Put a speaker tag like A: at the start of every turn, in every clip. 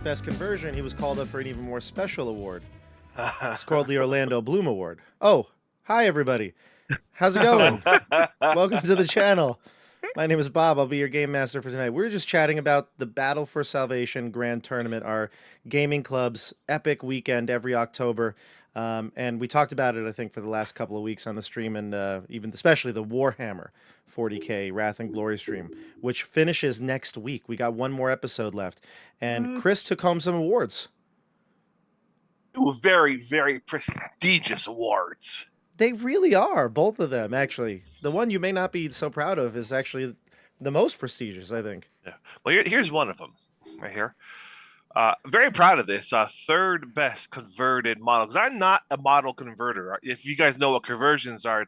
A: Best Conversion, he was called up for an even more special award. It's called the Orlando Bloom Award. Oh, hi everybody. How's it going? Welcome to the channel. My name is Bob. I'll be your game master for tonight. We're just chatting about the Battle for Salvation Grand Tournament, our gaming club's epic weekend every October. And we talked about it, I think, for the last couple of weeks on the stream, and even especially the Warhammer 40K Wrath and Glory stream, which finishes next week. We got one more episode left. And Chris took home some awards.
B: Very, very prestigious awards.
A: They really are, both of them, actually. The one you may not be so proud of is actually the most prestigious, I think.
B: Yeah. Well, here's one of them, right here. Very proud of this. Third best converted model. Because I'm not a model converter. If you guys know what conversions are,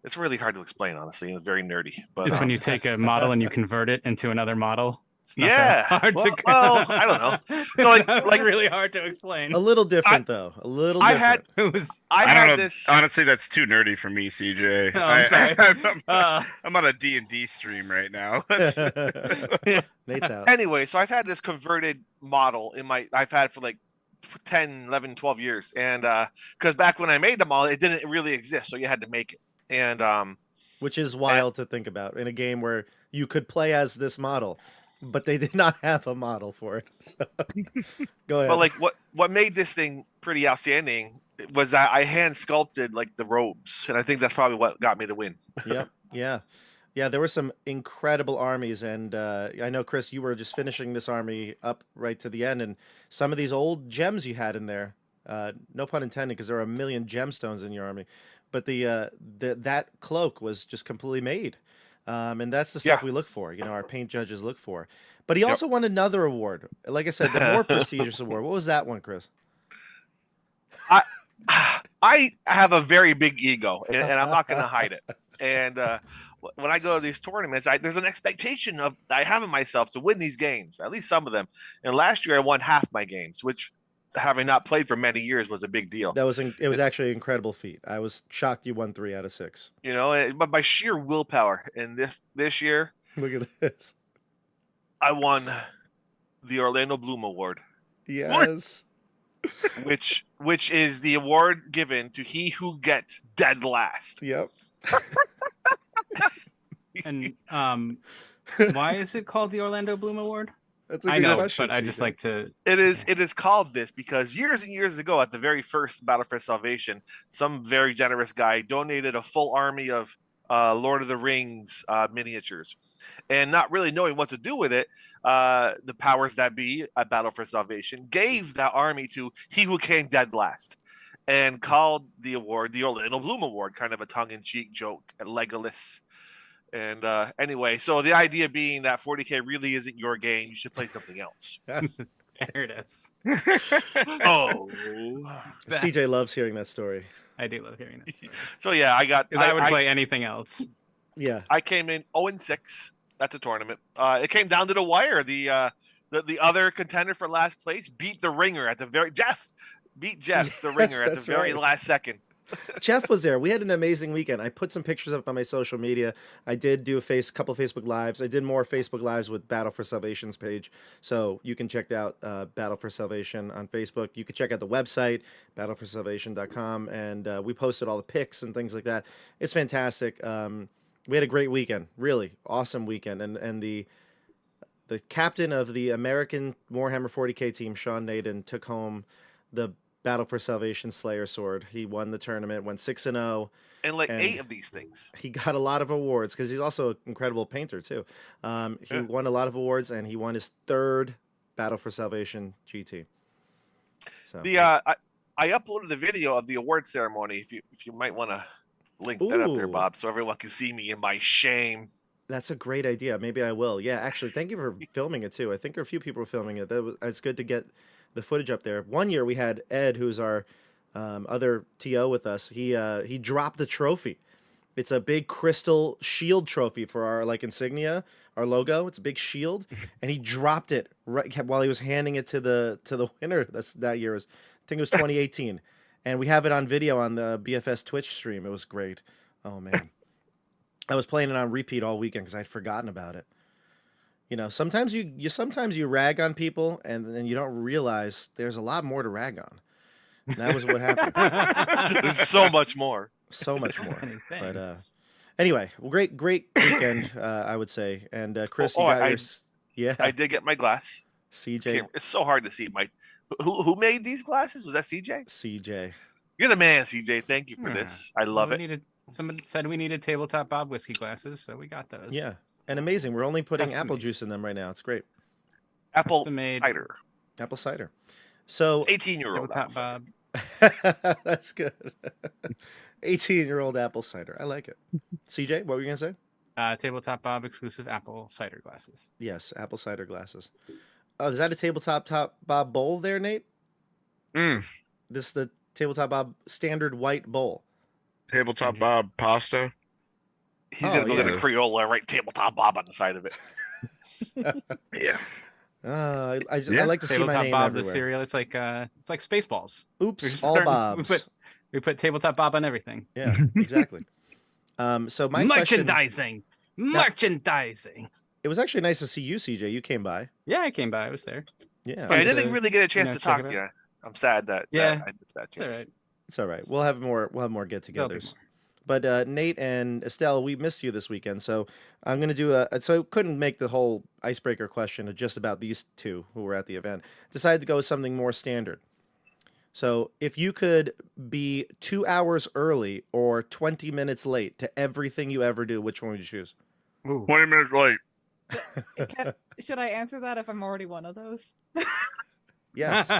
B: it's really hard to explain, honestly. It's very nerdy. But
C: it's when you take a model and you convert it into another model. It's not
B: yeah.
C: hard
B: well,
C: to
B: I don't know. So
C: like really hard to explain.
A: A little different, though. A little different.
B: I
D: don't know.
B: this.
D: Honestly, that's too nerdy for me, CJ.
C: Oh, I'm sorry.
D: I'm on a D&D stream right now.
A: Nate's out.
B: Anyway, so I've had this converted model I've had for like 10, 11, 12 years. And because back when I made the model, it didn't really exist. So you had to make it. And
A: which is wild to think about in a game where you could play as this model, but they did not have a model for it. So, go ahead.
B: But like what made this thing pretty outstanding was that I hand sculpted like the robes, and I think that's probably what got me the win.
A: Yep. Yeah. There were some incredible armies, and I know, Chris, you were just finishing this army up right to the end, and some of these old gems you had in there, no pun intended, because there are a million gemstones in your army, but that cloak was just completely made. And that's the stuff we look for, our paint judges look for. But he also won another award. Like I said, the more prestigious award. What was that one, Chris?
B: I have a very big ego, and I'm not going to hide it. And when I go to these tournaments, there's an expectation I have in myself to win these games, at least some of them. And last year I won half my games, which, having not played for many years, was a big deal.
A: It was actually an incredible feat. I was shocked you won 3 out of 6.
B: But by sheer willpower. And this year,
A: look at this.
B: I won the Orlando Bloom Award.
A: Yes.
B: Which is the award given to he who gets dead last.
A: Yep.
C: And why is it called the Orlando Bloom Award?
A: That's a good question,
C: but I just like to.
B: It is called this because years and years ago, at the very first Battle for Salvation, some very generous guy donated a full army of Lord of the Rings miniatures, and not really knowing what to do with it, the powers that be at Battle for Salvation gave that army to he who came dead last, and called the award the Orlando Bloom Award, kind of a tongue-in-cheek joke at Legolas. And anyway, so the idea being that 40K really isn't your game. You should play something else.
C: There it is.
B: Oh.
A: CJ loves hearing that story.
C: I do love hearing that story.
B: So yeah,
C: I would play anything else.
A: Yeah.
B: I came in 0-6 at the tournament. It came down to the wire. The other contender for last place beat the ringer at the very Jeff the ringer at the very last second.
A: Jeff was there. We had an amazing weekend. I put some pictures up on my social media. I did do a couple of Facebook Lives. I did more Facebook Lives with Battle for Salvation's page. So you can check out Battle for Salvation on Facebook. You can check out the website, battleforsalvation.com. And we posted all the pics and things like that. It's fantastic. We had a great weekend. Really awesome weekend. And the captain of the American Warhammer 40K team, Sean Naden, took home the Battle for Salvation Slayer Sword. He won the tournament, went 6-0.
B: And 8 of these things.
A: He got a lot of awards because he's also an incredible painter too. He won a lot of awards, and he won his 3rd Battle for Salvation GT. So
B: I uploaded the video of the award ceremony. If you might want to link that up there, Bob, so everyone can see me in my shame.
A: That's a great idea. Maybe I will. Yeah, actually, thank you for filming it too. I think a few people were filming it. It's good to get the footage up there. One year we had Ed, who's our other TO with us. He dropped the trophy. It's a big crystal shield trophy for our insignia, our logo. It's a big shield, and he dropped it right while he was handing it to the winner. That year I think it was 2018, and we have it on video on the BFS Twitch stream. It was great. Oh man, I was playing it on repeat all weekend because I'd forgotten about it. You know, sometimes you rag on people, and then you don't realize there's a lot more to rag on. And that was what happened.
B: There's so much more.
A: So much more.
C: Many
A: But
C: things.
A: anyway, well, great weekend, I would say. And Chris, you
B: Oh,
A: got
B: I-
A: your yeah.
B: I did get my glass.
A: CJ,
B: It's so hard to see. Who made these glasses? Was that CJ?
A: CJ.
B: You're the man, CJ. Thank you for
C: Yeah.
B: this. I love
C: we
B: it.
C: Needed, somebody said we needed Tabletop Bob whiskey glasses, so we got those.
A: Yeah, and amazing. We're only putting
C: Custom
A: apple
C: made.
A: juice in them right now. It's great.
B: Apple
C: Custom made.
B: cider.
A: Apple cider. So
B: 18-year-old.
C: Tabletop Bob.
A: that's good. 18-year-old apple cider. I like it. CJ, what were you gonna say?
C: Tabletop Bob exclusive apple cider glasses.
A: Yes, apple cider glasses. Oh, is that a tabletop Bob bowl there, Nate?
D: Mm.
A: This is the tabletop Bob standard white bowl.
D: Tabletop Bob pasta.
B: He's
A: Oh,
B: gonna go get a
A: yeah.
B: Crayola, right? Tabletop Bob on the side of it.
D: Yeah.
A: I
D: Yeah.
A: like to see my
C: Tabletop
A: name
C: Bob the
A: everywhere.
C: cereal. It's like Spaceballs. We
A: Oops,
C: just
A: all
C: put our-
A: Bobs.
C: We put Tabletop Bob on everything.
A: Yeah, exactly. So my question,
C: Merchandising.
A: it was actually nice to see you, CJ. You came by.
C: Yeah, I came by. I was there.
A: Yeah,
C: fun
B: I
C: to,
B: didn't really get a chance to
C: check
B: talk
C: it
B: to you.
C: out.
B: I'm sad that
C: Yeah.
B: I missed that
C: It's all
B: chance.
C: right.
A: it's all right. We'll have more
C: There'll be
A: get-togethers.
C: more.
A: But Nate and Estelle, we missed you this weekend, so I'm gonna do so couldn't make the whole icebreaker question just about these two who were at the event. Decided to go with something more standard. So if you could be 2 hours early or 20 minutes late to everything you ever do, which one would you choose?
C: Ooh.
D: 20 minutes late.
E: Should I answer that if I'm already one of those?
A: Yes.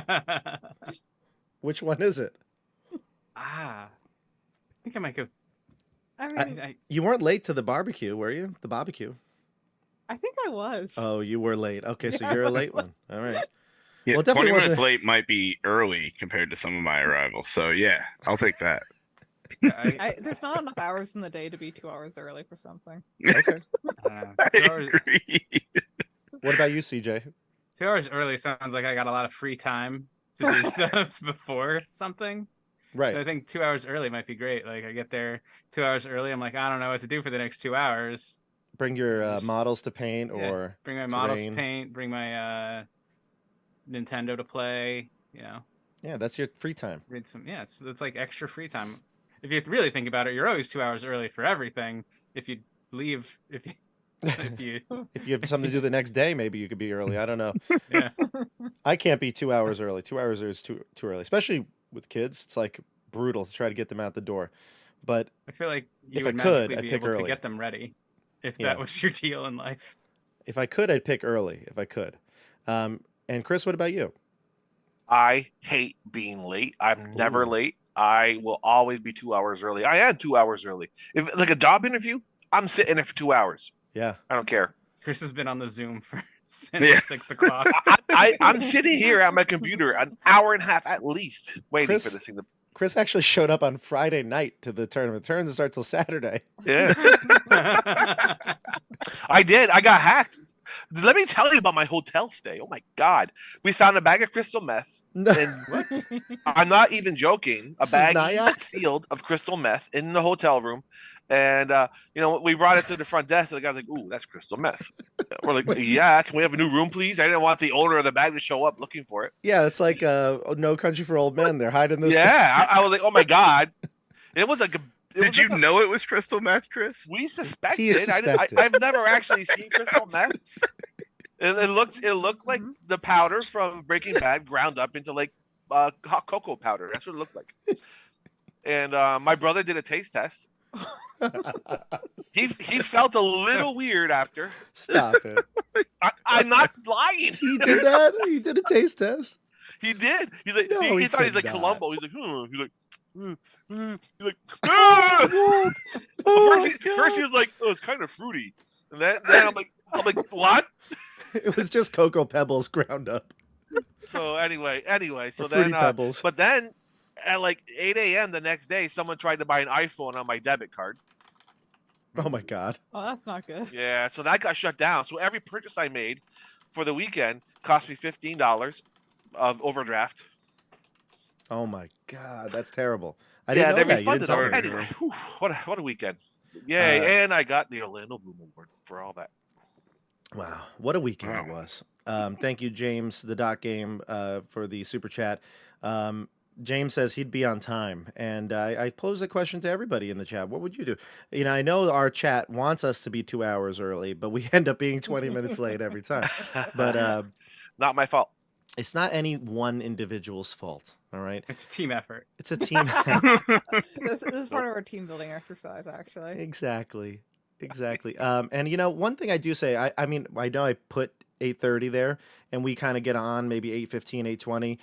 A: Which one is it?
C: I think I might go.
E: I mean,
C: I,
A: You weren't late to the barbecue, were you? The barbecue.
E: I think I was.
A: Oh, you were late. Okay, so
E: Yeah,
A: you're a
E: I
A: late
E: was.
A: one. All right.
D: Yeah,
A: Well, it definitely
D: 20 minutes
A: wasn't-
D: late might be early compared to some of my arrivals. So yeah, I'll take that.
E: There's not enough hours in the day to be 2 hours early for something.
A: Okay.
D: I
C: 2 hours,
D: agree.
A: What about you, CJ?
C: 2 hours early sounds like I got a lot of free time to do stuff before something.
A: Right.
C: So I think 2 hours early might be great. Like I get there 2 hours early. I'm like, I don't know what to do for the next 2 hours.
A: Bring your models to paint
C: Yeah,
A: or
C: bring my models to
A: terrain.
C: paint. Bring my Nintendo to play. You know,
A: Yeah, that's your free time.
C: read some. Yeah, it's like extra free time. If you really think about it, you're always 2 hours early for everything. If you leave, if you
A: If you have something to do the next day, maybe you could be early. I don't know.
C: yeah.
A: I can't be 2 hours early. 2 hours is too early, especially with kids. It's like brutal to try to get them out the door. But
C: I feel like you
A: If
C: would
A: I could,
C: magically
A: I'd
C: be
A: pick
C: able to
A: early.
C: get them ready if
A: Yeah.
C: that was your deal in life.
A: if I could, I'd pick early. If I could. And Chris, what about you?
B: I hate being late. I'm never
A: Ooh.
B: late. I will always be 2 hours early. I am 2 hours early. If like a job interview, I'm sitting there for 2 hours.
A: Yeah.
B: I don't care.
C: Chris has been on the Zoom for since
D: Yeah.
C: 6 o'clock.
B: I'm sitting here at my computer an hour and a half at least waiting
A: Chris-
B: for this thing to.
A: Chris actually showed up on Friday night to the tournament. The tournament doesn't start till Saturday.
B: Yeah, I did. I got hacked. Let me tell you about my hotel stay. Oh my god, we found a bag of crystal meth.
A: No.
B: And I'm not even joking. A
A: This is
B: bag
A: Nyack?
B: sealed of crystal meth in the hotel room. And we brought it to the front desk, and the guy's like, "Ooh, that's crystal meth." We're like, "Yeah, can we have a new room, please?" I didn't want the owner of the bag to show up looking for it.
A: Yeah, it's like No Country for Old Men. They're hiding this.
B: Yeah, I was like, "Oh my god!" It was like,
D: Did you know it was crystal meth, Chris?
B: We suspected.
A: He suspected.
B: I've never actually seen crystal meth. It looked like the powder from Breaking Bad ground up into like hot cocoa powder. That's what it looked like. And my brother did a taste test. He felt a little weird after.
A: Stop it.
B: I'm not lying.
A: He did that? He did a taste test?
B: He did. He's like
A: No,
B: he
A: he
B: thought he's
A: could
B: like
A: not.
B: Columbo. He's like he's like. He's like, ah! First he was like, "Oh, it's kind of fruity," and then I'm like, "What?"
A: It was just Cocoa Pebbles ground up.
B: So anyway, so
A: Or Fruity
B: then,
A: Pebbles.
B: but then at like 8 a.m. the next day, someone tried to buy an iPhone on my debit card.
A: Oh my God.
E: Oh, that's not good.
B: Yeah, so that got shut down. So every purchase I made for the weekend cost me $15 of overdraft.
A: Oh my God. That's terrible. I
B: Yeah,
A: didn't
B: they
A: know that. You didn't
B: refunded
A: tell
B: them.
A: me.
B: Anyway, whew, what a weekend. Yay, and I got the Orlando Bloom Award for all that.
A: Wow, what a weekend it
D: Wow.
A: was. Thank you, James, the dot game, for the super chat. James says he'd be on time, and I pose a question to everybody in the chat. What would you do? You know, I know our chat wants us to be 2 hours early, but we end up being 20 minutes late every time. But
B: Not my fault.
A: it's not any one individual's fault. All right,
C: It's a team effort.
A: it's a team.
E: This is part of our team building exercise, actually.
A: Exactly. Exactly. And you know, one thing I do say, I mean, I know I put 8:30 there, and we kind of get on maybe 8:15, 8:20.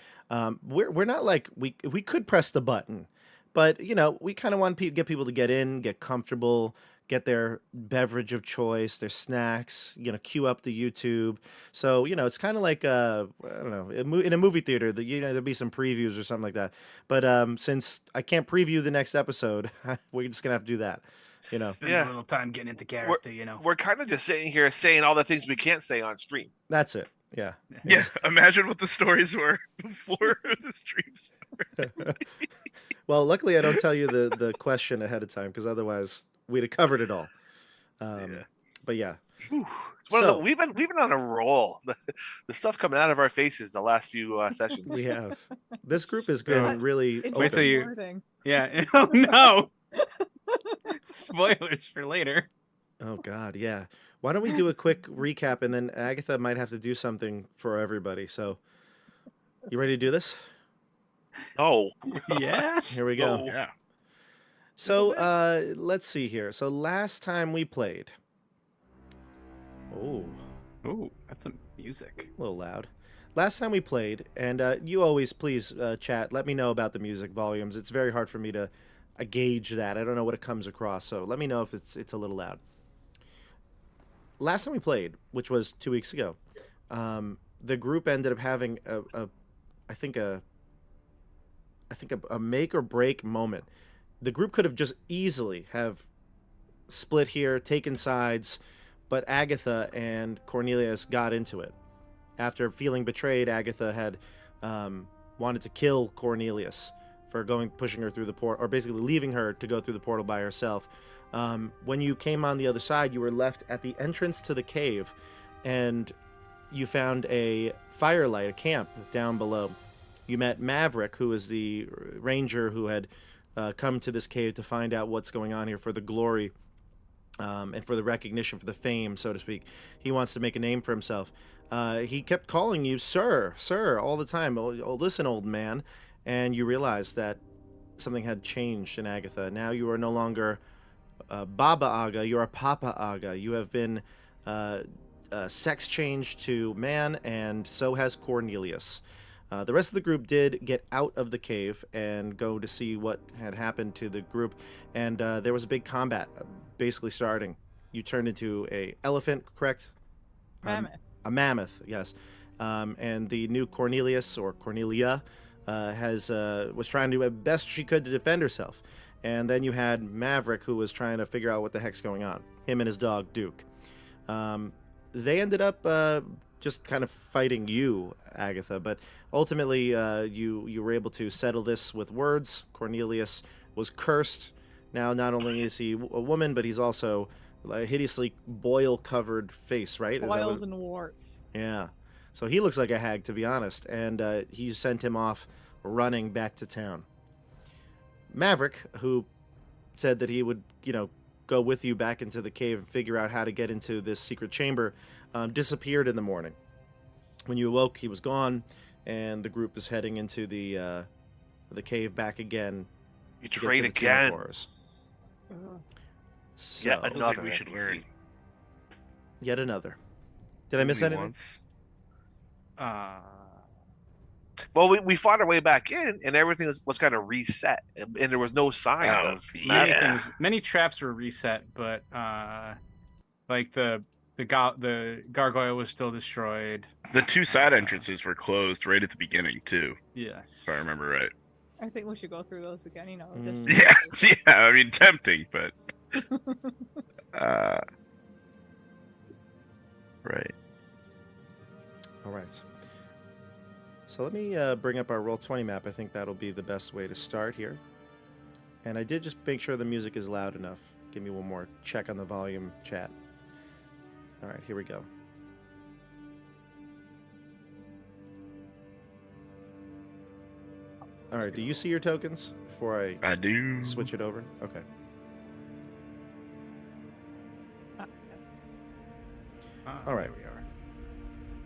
A: We're not like we could press the button, but you know, we kind of want to get people to get in, get comfortable, get their beverage of choice, their snacks, you know, queue up the YouTube. So you know, it's kind of like I don't know, in a movie theater, that you know there'll be some previews or something like that. But since I can't preview the next episode, we're just gonna have to do that. You know,
C: Spend
B: Yeah.
C: a little time getting into character, you know.
B: We're kind of just sitting here saying all the things we can't say on stream.
A: that's it. Yeah.
D: Yeah, imagine what the stories were before the streams.
A: Well, luckily I don't tell you the question ahead of time, because otherwise we'd have covered it all.
D: Yeah.
A: But yeah.
B: Whew. It's one of
A: So-
B: the, we've been on a roll. The stuff coming out of our faces the last few sessions.
A: We have. This group has been
C: Yeah.
A: really
E: It's
C: Wait
A: open.
C: till you-
E: rewarding.
C: Yeah. Oh no. Spoilers for later.
A: Oh God, yeah. Why don't we do a quick recap, and then Agatha might have to do something for everybody. So, you ready to do this?
B: Oh,
C: Yeah.
A: Here we go.
B: Oh.
D: Yeah.
A: So, let's see here. So last time we played. Oh,
C: Ooh, that's some music.
A: a little loud. Last time we played, and you always please chat. Let me know about the music volumes. It's very hard for me to gauge that. I don't know what it comes across, so let me know if it's a little loud. Last time we played, which was 2 weeks ago, the group ended up having I think a make or break moment. The group could have just easily have split here, taken sides, but Agatha and Cornelius got into it. After feeling betrayed, Agatha had wanted to kill Cornelius for pushing her through the portal, or basically leaving her to go through the portal by herself. When you came on the other side, you were left at the entrance to the cave, and you found a firelight, a camp down below. You met Maverick, who is the ranger who had come to this cave to find out what's going on here for the glory and for the recognition, for the fame, so to speak. He wants to make a name for himself. He kept calling you sir, sir, all the time. Oh, listen, old man. And you realized that something had changed in Agatha. Now you are no longer Baba Aga, you are Papa Aga. You have been sex changed to man, and so has Cornelius. The rest of the group did get out of the cave and go to see what had happened to the group, and there was a big combat basically starting. You turned into a elephant, correct?
E: Mammoth.
A: A mammoth, yes. And the new Cornelius, or Cornelia, was trying to do the best she could to defend herself. And then you had Maverick, who was trying to figure out what the heck's going on. Him and his dog, Duke. They ended up just kind of fighting you, Agatha, but ultimately you were able to settle this with words. Cornelius was cursed. Now, not only is he a woman, but he's also a hideously boil-covered face, right? Is that what
E: Boils and warts.
A: Yeah. So he looks like a hag, to be honest, and he sent him off running back to town. Maverick, who said that he would, go with you back into the cave and figure out how to get into this secret chamber, disappeared in the morning. When you awoke, he was gone, and the group is heading into the cave back again.
B: You
A: to get
B: trade
A: to the King of
B: again.
A: Horrors. So,
B: Yeah,
D: Feels like
B: another
D: we should
B: NPC.
D: learn.
A: yet another. Did I miss
D: Only
A: anything?
D: once.
B: Well, we fought our way back in, and everything was kind of reset, and there was no sign
D: Oh,
B: of
C: Many
D: yeah.
C: things, many traps were reset, but like the gargoyle was still destroyed.
D: The two side entrances were closed right at the beginning too,
C: Yes.
D: if I remember right.
E: I think we should go through those again.
A: Mm.
E: Just
D: Yeah, yeah. I mean, tempting, but right.
A: All right. So let me bring up our Roll20 map. I think that'll be the best way to start here. And I did just make sure the music is loud enough. Give me one more check on the volume, chat. All right, here we go. All right. Do you see your tokens before I
D: do.
A: switch it over? Okay.
E: Yes.
A: All right.
C: There we are.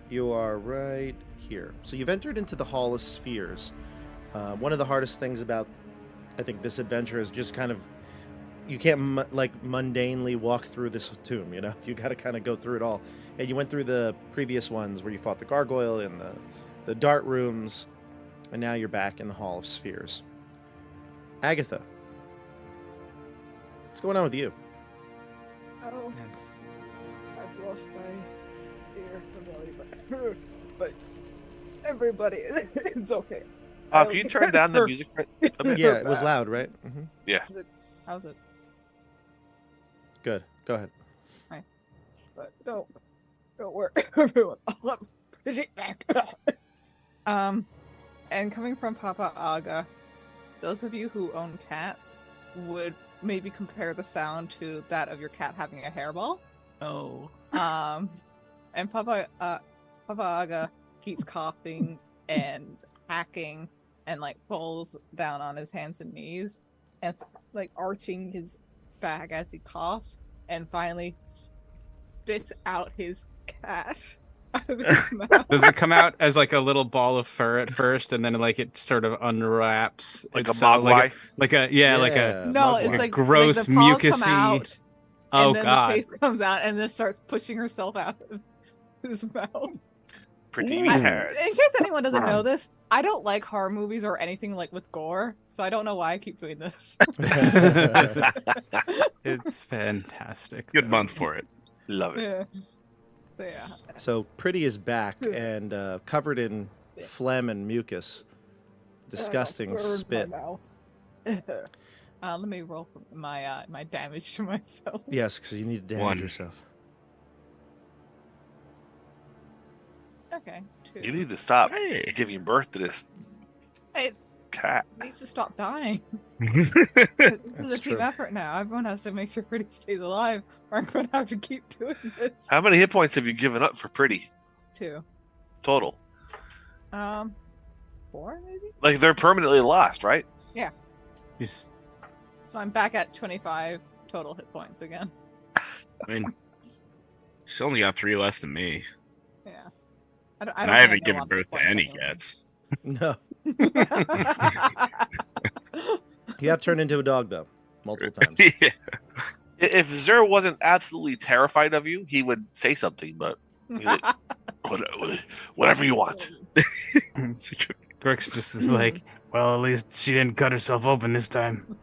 A: You are right here. So you've entered into the Hall of Spheres. One of the hardest things about, I think, this adventure is just kind of, you can't mundanely walk through this tomb. You know, you got to kind of go through it all. And you went through the previous ones where you fought the gargoyle and the dart rooms, and now you're back in the Hall of Spheres. Agatha, what's going on with you?
E: Oh, I've lost my dear familiar, but everybody, it's okay.
B: Can you turn down the music for a bit?
A: Yeah, it was loud, right? Mm-hmm.
B: Yeah.
E: How's it?
A: Good. Go ahead.
E: But don't worry, everyone. I'll have Bridget back. And coming from Papa Aga, those of you who own cats would maybe compare the sound to that of your cat having a hairball.
C: Oh.
E: And Papa Aga keeps coughing and hacking and like falls down on his hands and knees and like arching his back as he coughs and finally spits out his cat out of his mouth.
C: Does it come out as like a little ball of fur at first, and then like it sort of unwraps
B: Like a
C: itself,
B: mogwai?
C: like a
E: No, it's
A: Mogwai.
E: like
C: gross,
E: like the paws come
C: mucusy-
E: out,
C: oh
E: and then
C: god.
E: the face comes out and then starts pushing herself out of his mouth.
B: Pretty
C: Ooh.
E: In
B: turds.
E: case anyone doesn't know this, I don't like horror movies or anything like with gore, so I don't know why I keep doing this.
C: It's fantastic.
D: Good
C: though.
D: month for it.
B: Love it.
E: Yeah. So yeah.
A: So Pretty is back and covered in phlegm and mucus. Disgusting
E: Burned my
A: spit.
E: mouth. Let me roll for my my damage to myself.
A: Yes, because you need to damage
D: One.
A: yourself.
E: Okay. 2.
B: You need to stop
D: Hey.
B: giving birth to this
E: Hey,
B: cat.
E: it needs to stop dying. This is a
A: That's
E: team
A: true.
E: effort now. Everyone has to make sure Pretty stays alive, or I'm going to have to keep doing this.
B: How many hit points have you given up for Pretty
E: 2.
B: total?
E: 4 maybe.
B: Like they're permanently lost, right?
C: He's-
E: So I'm back at 25 total hit points again.
D: I mean, she's only got 3 less than me.
E: Yeah.
D: And
E: don't
D: I haven't
E: think
D: given
E: know
D: birth
E: what
D: to any
E: anyway.
D: cats.
A: No. You have turned into a dog, though, multiple times.
D: Yeah.
B: If Zer wasn't absolutely terrified of you, he would say something, but he's like, whatever you want.
C: Grix just is like, well, at least she didn't cut herself open this time.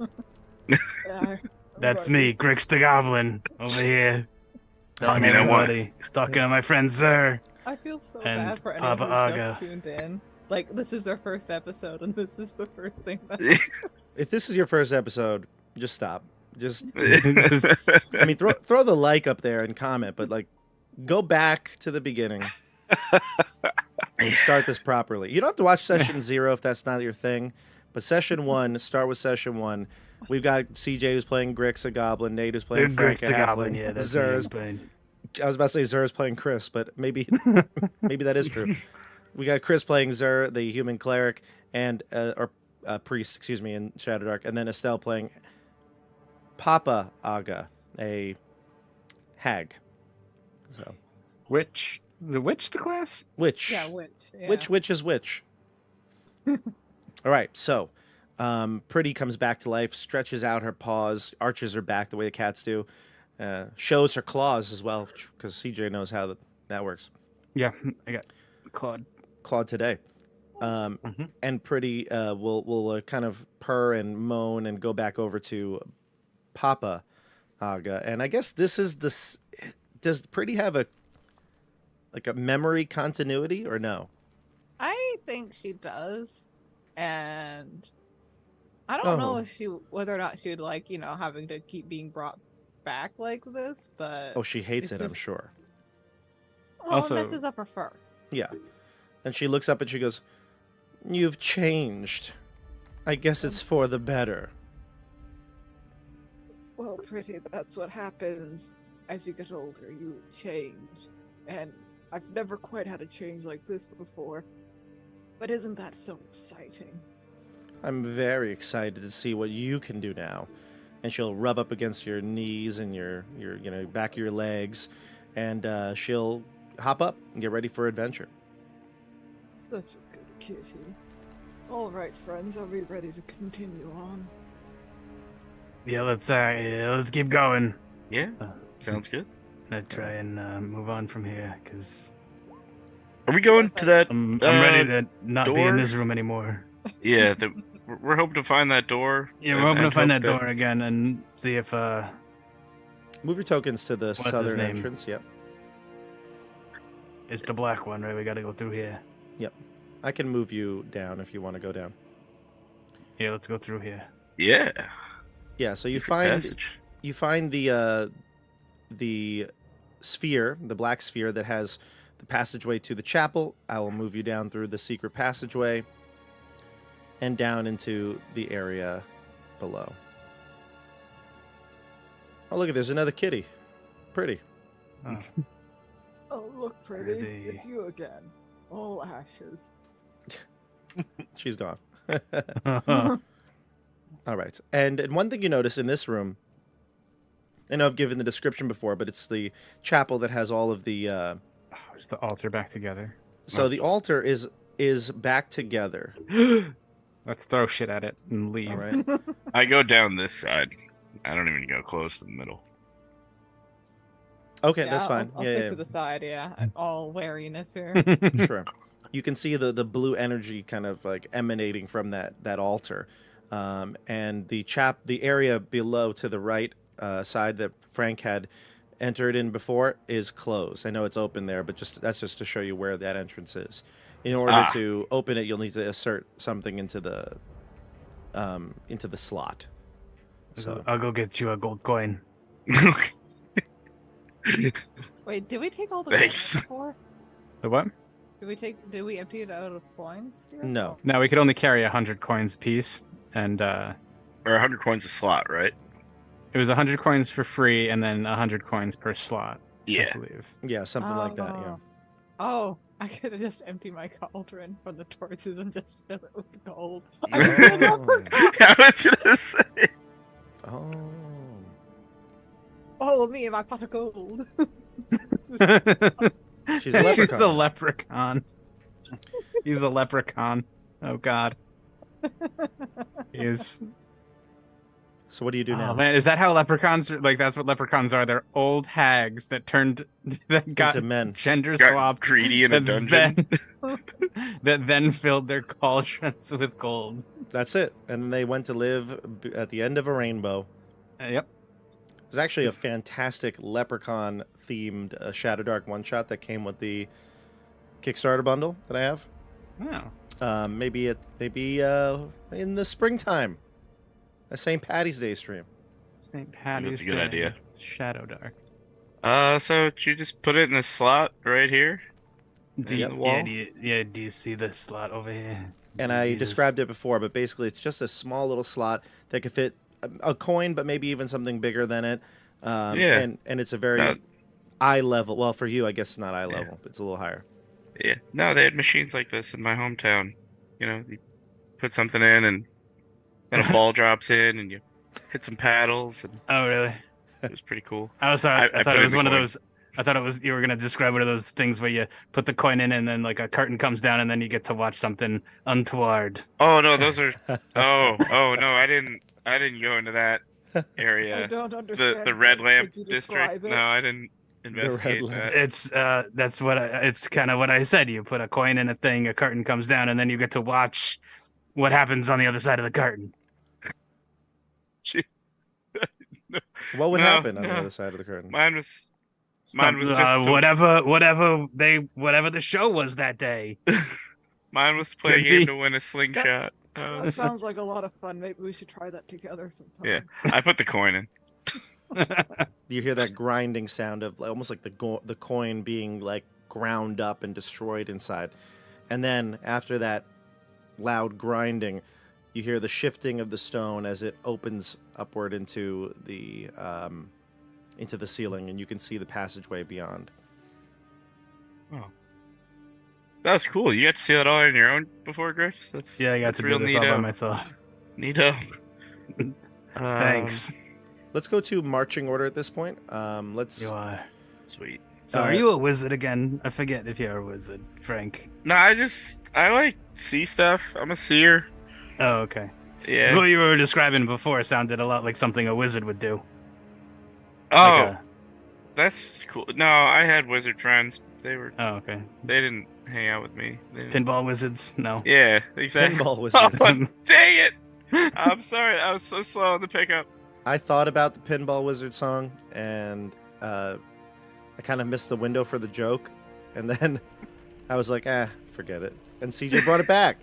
E: Yeah,
C: That's me, Grix the Goblin, over here. Telling
D: mean, I want-
C: everybody, talking to my friend Zer.
E: I feel so
C: And
E: bad for anyone
C: Papa
E: who just
C: Aga.
E: tuned in. Like, this is their first episode, and this is the first thing that...
A: If this is your first episode, just stop. Just,
C: Just-
A: I mean, throw the like up there and comment, but like, go back to the beginning and start this properly. You don't have to watch session 0 if that's not your thing, but session 1, start with session 1. We've got CJ who's playing Grix, a goblin. Nate who's playing Frank,
C: Grix
A: a
C: the
A: halfling.
C: Goblin, yeah, that's
A: Zer's, I was about to say Zer's playing Chris, but maybe that is true. We got Chris playing Zer, the human cleric, and priest, excuse me, in Shadowdark, and then Estelle playing Papa Aga, a hag. So,
C: The witch, the class?
A: which?
E: Yeah, which? Yeah.
A: Which is which? All right, so Pretty comes back to life, stretches out her paws, arches her back the way the cats do, shows her claws as well, because CJ knows how that works.
C: Yeah, I got Claude.
A: Clawed today.
C: Mhm.
A: And Pretty will kind of purr and moan and go back over to Papa Aga. And I guess this is does Pretty have a memory continuity or no?
E: I think she does, and I don't know if whether or not she'd like, having to keep being brought back like this, but...
A: Oh, she hates
E: It's
A: it, I'm
E: just-
A: sure.
E: Well,
C: Also-
E: it messes up her fur.
A: Yeah. And she looks up and she goes, "You've changed. I guess it's for the better."
E: Well, Pretty, that's what happens as you get older. You change. And I've never quite had a change like this before. But isn't that so exciting?
A: I'm very excited to see what you can do now. And she'll rub up against your knees and your back of your legs, and she'll hop up and get ready for adventure.
E: Such a good kitty. All right, friends, are we ready to continue on?
C: Yeah, let's keep going.
D: Yeah, sounds good.
C: Let's try and move on from here, because
D: Are we going
E: Yes,
D: to that?
C: I'm ready to not be in
D: door?
C: this room anymore.
D: Yeah, we're hoping to find that door.
C: Yeah, we're hoping to find
D: hope
C: that door again and see if
A: Move your tokens to the
C: his
A: southern
C: name?
A: entrance. Yep.
C: it's the black one, right? We got to go through here.
A: I can move you down if you want to go down.
C: Yeah, let's go through here.
D: Yeah.
A: Yeah, so you
D: Secret
A: find
D: passage.
A: the sphere, the black sphere that has the passageway to the chapel. I will move you down through the secret passageway and down into the area below. Oh, look at there's another kitty. Pretty.
C: Oh.
E: Oh, look, pretty.
C: Pretty.
E: It's you again. All ashes.
A: She's gone. All right. And one thing you notice in this room, I know I've given the description before, but it's the chapel that has all of the
C: Is the altar back together?
A: so the altar is back together.
C: Let's throw shit at it and leave.
A: All right.
D: I go down this side. I don't even go close to the middle.
A: Okay,
E: Yeah,
A: that's fine.
E: I'll
A: yeah,
E: stick
A: yeah,
E: to the side, yeah. All wariness here.
A: sure. You can see the blue energy kind of like emanating from that altar, and the area below to the right side that Frank had entered in before is closed. I know it's open there, but that's just to show you where that entrance is. In order to open it, you'll need to insert something into the slot. So
C: I'll go get you a gold coin.
E: Wait, did we take all the
D: Thanks.
E: coins before?
C: The what?
E: Did we empty it out of coins? Here?
A: no,
C: No, we could only carry 100 coins apiece, and
D: Or 100 coins a slot, right?
C: it was 100 coins for free, and then 100 coins per slot.
D: Yeah.
C: I believe.
A: yeah, something like that. Yeah.
E: Oh, I could have just emptied my cauldron for the torches and just fill it with gold.
A: Oh.
D: I was gonna say.
A: Oh.
E: Follow me in my pot of gold.
A: She's a leprechaun.
C: He's a leprechaun. He's a leprechaun. Oh God. He is.
A: So what do you do now?
C: Oh man, is that how leprechauns are? Like that's what leprechauns are? They're old hags that got
A: Into men.
C: gender
D: Got
C: swapped,
D: greedy in a
C: that
D: dungeon.
C: that then filled their cauldrons with gold.
A: That's it. And then they went to live at the end of a rainbow.
C: Yep.
A: There's actually a fantastic leprechaun themed Shadowdark one shot that came with the Kickstarter bundle that I have.
C: Oh.
A: Maybe in the springtime, a St. Patty's Day stream.
C: St. Patty's
D: That's a good
C: Day.
D: idea.
C: Shadowdark.
D: So did you just put it in the slot right here?
C: Do
D: In
C: you,
D: the wall?
C: do you see this slot over here?
A: And I described it before, but basically it's just a small little slot that could fit a coin, but maybe even something bigger than it.
D: Yeah.
A: And it's a very eye level. Well, for you, I guess it's not eye level. It's a little higher.
D: Yeah. No, they had machines like this in my hometown. You know, you put something in and then a ball drops in and you hit some paddles and
C: Oh really?
D: it was pretty cool.
C: I thought
D: I
C: it
D: put
C: was
D: in
C: one
D: the
C: of
D: coin.
C: those. I thought it was you were gonna describe one of those things where you put the coin in and then like a curtain comes down and then you get to watch something untoward.
D: Oh no, those are oh no, I didn't go into that
E: I
D: area.
E: don't understand.
D: The red
E: this.
D: lamp
E: Could you
D: district.
E: describe it?
D: No, I didn't investigate
A: lamp.
D: that.
C: It's that's what it's kind of what I said. You put a coin in a thing, a curtain comes down, and then you get to watch what happens on the other side of the curtain.
A: What would
D: No,
A: happen on the
D: no.
A: other side of the curtain?
D: Mine was just
C: whatever the show was that day.
D: mine was to play a
C: Could
D: game
C: be.
D: to win a slingshot.
E: That sounds like a lot of fun. Maybe we should try that together sometime.
D: Yeah, I put the coin in.
A: You hear that grinding sound of almost like the coin being like ground up and destroyed inside. And then after that loud grinding, you hear the shifting of the stone as it opens upward into the ceiling, and you can see the passageway beyond.
D: Oh. That was cool. You got to see that all on your own before, Grace? That's
C: Yeah, I got
D: that's
C: to do
D: real
C: this all by
D: neato.
C: myself.
D: Neato.
C: Thanks.
A: Let's go to marching order at this point. Let's.
C: You are.
D: Sweet.
C: So are you a wizard again? I forget if you're a wizard, Frank.
D: No, I like see stuff. I'm a seer.
C: Oh, okay.
D: Yeah.
C: What you were describing before sounded a lot like something a wizard would do.
D: Oh,
C: Like
D: that's cool. No, I had wizard friends. They
C: okay.
D: didn't hang out with me. They didn't-
C: Pinball wizards? No.
D: Yeah, exactly.
A: Pinball
D: Oh,
A: wizard.
D: dang it! I'm sorry. I was so slow on the pickup.
A: I thought about the Pinball Wizard song, and I kind of missed the window for the joke, and then I was like, forget it. And CJ brought it back.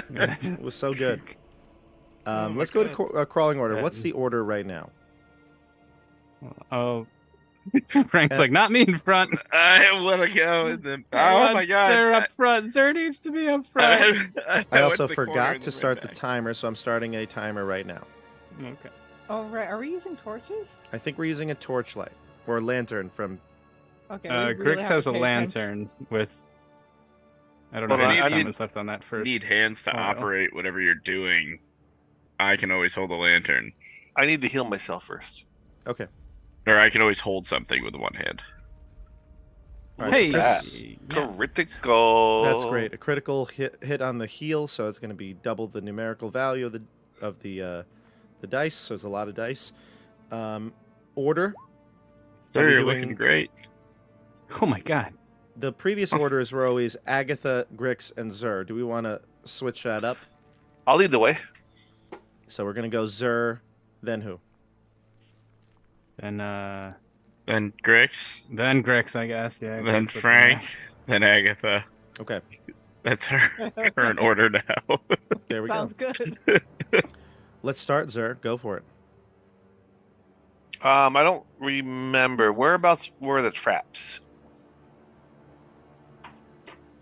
A: It was so good.
D: Oh my
A: Let's go
D: God.
A: to crawling order. What's the order right now?
C: Oh. Frank's like, not me in front.
D: I want to go in the.
C: I
D: Oh
C: want
D: my God!
C: Zer up front. Zer needs to be up front.
A: I also forgot to start the timer, so I'm starting a timer right now.
C: Okay.
E: Oh, right. Are we using torches?
A: I think we're using a torchlight or a lantern from.
E: Okay. we really
C: Grix
E: have
C: has
E: to
C: a
E: pay
C: lantern with. I don't know
B: Hold
C: how
B: on,
C: many
B: I
C: time
B: need-
C: is left on that first.
D: Need hands to
C: Oh, well.
D: operate whatever you're doing. I can always hold a lantern,
B: I need to heal myself first.
A: Okay.
D: or I can always hold something with one hand.
A: All right,
C: Hey,
A: so Chris,
C: yeah.
B: Critical.
A: that's great. A critical hit on the heal, so it's going to be double the numerical value of the dice. So it's a lot of dice. Order.
D: So
A: Are we
D: you're
A: doing-
D: looking great.
C: Oh my god.
A: The previous orders were always Agatha, Grix, and Zer. Do we want to switch that up?
B: I'll lead the way.
A: So we're going to go Zer, then who?
C: Then
D: Then Grix,
C: Grix, I guess. Yeah.
D: then
C: Grix was
D: Frank, then Agatha.
A: Okay,
D: That's her current order now.
A: there we
E: Sounds
A: go.
E: good.
A: Let's start, Zer. Go for it.
B: I don't remember whereabouts were the traps.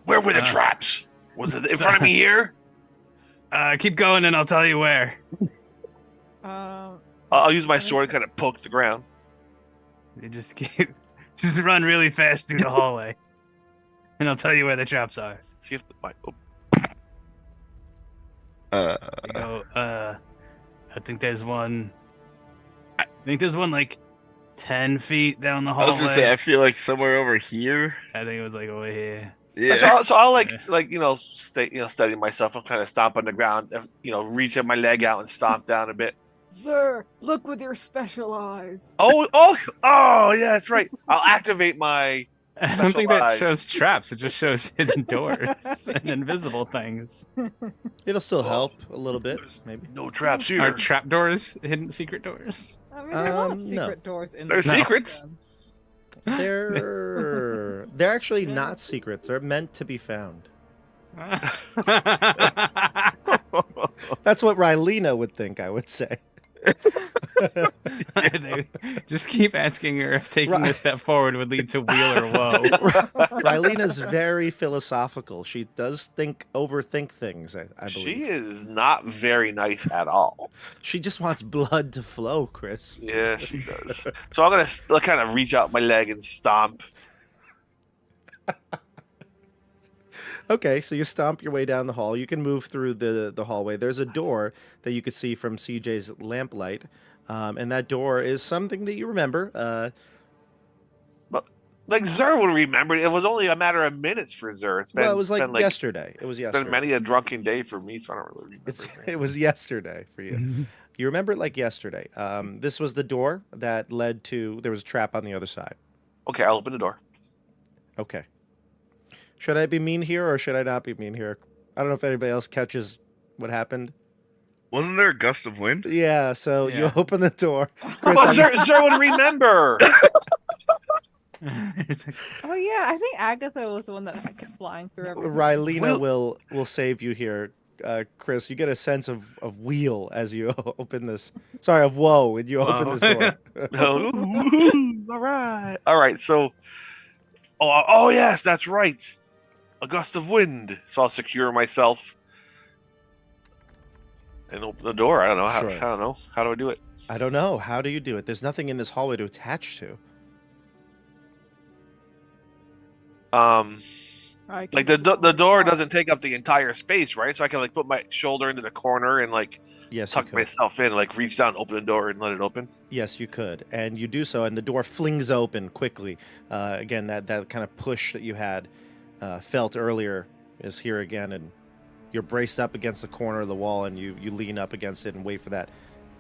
B: Where were the traps? Was it in front of me here?
C: Keep going and I'll tell you where.
B: I'll use my sword and kind of poke the ground.
C: You just just run really fast through the hallway. And I'll tell you where the traps are.
B: See if
C: You go, I think there's one. I think there's one like 10 feet down the
D: I
C: hallway.
D: was gonna say, I feel like somewhere over here.
C: I think it was like over here.
D: Yeah.
B: So I'll
C: Yeah.
B: steady myself. I'll kind of stomp on the ground. Reach my leg out and stomp down a bit.
E: Sir, look with your special eyes.
B: Oh, yeah, that's right. I'll activate my.
C: I don't think that
B: Special
C: shows traps. It just shows hidden doors and invisible things.
A: It'll still help a little bit, maybe.
B: No traps
C: Are
B: here.
C: trap doors hidden secret doors?
E: I mean, there are a lot of
A: No.
E: secret doors in
B: There's
E: this
B: secrets.
E: game.
A: They're actually not secrets. They're meant to be found. That's what Rylena would think, I would say.
C: They just keep asking her if taking
A: Right.
C: a step forward would lead to wheel or woe.
A: Rylena's very philosophical. She does overthink things, I believe.
B: She is not very nice at all.
A: She just wants blood to flow, Chris.
B: Yeah, she does. So I'm gonna kind of reach out my leg and stomp.
A: Okay, so you stomp your way down the hall. You can move through the hallway. There's a door that you could see from CJ's lamplight. And that door is something that you remember.
B: Like Zer would remember. It was only a matter of minutes for Zer. It's been,
A: Well, it was
B: been
A: yesterday. It was
B: It's
A: yesterday.
B: been many a drunken day for me, so I don't really remember.
A: It was yesterday for you. You remember it like yesterday. This was the door that led to. There was a trap on the other side.
B: Okay, I'll open the door.
A: Okay. Should I be mean here or should I not be mean here? I don't know if anybody else catches what happened.
D: Wasn't there a gust of wind?
A: Yeah. So you
C: Yeah.
A: open the door.
B: Well, Zer would remember.
C: It's like,
E: Oh yeah, I think Agatha was the one that kept flying through everything.
A: Rylena will save you here. Chris, you get a sense of wheel as you open this. Sorry, of woe when you open
C: Whoa.
A: this door.
B: All right. So, oh yes, that's right. A gust of wind. So I'll secure myself and open the door. I don't know how.
A: Sure.
B: I don't know how do I do it.
A: I don't know. How do you do it? There's nothing in this hallway to attach to.
E: I
B: Like
E: can
B: the door
E: cross.
B: doesn't take up the entire space, right? So I can like put my shoulder into the corner and like
A: Yes, you
B: tuck
A: could.
B: myself in, like reach down, open the door, and let it open.
A: Yes, you could, and you do so, and the door flings open quickly. Again, that kind of push that you had felt earlier is here again, and you're braced up against the corner of the wall, and you lean up against it and wait for that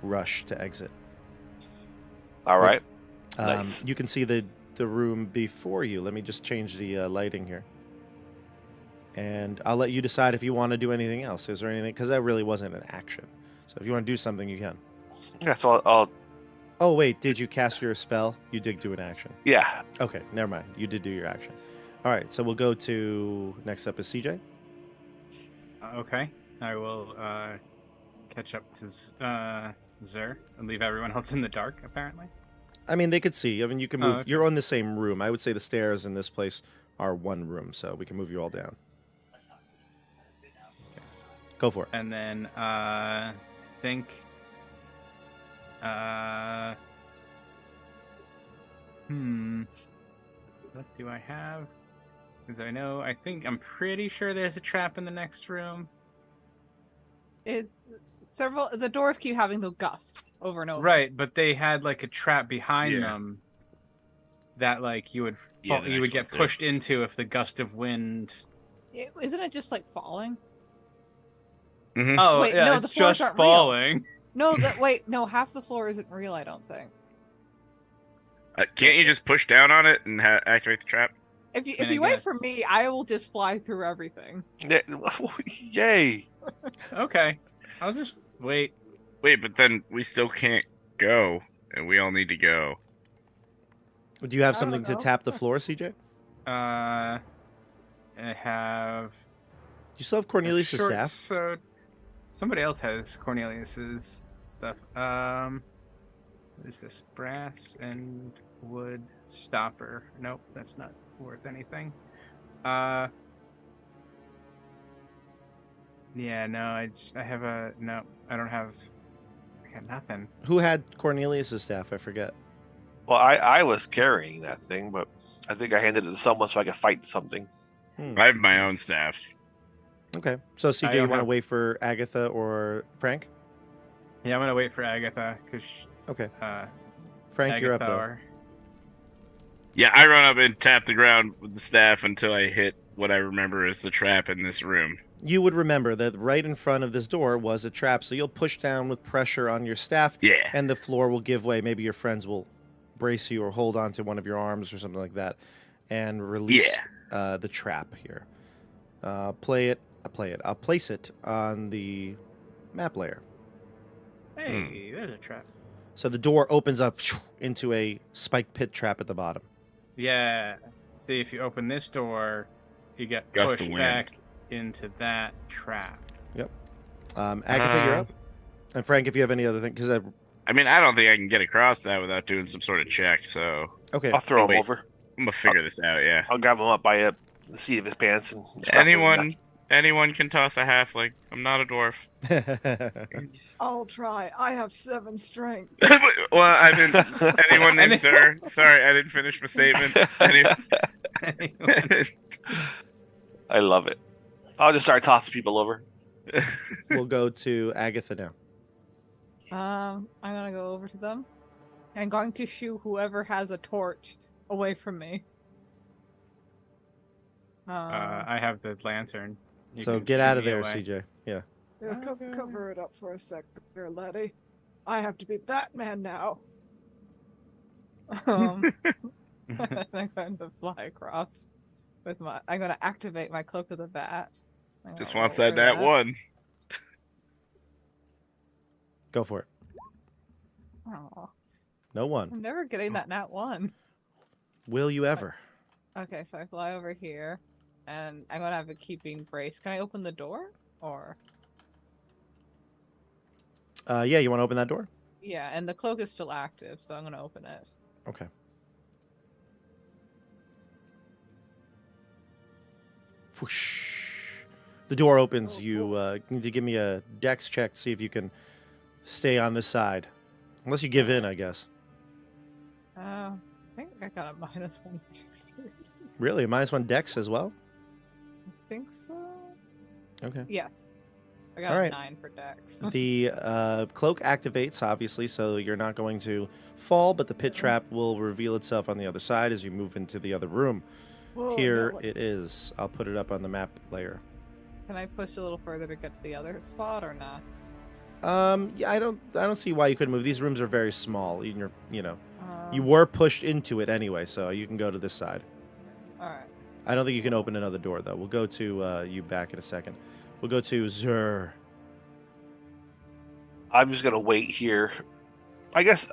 A: rush to exit.
B: All right.
A: Nice. You can see the room before you. Let me just change the lighting here. And I'll let you decide if you want to do anything else. Is there anything? Because that really wasn't an action. So if you want to do something, you can.
B: Yeah. So I'll
A: Oh, wait. Did you cast your spell? You did do an action.
B: yeah.
A: Okay. Never mind. You did do your action. All right. So we'll go to... Next up is CJ.
C: Okay, I will catch up to Zer and leave everyone else in the dark, apparently.
A: I mean, they could see. I mean, you can move.
C: Okay.
A: You're on the same room. I would say the stairs in this place are one room, so we can move you all down. Go for it.
C: And then I think what do I have? Because I'm pretty sure there's a trap in the next room.
E: It's several. The doors keep having the gust over and over.
C: Right, but they had like a trap behind
D: Yeah.
C: them that like you would
D: Yeah, the
C: you would
D: next
C: get
D: one's there.
C: pushed into if the gust of wind.
E: Isn't it just like falling?
C: Oh,
E: Wait,
C: yeah,
E: no,
C: it's
E: the floors
C: just
E: aren't real.
C: falling.
E: No, no, half the floor isn't real. I don't think.
D: Can't you just push down on it and activate the trap?
E: If you
C: I
E: wait for
C: guess.
E: me, I will just fly through everything.
B: Yay!
C: Okay, I'll just wait.
D: Wait, but then we still can't go, and we all need to go.
A: Do you have
E: I
A: something
E: don't
A: to
E: know.
A: tap the floor, CJ?
C: I have
A: You still have Cornelius'
C: short
A: staff?
C: sword. Somebody else has Cornelius's stuff. What is this? Brass and wood stopper. Nope, that's not worth anything. Yeah, no, I don't have. I got nothing.
A: Who had Cornelius' staff? I forget.
B: Well, I was carrying that thing, but I think I handed it to someone so I could fight something.
D: I have my own staff.
A: Okay. So,
C: I
A: CJ, you
C: don't
A: want to
C: have-
A: wait for Agatha or Frank?
C: Yeah, I'm gonna wait for Agatha because
A: Okay. Frank, you're up,
C: Agatha
A: though.
C: or
D: Yeah, I run up and tap the ground with the staff until I hit what I remember is the trap in this room.
A: You would remember that right in front of this door was a trap, so you'll push down with pressure on your staff,
D: Yeah.
A: and the floor will give way. Maybe your friends will brace you or hold on to one of your arms or something like that, and release the trap here. I'll place it on the map layer.
C: hey, there's a trap.
A: So the door opens up into a spiked pit trap at the bottom.
C: Yeah. See, if you open this door, you get
D: Gust of
C: pushed
D: wind.
C: back into that trap.
A: Agatha, you're up. And Frank, if you have any other thing, because
D: I mean, I don't think I can get across that without doing some sort of check, so
A: okay,
B: I'll throw him
D: Wait.
B: over.
D: I'm gonna figure this out, yeah.
B: I'll grab him up by the seat of his pants and scruff his neck.
D: Anyone can toss a halfling. I'm not a dwarf.
E: I'll try. I have 7 strength.
D: Well, I didn't. Anyone named Sir? Sorry, I didn't finish my statement.
C: Anyone?
B: I love it. I'll just start tossing people over.
A: We'll go to Agatha now.
E: I'm gonna go over to them. I'm going to shoo whoever has a torch away from me.
C: I have the lantern. You
A: So
C: can
A: get
C: shoot
A: out of
C: me
A: there,
C: away.
A: CJ. Yeah.
E: Cover it up for a sec, there, laddie. I have to be Batman now. I'm going to fly across with my. I'm going to activate my cloak of the bat. I'm
D: Just
E: gonna
D: wants
E: roll
D: that
E: for
D: nat one.
A: Go for it.
E: Aw,
A: No one.
E: I'm never getting that nat 1.
A: Will you ever?
E: Okay, so I fly over here, and I'm gonna have a keeping brace. Can I open the door, or?
A: Yeah, you want to open that door?
E: Yeah, and the cloak is still active, so I'm gonna open it.
A: Okay. Whoosh. The door opens. You need to give me a dex check to see if you can stay on this side. Unless you give in, I guess.
E: I think I got a -1 for dexterity.
A: Really? A -1 dex as well?
E: think so.
A: Okay.
E: Yes. I got
A: All
E: a
A: right.
E: 9 for Dex.
A: The cloak activates, obviously, so you're not going to fall, but the pit trap will reveal itself on the other side as you move into the other room.
E: Whoa,
A: Here
E: no.
A: it is. I'll put it up on the map layer.
E: Can I push a little further to get to the other spot or not?
A: Yeah, I don't see why you couldn't move. These rooms are very small. You
E: Um,
A: were pushed into it anyway, so you can go to this side.
E: all right.
A: I don't think you can open another door though. We'll go to you back in a second. We'll go to Zur.
B: I'm just gonna wait here. I guess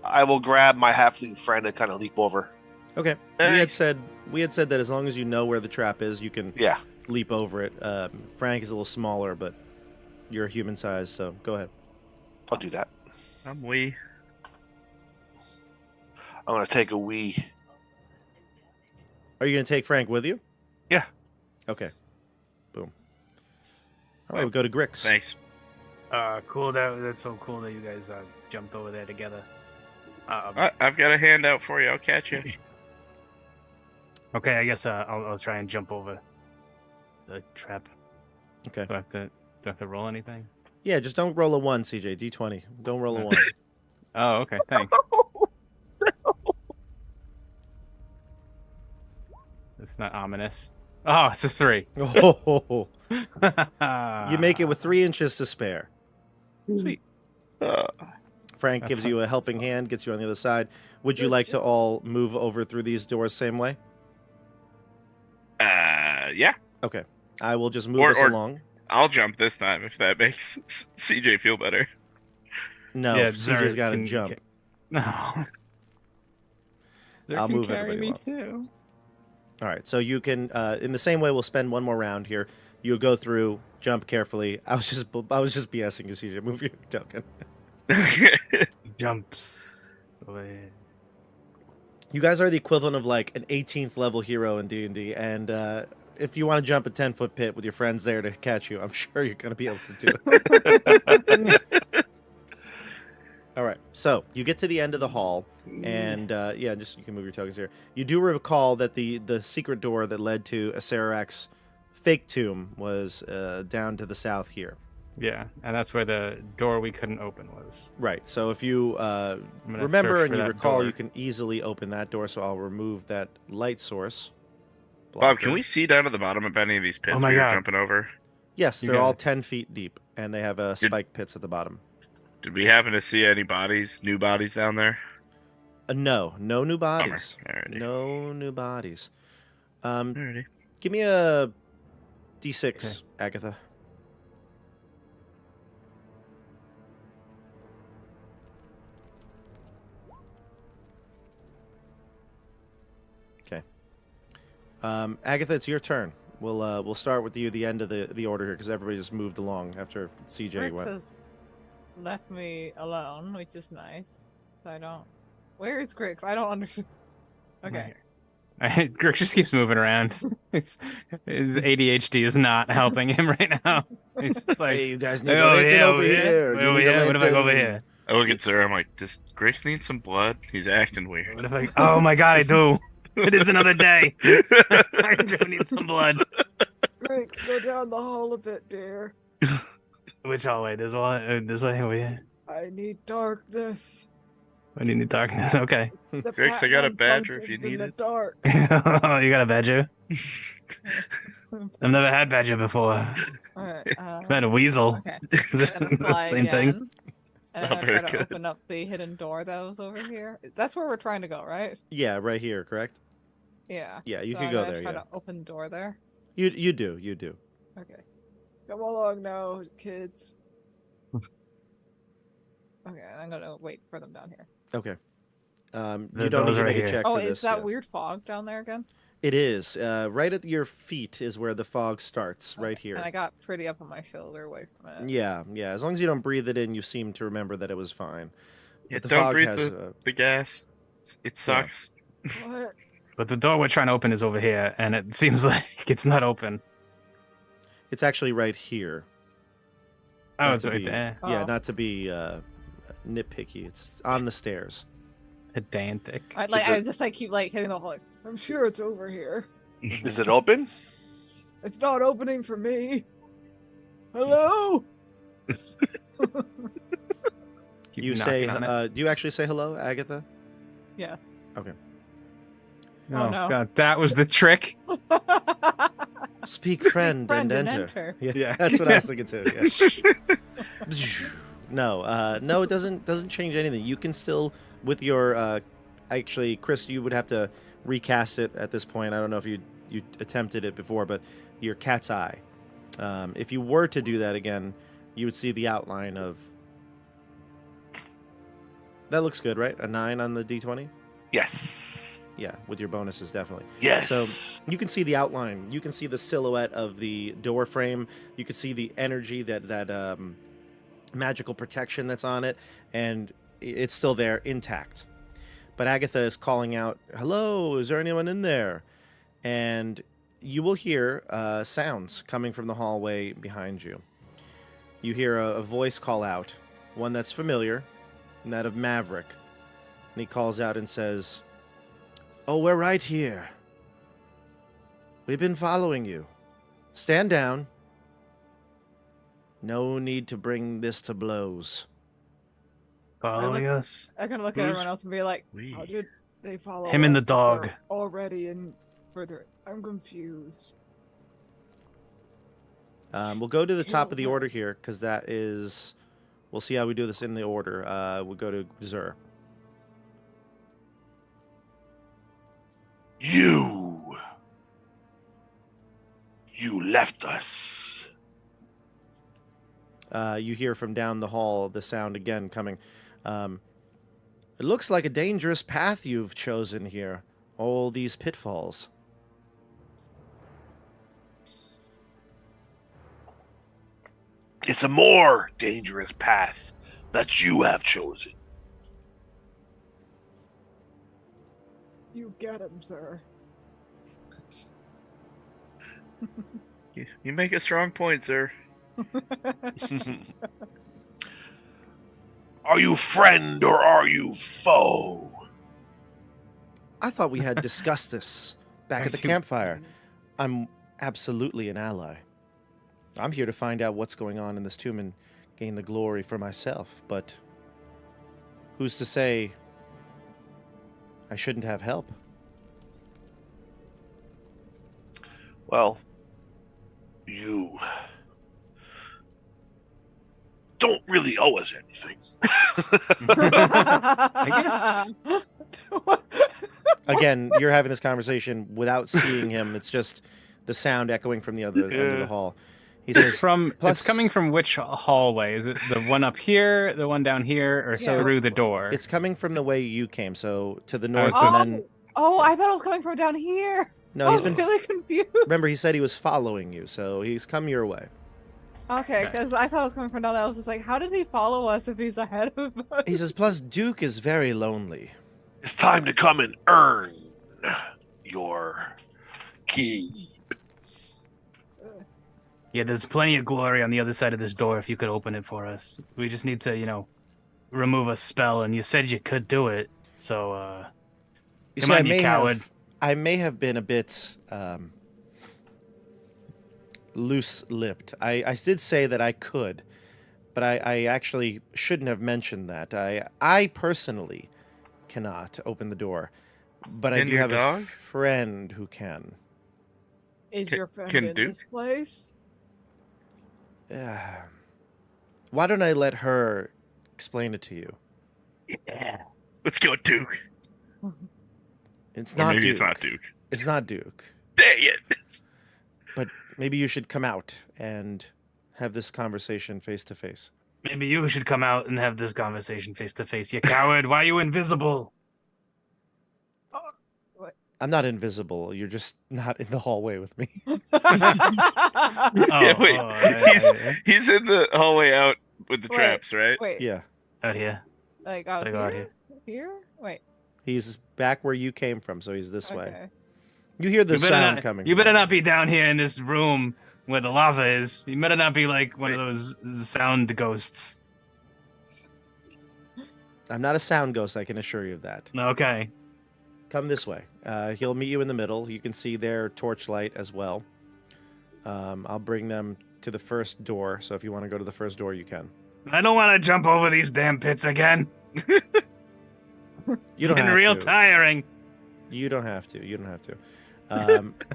B: I will grab my halfling friend and kind of leap over.
A: Okay. We had said that as long as you know where the trap is, you can
B: Yeah.
A: leap over it. Frank is a little smaller, but you're a human size, so go ahead.
B: I'll do that.
D: I'm wee.
B: I'm gonna take a wee.
A: Are you going to take Frank with you?
B: Yeah.
A: Okay. Boom. All right, we go to Grix.
D: Thanks.
C: Cool. That's so cool that you guys jumped over there together.
D: I've got a handout for you. I'll catch you.
C: Okay, I guess I'll try and jump over the trap.
A: Okay.
C: Do I have to roll anything?
A: Yeah, just don't roll a 1, CJ. D20. Don't roll a 1.
C: Oh, okay. Thanks. It's not ominous. Oh, it's a 3.
A: Oh, you make it with 3 inches to spare.
C: Sweet.
A: Frank
C: That's
A: gives you a helping hand, gets you on the other side. Would you like to all move over through these doors same way?
D: Yeah.
A: Okay. I will just move this along.
D: I'll jump this time if that makes CJ feel better.
A: No,
C: Yeah,
A: CJ's
C: Zerg
A: got to
C: can-
A: jump.
C: No.
A: I'll move
C: carry
A: everybody
C: me too.
A: All right, so you can, in the same way, we'll spend one more round here. You'll go through, jump carefully. I was just BSing you, CJ. Move your token.
C: Jumps away.
A: You guys are the equivalent of like an 18th level hero in D&D, and if you want to jump a 10-foot pit with your friends there to catch you, I'm sure you're going to be able to do it. All right, so you get to the end of the hall, and yeah, just you can move your tokens here. You do recall that the secret door that led to Acerak's fake tomb was down to the south here.
C: Yeah, and that's where the door we couldn't open was.
A: Right, so if you
C: gonna
A: remember
C: search
A: and
C: for
A: you
C: that
A: recall,
C: door.
A: you can easily open that door, so I'll remove that light source.
D: Bob, can
A: blocker.
D: we see down at the bottom of any of these pits
C: Oh my
D: we were
C: God.
D: jumping over?
A: Yes,
C: You
A: they're all
C: guys-
A: 10 feet deep, and they have spike pits at the bottom.
D: Did we happen to see any bodies, new bodies down there?
A: No new bodies.
D: Alrighty.
A: No new bodies.
D: Alrighty.
A: Give me a D6, Agatha. Okay. Agatha, it's your turn. We'll start with you at the end of the order here because everybody just moved along after CJ
E: Rick
A: went.
E: has left me alone, which is nice. So I don't. Where is Grix? I don't understand. Okay.
C: Grix just keeps moving around. His ADHD is not helping him right now. He's just like,
A: Hey, you guys need
C: oh,
A: a lantern
C: yeah,
A: over here. You need a
C: What if I go over
A: lantern."
C: here?
D: I look at Sarah, I'm like, does Grix need some blood? He's acting
C: What
D: weird.
C: if I? Oh my God, I do. It is another day. I do need some blood.
E: Grix, go down the hall a bit, dear.
C: Which hallway? This one. This way over here.
E: I need darkness.
C: I need darkness. Okay.
E: The
D: Grix, I got a
E: Batman
D: badger if you
E: functions in
D: need
E: the
D: it.
E: dark.
C: Oh, you got a badger? I've never had badger before.
E: Alright.
C: I've had a weasel.
E: Okay.
C: Is
E: I'm
C: it
E: gonna fly
C: the same
E: again.
C: thing?
E: And
D: not
E: I'm
D: very
E: gonna try to
D: good.
E: open up the hidden door that was over here. That's where we're trying to go, right?
A: Yeah, right here, correct?
E: Yeah.
A: Yeah, you
E: So
A: could
E: I'm
A: go
E: gonna
A: there,
E: Try
A: yeah.
E: to open the door there.
A: You do.
E: Okay. Come along now, kids. Okay, I'm gonna wait for them down here.
A: Okay. You
C: The
A: don't need
C: door's
A: to
C: right
A: make a
C: here.
A: check
E: Oh,
A: for
E: is
A: this.
E: that
A: yeah.
E: weird fog down there again?
A: It is. Right at your feet is where the fog starts, right here.
E: And I got pretty up on my shoulder away from it.
A: Yeah. As long as you don't breathe it in, you seem to remember that it was fine.
D: Yeah,
A: But the
D: don't
A: fog
D: breathe
A: has
D: the gas. It sucks.
E: What?
C: But the door we're trying to open is over here, and it seems like it's not open.
A: it's actually right here.
C: Oh,
A: Not
C: it's
A: to
C: right
A: be-
C: there.
A: Yeah,
E: Oh.
A: not to be nitpicky. It's on the stairs.
C: Pedantic.
E: I just keep hitting the wall. Like, I'm sure it's over here.
B: Is it open?
E: It's not opening for me. Hello?
C: Keep
A: You
C: knocking
A: say,
C: on it.
A: do you actually say hello, Agatha?
E: Yes.
A: Okay.
E: Oh, no.
C: God, that was the trick.
A: Speak friend, and enter. Yeah, that's what I was thinking too. Yeah. No, it doesn't change anything. You can still, with your, actually, Chris, you would have to recast it at this point. I don't know if you attempted it before, but your cat's eye. If you were to do that again, you would see the outline of. That looks good, right? A 9 on the D20.
B: Yes.
A: Yeah, with your bonuses, definitely.
B: Yes.
A: So you can see the outline. You can see the silhouette of the door frame. You can see the energy that magical protection that's on it, and it's still there, intact. But Agatha is calling out, "Hello, is there anyone in there?" And you will hear sounds coming from the hallway behind you. You hear a voice call out, one that's familiar, and that of Maverick. And he calls out and says, "Oh, we're right here. We've been following you. Stand down. No need to bring this to blows."
F: Following us.
E: I'm gonna look at
D: Who's
E: everyone else and be like,
D: we?
E: how did they follow
F: Him and the
E: us if
F: dog.
E: they're already in further? I'm confused.
A: We'll go to the top of the
E: Kill
A: order here, because that is... We'll see how we do this in the order. We'll go to Zur.
B: You left us.
A: You hear from down the hall the sound again coming. It looks like a dangerous path you've chosen here. All these pitfalls.
B: It's a more dangerous path that you have chosen.
E: You get him, sir.
D: You make a strong point, sir.
B: Are you friend or are you foe?
A: I thought we had discussed this back at the campfire. I'm absolutely an ally. I'm here to find out what's going on in this tomb and gain the glory for myself, but who's to say I shouldn't have help?
B: Well, you don't really owe us anything.
C: I guess.
A: Again, you're having this conversation without seeing him. It's just the sound echoing from the other end of the hall. He says,
C: It's coming from which hallway? Is it the one up here, the one down here, or
E: Yeah.
C: through the door?
A: it's coming from the way you came, so to the north,
C: so-
A: and then...
E: Oh, I thought it was coming from down here.
A: No,
E: I
A: he's
E: was
A: been...
E: really confused.
A: Remember, he said he was following you, so he's come your way.
E: Okay, because I thought it was coming from down there. I was just like, how did he follow us if he's ahead of us?
A: He says, plus Duke is very lonely.
B: It's time to come and earn your key.
F: Yeah, there's plenty of glory on the other side of this door if you could open it for us. We just need to, remove a spell, and you said you could do it, so,
A: You
F: come
A: see,
F: on, you coward.
A: I may have been a bit loose-lipped. I did say that I could, but I actually shouldn't have mentioned that. I personally cannot open the door, but I
D: And
A: do
D: your
A: have
D: dog?
A: a friend who can.
E: Is your friend
D: can
E: in
D: Duke?
E: this place?
A: Why don't I let her explain it to you?
F: Yeah.
D: Let's go, Duke.
A: It's
D: Or
A: not
D: maybe
A: Duke.
D: it's not Duke.
A: It's not Duke.
D: Dang it!
A: But maybe you should come out and have this conversation face to face.
F: Maybe you should come out and have this conversation face to face. You coward, why are you invisible?
A: I'm not invisible. You're just not in the hallway with me.
D: Yeah, wait. He's in the hallway out with the
E: Wait.
D: traps, right?
E: Wait,
A: Yeah.
F: Out here.
E: like out
F: Gotta
E: here?
F: go out here.
E: Here? Wait.
A: He's back where you came from, so he's this way.
E: Okay.
A: You hear the
F: You better
A: sound
F: not,
A: coming.
F: You better not be down here in this room where the lava is. You better not be like one of those sound ghosts.
A: I'm not a sound ghost, I can assure you of that.
F: Okay.
A: Come this way. He'll meet you in the middle. You can see their torchlight as well. I'll bring them to the first door. So if you want to go to the first door, you can.
F: I don't want to jump over these damn pits again.
A: You
F: It's
A: don't
F: been
A: have
F: real
A: to.
F: tiring.
A: You don't have to. You don't have to.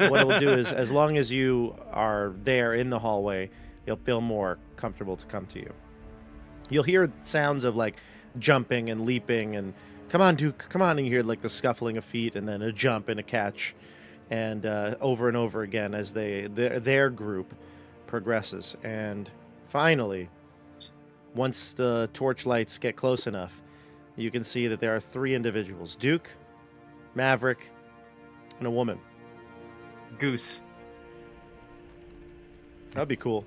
A: What it will do is, as long as you are there in the hallway, you'll feel more comfortable to come to you. You'll hear sounds of like jumping and leaping and come on, Duke, come on. And you hear like the scuffling of feet and then a jump and a catch, and over again as their group progresses. And finally, once the torchlights get close enough, you can see that there are 3 individuals: Duke, Maverick, and a woman.
F: Goose.
A: That'd be cool,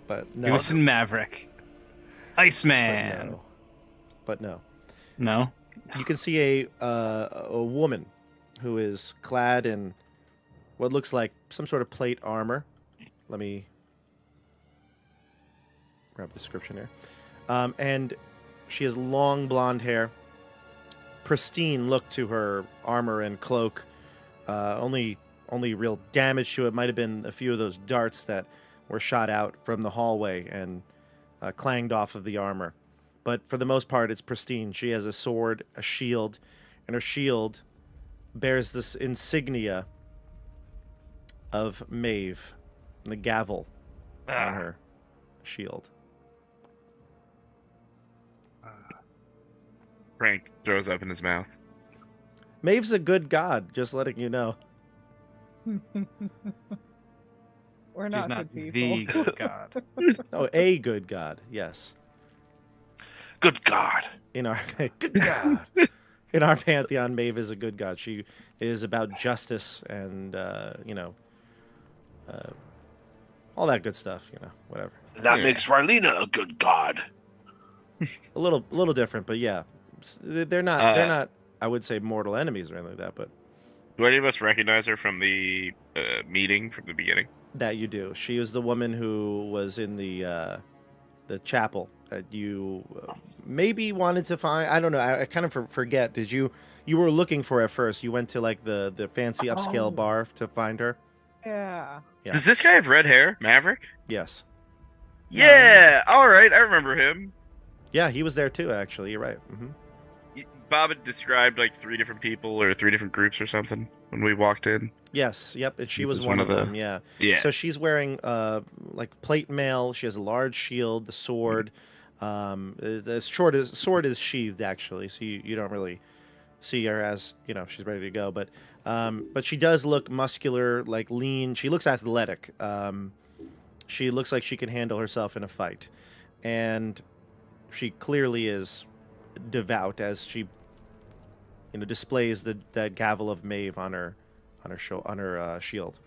A: but no.
F: Goose and Maverick. Iceman.
A: But no.
F: No.
A: You can see a woman who is clad in what looks like some sort of plate armor. Let me grab a description here. And she has long blonde hair, pristine look to her armor and cloak. Only real damage to it might have been a few of those darts that were shot out from the hallway and clanged off of the armor. But for the most part, it's pristine. She has a sword, a shield, and her shield bears this insignia of Maeve, the gavel on her shield.
D: Frank throws up in his mouth.
A: Maeve's a good god, just letting you know.
E: We're
F: She's
E: not
F: not
E: good
F: the
E: people.
F: good god.
A: Oh, a good god, yes.
B: Good God.
A: In our good god. In our pantheon, Maeve is a good god. She is about justice and all that good stuff. Whatever.
B: That
D: Yeah.
B: makes Rylena a good god.
A: A little different, but yeah, they're not. I would say mortal enemies or anything like that, but
D: Do any of us recognize her from the meeting from the beginning?
A: that you do. She is the woman who was in the chapel that you maybe wanted to find. I don't know. I kind of forget. Did you were looking for her at first? You went to like the fancy upscale bar to find her.
E: Yeah.
A: Yeah.
D: Does this guy have red hair, Maverick?
A: Yes.
D: Yeah. All right, I remember him.
A: Yeah, he was there too. Actually, you're right. Mm-hmm.
D: Bob had described like 3 different people or 3 different groups or something when we walked in.
A: Yes. Yep. And she
D: This
A: was
D: is
A: one
D: one
A: of
D: of the-
A: them. Yeah.
D: Yeah.
A: So she's wearing like plate mail. She has a large shield, the sword. The sword is sheathed actually, so you don't really see her as she's ready to go. But she does look muscular, like lean. She looks athletic. She looks like she can handle herself in a fight, and she clearly is devout as she displays that gavel of Maeve on her shield.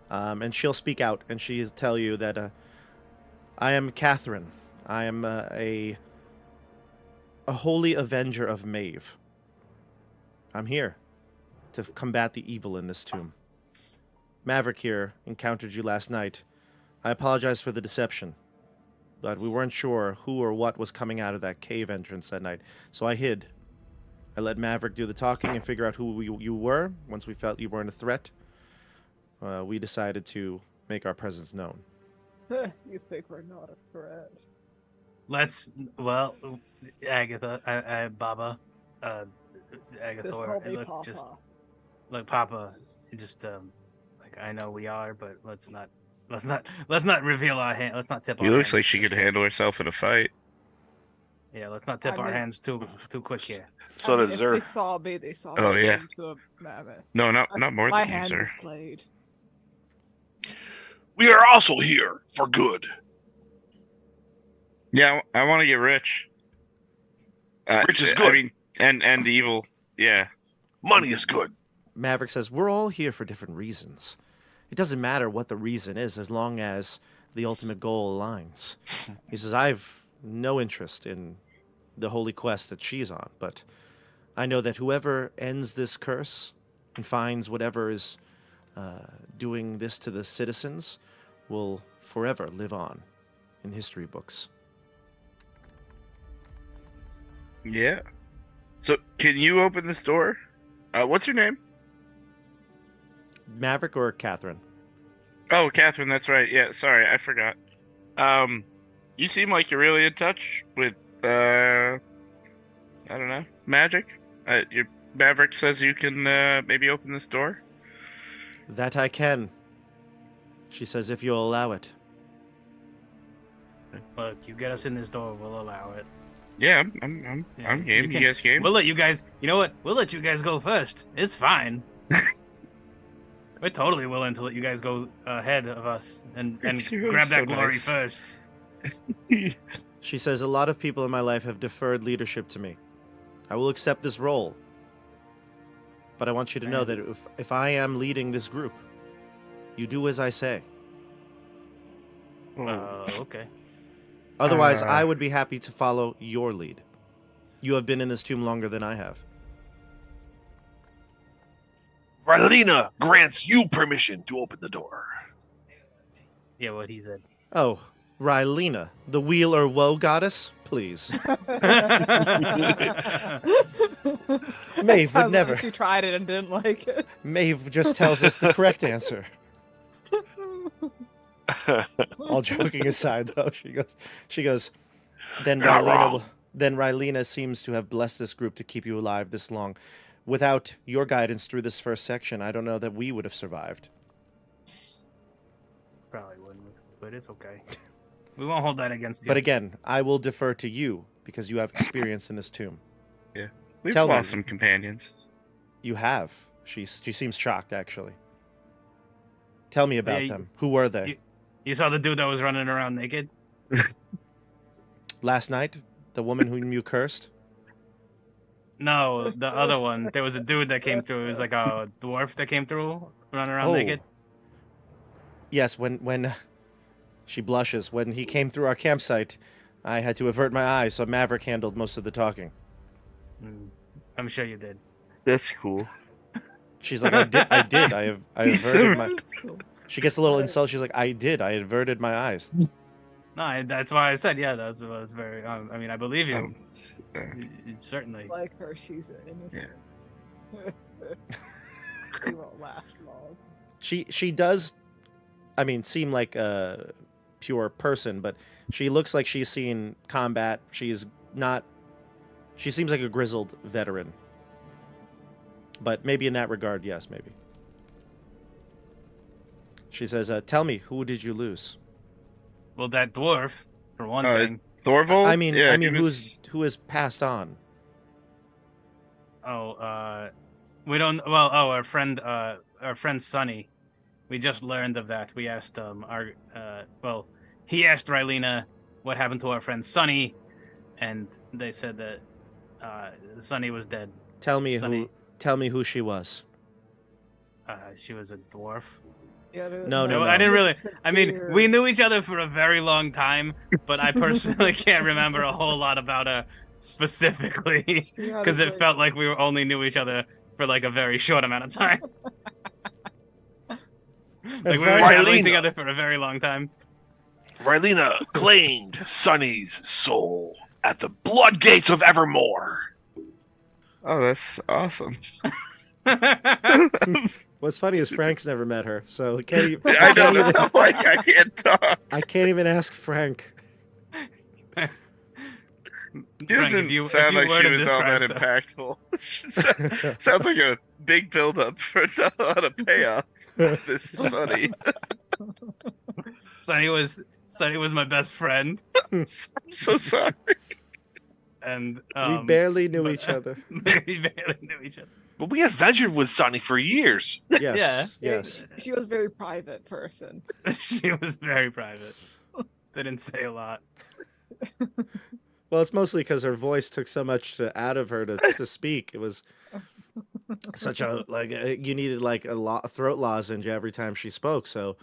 A: And she'll speak out and she'll tell you that I am Catherine. I am a holy avenger of Maeve. I'm here to combat the evil in this tomb. Maverick here encountered you last night. I apologize for the deception, but we weren't sure who or what was coming out of that cave entrance that night, so I hid. I let Maverick do the talking and figure out who you were. Once we felt you weren't a threat, we decided to make our presence known.
E: You think we're not a threat?
F: Agatha, Baba, Agatha.
E: Just call me
F: look,
E: Papa.
F: just look, Papa. Just like I know we are, but let's not reveal our hand. Let's not tip.
D: He
F: our
D: looks
F: hands
D: like she could handle herself in a fight.
F: Yeah, let's not tip
E: I
F: our
E: mean-
F: hands too quick here.
B: So
E: I mean,
B: does
E: if
B: Zer.
E: they saw me, they saw
D: Oh,
E: me
D: yeah.
E: turn into a mammoth.
D: No, not more
E: My
D: than you,
E: hand
D: sir.
E: is played.
B: We are also here for good.
D: Yeah, I want to get rich.
B: Rich is
D: I
B: good.
D: mean, and evil. Yeah.
B: Money is good.
A: Maverick says, we're all here for different reasons. It doesn't matter what the reason is as long as the ultimate goal aligns. He says, I've no interest in the holy quest that she's on, but I know that whoever ends this curse and finds whatever is doing this to the citizens will forever live on in history books.
D: Yeah. So, can you open this door? What's your name?
A: Maverick or Catherine?
D: Oh, Catherine, that's right. Yeah, sorry, I forgot. You seem like you're really in touch with, I don't know, magic. Your Maverick says you can maybe open this door.
A: That I can. She says if you'll allow it.
F: Look, you get us in this door, we'll allow it.
D: Yeah,
F: Yeah,
D: I'm game. You
F: can-
D: guys game?
F: We'll let you guys. You know what? We'll let you guys go first. It's fine. We're totally willing to let you guys go ahead of us and
D: You're
F: grab that
D: so
F: glory
D: nice.
F: first.
A: She says a lot of people in my life have deferred leadership to me. I will accept this role. But I want you to know that if I am leading this group, you do as I say.
F: Okay.
A: Otherwise, I would be happy to follow your lead. You have been in this tomb longer than I have.
B: Rylena grants you permission to open the door.
F: Yeah, what he said.
A: Oh, Rylena, the wheel or woe goddess? Please. Maeve would
E: Sounds
A: never.
E: like she tried it and didn't like it.
A: Maeve just tells us the correct answer. All joking aside, though, she goes, then
B: You're not
A: Rylena,
B: wrong.
A: then Rylena seems to have blessed this group to keep you alive this long. Without your guidance through this first section, I don't know that we would have survived.
F: Probably wouldn't, but it's okay. We won't hold that against you.
A: But again, I will defer to you because you have experience in this tomb.
D: We've
A: Tell me.
D: lost some companions.
A: You have. She seems shocked, actually. Tell me about
F: Yeah,
A: them. Who were they?
F: You saw the dude that was running around naked?
A: Last night, the woman whom you cursed.
F: No, the other one. There was a dude that came through. It was like a dwarf that came through, running around naked.
A: Yes, when she blushes. When he came through our campsite, I had to avert my eyes, so Maverick handled most of the talking.
F: I'm sure you did.
D: That's cool.
A: She's like, I did. I
D: So
A: averted my. She gets a little insulted. She's like, I did. I averted my eyes.
F: No, that's why I said, yeah, that was very. I mean, I believe you.
D: Uh,
F: Certainly.
E: Like her, she's innocent. She won't last long.
A: She does, I mean, seem like a pure person, but she looks like she's seen combat. She's not. She seems like a grizzled veteran. But maybe in that regard, yes, maybe. She says, "Tell me, who did you lose?"
F: Well, that dwarf, for one thing.
D: Thorvald?
A: I mean,
D: Yeah, he
A: who has passed on?
F: We don't. Well, our friend Sonny. We just learned of that. We asked he asked Rylena what happened to our friend Sonny, and they said that Sonny was dead.
A: Tell me
F: Sonny.
A: who she was.
F: She was a dwarf.
A: No.
F: I didn't really. I mean, we knew each other for a very long time, but I personally can't remember a whole lot about her specifically because it felt like we only knew each other for like a very short amount of time. Like we were traveling
B: Rylena.
F: together for a very long time.
B: Rylena claimed Sonny's soul at the blood gates of Evermore.
D: Oh, that's awesome.
A: What's funny is Frank's never met her, so can't even,
D: I know, that's not like I can't talk.
A: I can't even ask Frank.
D: She
F: Frank,
D: doesn't sound like she was all that impactful. Sounds like a big build-up for not a lot of payoff. This Sonny.
F: Sonny was my best friend,
D: I'm so sorry.
F: and
A: We barely knew each other.
F: we barely knew each other.
B: But we adventured with Sonny for years.
A: Yes. Yes.
E: She was a very private person.
F: She was very private. Didn't say a lot.
A: Well, it's mostly because her voice took so much out of her to speak. It was such a you needed like a throat lozenge every time she spoke. So,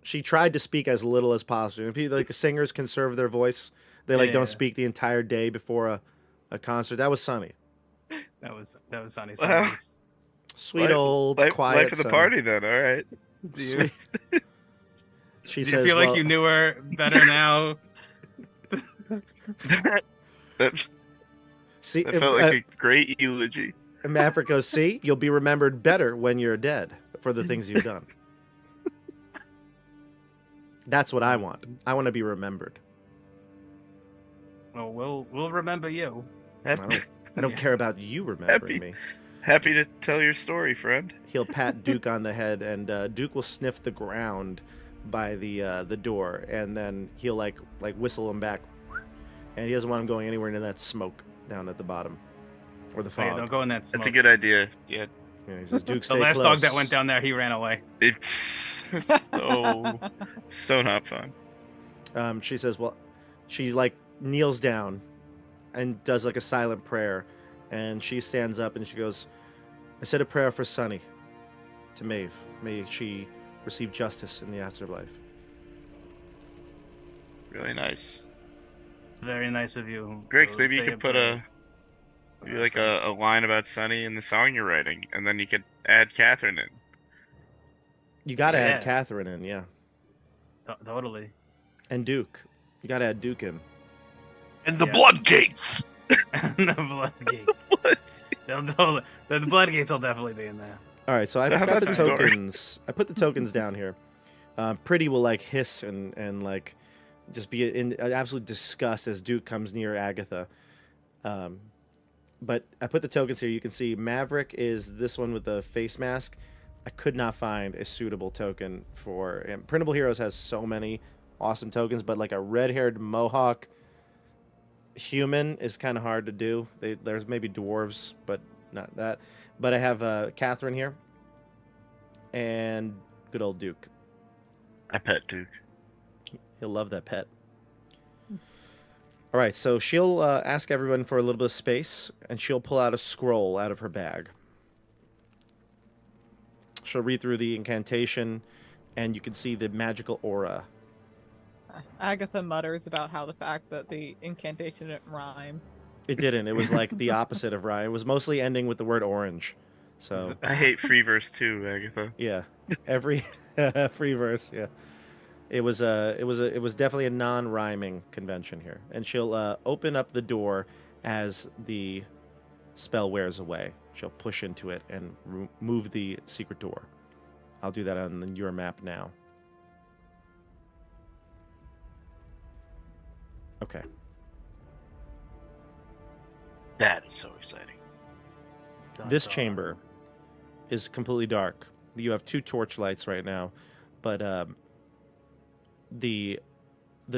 A: she tried to speak as little as possible. And people, like singers conserve their voice. They don't speak the entire day before a concert. That was Sonny.
F: That was Sonny.
D: Wow.
A: Sweet old quiet.
D: Life of the
A: Sonny.
D: party, then. All right.
A: Sweet. She
F: Do
A: says,
F: you feel
A: well,
F: like you knew her better now?
D: That
A: see,
D: felt like a great eulogy.
A: Maverick goes, see, you'll be remembered better when you're dead for the things you've done. That's what I want. I want to be remembered.
F: Well, we'll remember you.
D: Happy,
A: I don't care about you remembering
D: Happy.
A: me.
D: happy to tell your story, friend.
A: He'll pat Duke on the head, and Duke will sniff the ground by the door, and then he'll like whistle him back, and he doesn't want him going anywhere near that smoke down at the bottom or the
F: Oh,
A: fog.
F: yeah, don't go in that smoke.
D: That's a good idea. Yeah.
A: Yeah, he says, Duke,
F: The
A: stay
F: last
A: close.
F: dog that went down there, he ran away.
D: It's so not fun.
A: She says, well, she like kneels down and does like a silent prayer, and she stands up and she goes, I said a prayer for Sunny, to Maeve. May she receive justice in the afterlife.
D: Really nice.
F: Very nice of you.
D: Griggs,
F: to
D: maybe you
F: say
D: could put
F: prayer.
D: maybe like a line about Sunny in the song you're writing, and then you could add Catherine in.
A: You gotta
F: Yeah.
A: add Catherine in, yeah.
F: Totally.
A: And Duke. You gotta add Duke in.
B: And the
F: Yeah.
B: blood gates.
F: The floodgates. The floodgates will definitely be in there.
A: All right, so I've
D: How
A: got
D: about
A: the
D: the story?
A: tokens. I put the tokens down here. Pretty will like hiss and like just be in absolute disgust as Duke comes near Agatha. But I put the tokens here. You can see Maverick is this one with the face mask. I could not find a suitable token for him. Printable Heroes has so many awesome tokens, but like a red-haired mohawk human is kind of hard to do. There's maybe dwarves, but not that. But I have Catherine here and good old Duke.
D: I pet Duke.
A: He'll love that pet. All right, so she'll ask everyone for a little bit of space, and she'll pull out a scroll out of her bag. She'll read through the incantation, and you can see the magical aura.
E: Agatha mutters about how the fact that the incantation didn't rhyme.
A: It didn't. It was like the opposite of Ryan. It was mostly ending with the word orange. So
D: I hate free verse too, Agatha.
A: yeah, every free verse. Yeah, it was definitely a non-rhyming convention here. And she'll open up the door as the spell wears away. She'll push into it and move the secret door. I'll do that on your map now. Okay.
D: That is so exciting.
A: This chamber is completely dark. You have 2 torch lights right now, but the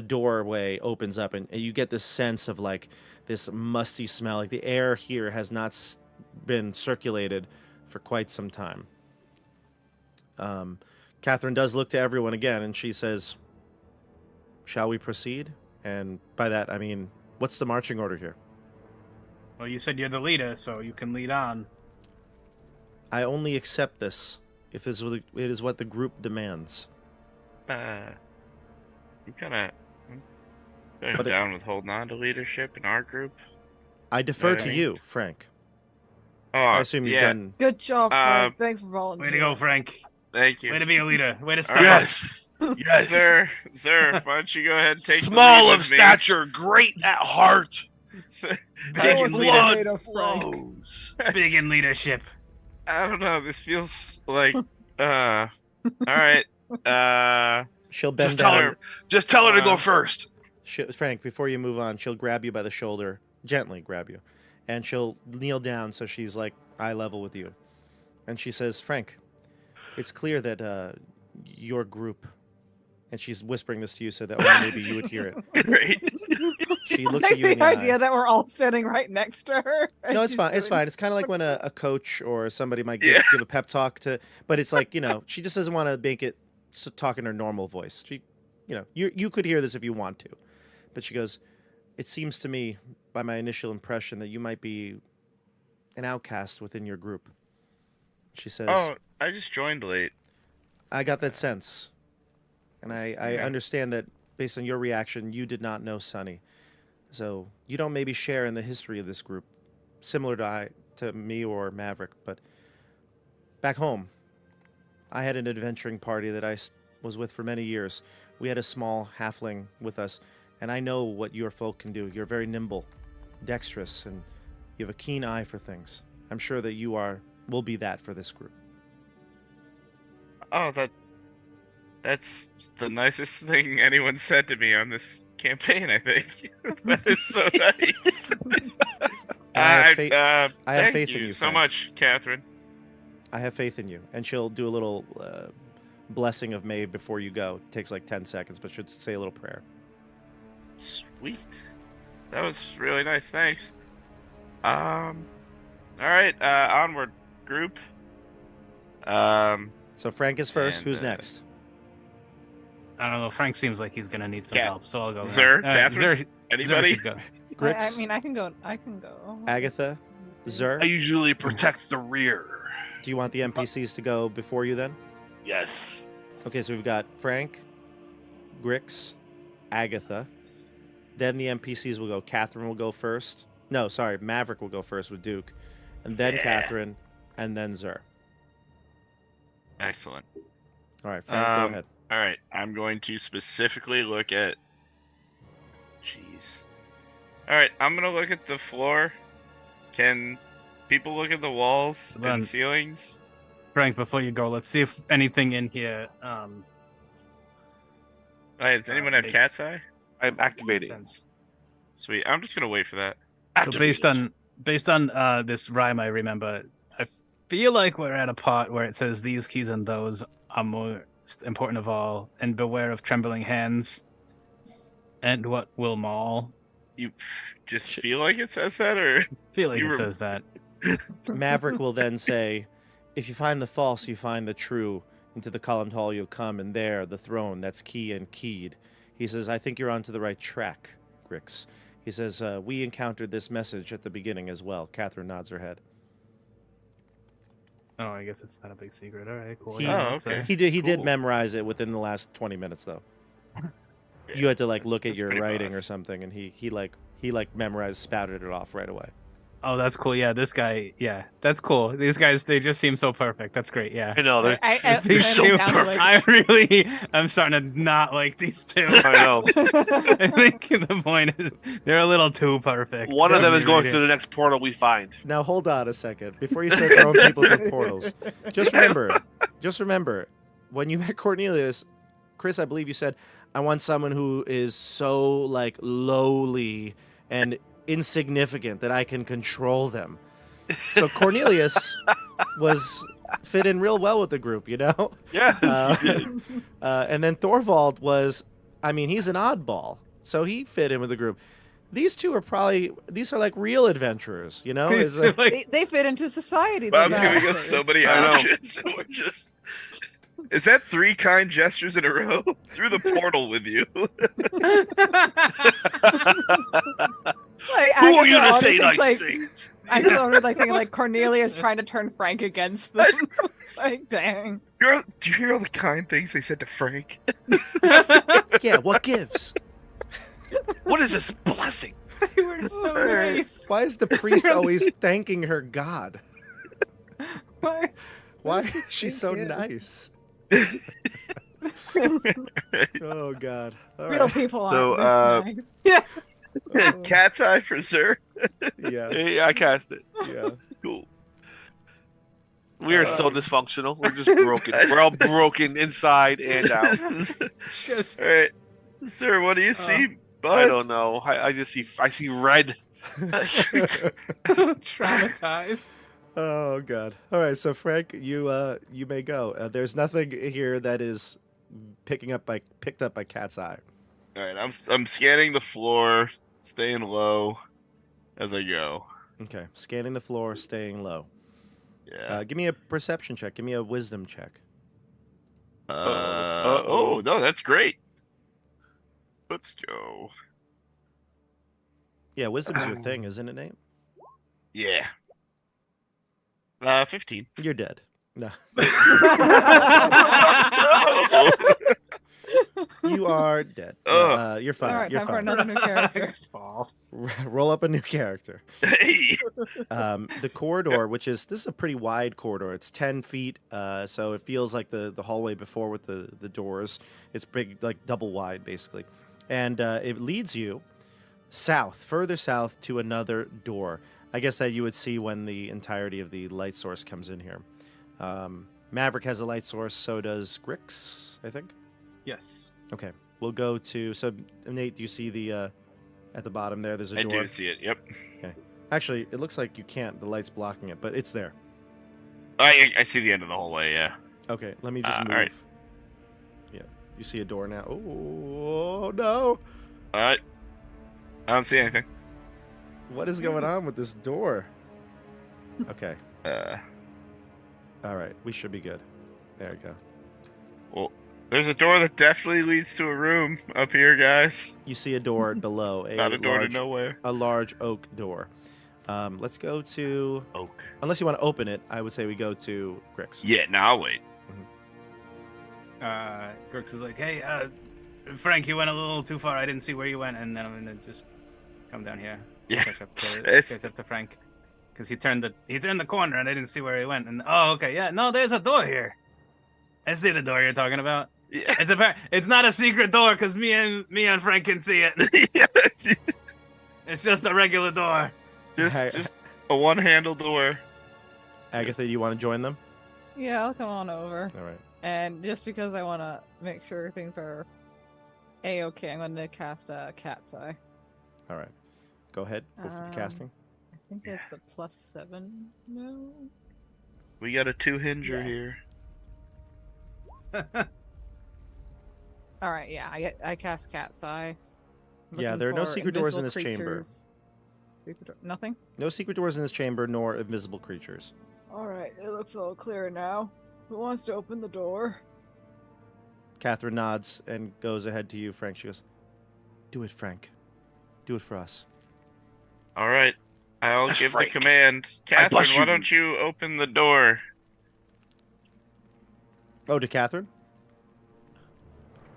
A: doorway opens up, and you get this sense of like this musty smell. Like the air here has not been circulated for quite some time. Catherine does look to everyone again, and she says, "Shall we proceed?" And by that, I mean, what's the marching order here?
F: Well, you said you're the leader, so you can lead on.
A: I only accept this if it is what the group demands.
D: You kind of
A: But
D: down with holding on to leadership in our group.
A: I defer
D: What I
A: to
D: mean?
A: you, Frank.
D: Oh,
A: I assume you've
D: yeah.
A: done.
E: Good job,
D: Um,
E: Frank. Thanks for
F: Way
E: volunteering.
F: to go, Frank.
D: Thank you.
F: Way to be a leader. Way to step
D: Alright.
F: up.
B: Yes. Yes.
D: Sir, why don't you go ahead and take the
B: Small
D: lead
B: of
D: with me?
B: stature, great at heart.
F: Big in
E: was
F: leadership.
E: blood.
B: Blood
E: Frank.
B: flows.
F: Big in leadership.
D: I don't know. This feels like. All right.
A: She'll bend
B: Just tell
A: down.
B: her. Just tell her to go
D: Uh,
B: first.
A: Frank, before you move on, she'll grab you by the shoulder, gently grab you, and she'll kneel down so she's like eye level with you. And she says, Frank, it's clear that your group, and she's whispering this to you so that only maybe you would hear it.
D: Great.
A: She
E: I
A: looks at
E: like
A: you in
E: the
A: the
E: idea
A: eye.
E: that we're all standing right next to her. and
A: No, it's
E: she's
A: fine. It's
E: doing-
A: fine. It's kind of like when a coach or somebody might give,
D: Yeah.
A: give a pep talk to, but it's like, she just doesn't want to make it talk in her normal voice. She, you could hear this if you want to, but she goes, it seems to me by my initial impression that you might be an outcast within your group. She says,
D: Oh, I just joined late.
A: I got that sense. And I
D: Yeah.
A: understand that based on your reaction, you did not know Sunny. So you don't maybe share in the history of this group, similar to me or Maverick. But back home, I had an adventuring party that I was with for many years. We had a small halfling with us, and I know what your folk can do. You're very nimble, dexterous, and you have a keen eye for things. I'm sure that will be that for this group.
D: Oh, That's the nicest thing anyone said to me on this campaign, I think. That is so nice.
A: I have faith- I have
D: thank
A: faith
D: you
A: in you,
D: so
A: Frank.
D: much, Catherine.
A: I have faith in you. And she'll do a little blessing of Maeve before you go. It takes like 10 seconds, but she'll say a little prayer.
D: Sweet. That was really nice. Thanks. All right. Onward, group.
A: So Frank is first.
D: And,
A: Who's next?
F: I don't know. Frank seems like he's gonna need some
D: Cat.
F: help, so I'll go. with
D: Zer,
F: him.
D: Catherine?
F: Zer
D: Anybody?
F: should go.
A: Grix,
E: I mean, I can go. I can go.
A: Agatha, Zer.
B: I usually protect the rear.
A: Do you want the NPCs to go before you then?
B: Yes.
A: Okay, so we've got Frank, Grix, Agatha. Then the NPCs will go. Catherine will go first. No, sorry, Maverick will go first with Duke. And then
D: Yeah.
A: Catherine, and then Zer.
D: Excellent.
A: All right, Frank, go ahead.
D: All right. I'm going to specifically look at. Jeez. All right. I'm gonna look at the floor. Can people look at the walls
F: Run.
D: and ceilings?
F: Frank, before you go, let's see if anything in here.
D: Hey, does anyone have
F: makes
D: cat's eye?
B: I'm activating.
F: sense.
D: Sweet. I'm just gonna wait for that.
F: So based on this rhyme, I remember. I feel like we're at a part where it says these keys and those are most important of all, and beware of trembling hands. And what will maul?
D: You just feel like it says that, or
F: I feel like
D: You
F: it
D: were-
F: says that.
A: Maverick will then say, if you find the false, you find the true. Into the columned hall you'll come, and there, the throne, that's key and keyed. He says, I think you're onto the right track, Grix. He says, we encountered this message at the beginning as well. Catherine nods her head.
F: Oh, I guess it's not a big secret. All right, cool.
A: He-
F: Yeah,
D: Oh,
F: it's,
D: okay.
A: He did
D: Cool.
A: memorize it within the last 20 minutes, though. You had to, like, look at
D: That's
A: your
D: pretty
A: writing
D: fast.
A: or something, and he memorized, spouted it off right away.
F: Oh, that's cool. Yeah, this guy. Yeah, that's cool. These guys, they just seem so perfect. That's great. Yeah.
B: I know. They're,
E: I
B: they're so
E: I'm down to,
B: perfect.
F: I'm starting to not like these two.
B: I know.
F: I think the point is they're a little too perfect.
B: One of them is going
F: Right
B: through the next portal we find.
A: Now, hold on a second. Before you start throwing people through portals, just remember, when you met Cornelius, Chris, I believe you said, I want someone who is so, like, lowly and insignificant that I can control them. So Cornelius fit in real well with the group, you know?
B: Yes,
A: Uh,
B: you did.
A: And then Thorvald he's an oddball, so he fit in with the group. These two these are like real adventurers, you know? It's like-
E: they fit into society.
D: Bob's
E: the
D: giving us so
E: bastards.
D: many
B: I know.
D: options, and we're just. Is that 3 kind gestures in a row? Through the portal with you.
E: Like,
B: Who are you
E: Agatha
B: to say
E: already
B: nice
E: thinks,
B: things?
E: I was already like thinking like Cornelius trying to turn Frank against them. It's like, dang.
D: Do you hear all the kind things they said to Frank?
A: yeah, what gives?
B: What is this blessing?
F: They were so nice.
A: Why is the priest always thanking her god?
F: Why?
A: Why is she so
E: Thank you.
A: nice? Oh god. All
E: Real
A: right.
E: people
B: So,
E: aren't this nice.
F: Yeah.
A: Oh,
D: Cat's eye for Zer.
A: yeah.
B: Hey, I cast it.
A: Yeah.
D: Cool.
B: We are so dysfunctional. We're just broken. We're all broken inside and out.
F: Just
D: All right, Zer. What do you see,
B: I
D: bud?
B: don't know. I see red.
F: traumatized.
A: Oh god. All right, so Frank, you may go. There's nothing here that is picked up by Cat's eye.
D: All right, I'm scanning the floor, staying low as I go.
A: Okay. Scanning the floor, staying low.
D: Yeah.
A: Give me a perception check. Give me a wisdom check.
D: Oh no, that's great. Let's go.
A: Yeah, wisdom's your thing, isn't it, Nate?
D: Yeah. 15.
A: You're dead. No. You are dead. No, you're fine.
E: All right,
A: you're
E: time for
A: fine.
E: another new character.
F: Fall.
A: Roll up a new character.
D: Hey.
A: The corridor, this is a pretty wide corridor. It's 10 feet, so it feels like the hallway before with the doors. It's big, like double wide, basically. And it leads you further south to another door. I guess that you would see when the entirety of the light source comes in here. Maverick has a light source, so does Grix, I think.
C: Yes.
A: Okay, we'll go to. So Nate, do you see the at the bottom there? There's a
D: I
A: door.
D: do see it. Yep.
A: Actually, it looks like you can't. The light's blocking it, but it's there.
D: I see the end of the hallway. Yeah.
A: Okay, let me just move.
D: all right.
A: Yeah, you see a door now. Oh no!
D: I don't see anything.
A: What is going on with this door? Okay. All right, we should be good. There we go.
D: Well, there's a door that definitely leads to a room up here, guys.
A: You see a door below.
D: Not a door
A: large,
D: to nowhere.
A: A large oak door. Let's go to.
D: Oak.
A: Unless you want to open it, I would say we go to Grix.
D: Yeah, no, I'll wait.
F: Grix is like, hey, Frank, you went a little too far. I didn't see where you went, and then I'm gonna just come down here.
D: Yeah.
F: Catch up to Frank. Because he turned the corner and I didn't see where he went. And okay, yeah, no, there's a door here. I see the door you're talking about.
D: Yeah.
F: It's not a secret door because me and Frank can see it.
D: Yeah.
F: It's just a regular door.
D: Just a one-handle door.
A: Agatha, you want to join them?
E: Yeah, I'll come on over.
A: All right.
E: And just because I want to make sure things are A-okay, I'm going to cast a Cat's Eye.
A: All right. Go ahead. Go for the casting.
E: I think it's a +7. No.
D: We got a two-hinger here.
E: All right, yeah, I cast Cat's Eye.
A: Yeah, there are no secret doors in this chamber.
E: Nothing?
A: No secret doors in this chamber, nor invisible creatures.
E: All right, it looks all clear now. Who wants to open the door?
A: Catherine nods and goes ahead to you, Frank. She goes, "Do it, Frank. Do it for us."
D: All right. I'll give
B: Frank.
D: the command. Catherine,
B: bless
D: why
B: you.
D: don't you open the door?
A: Oh, to Catherine?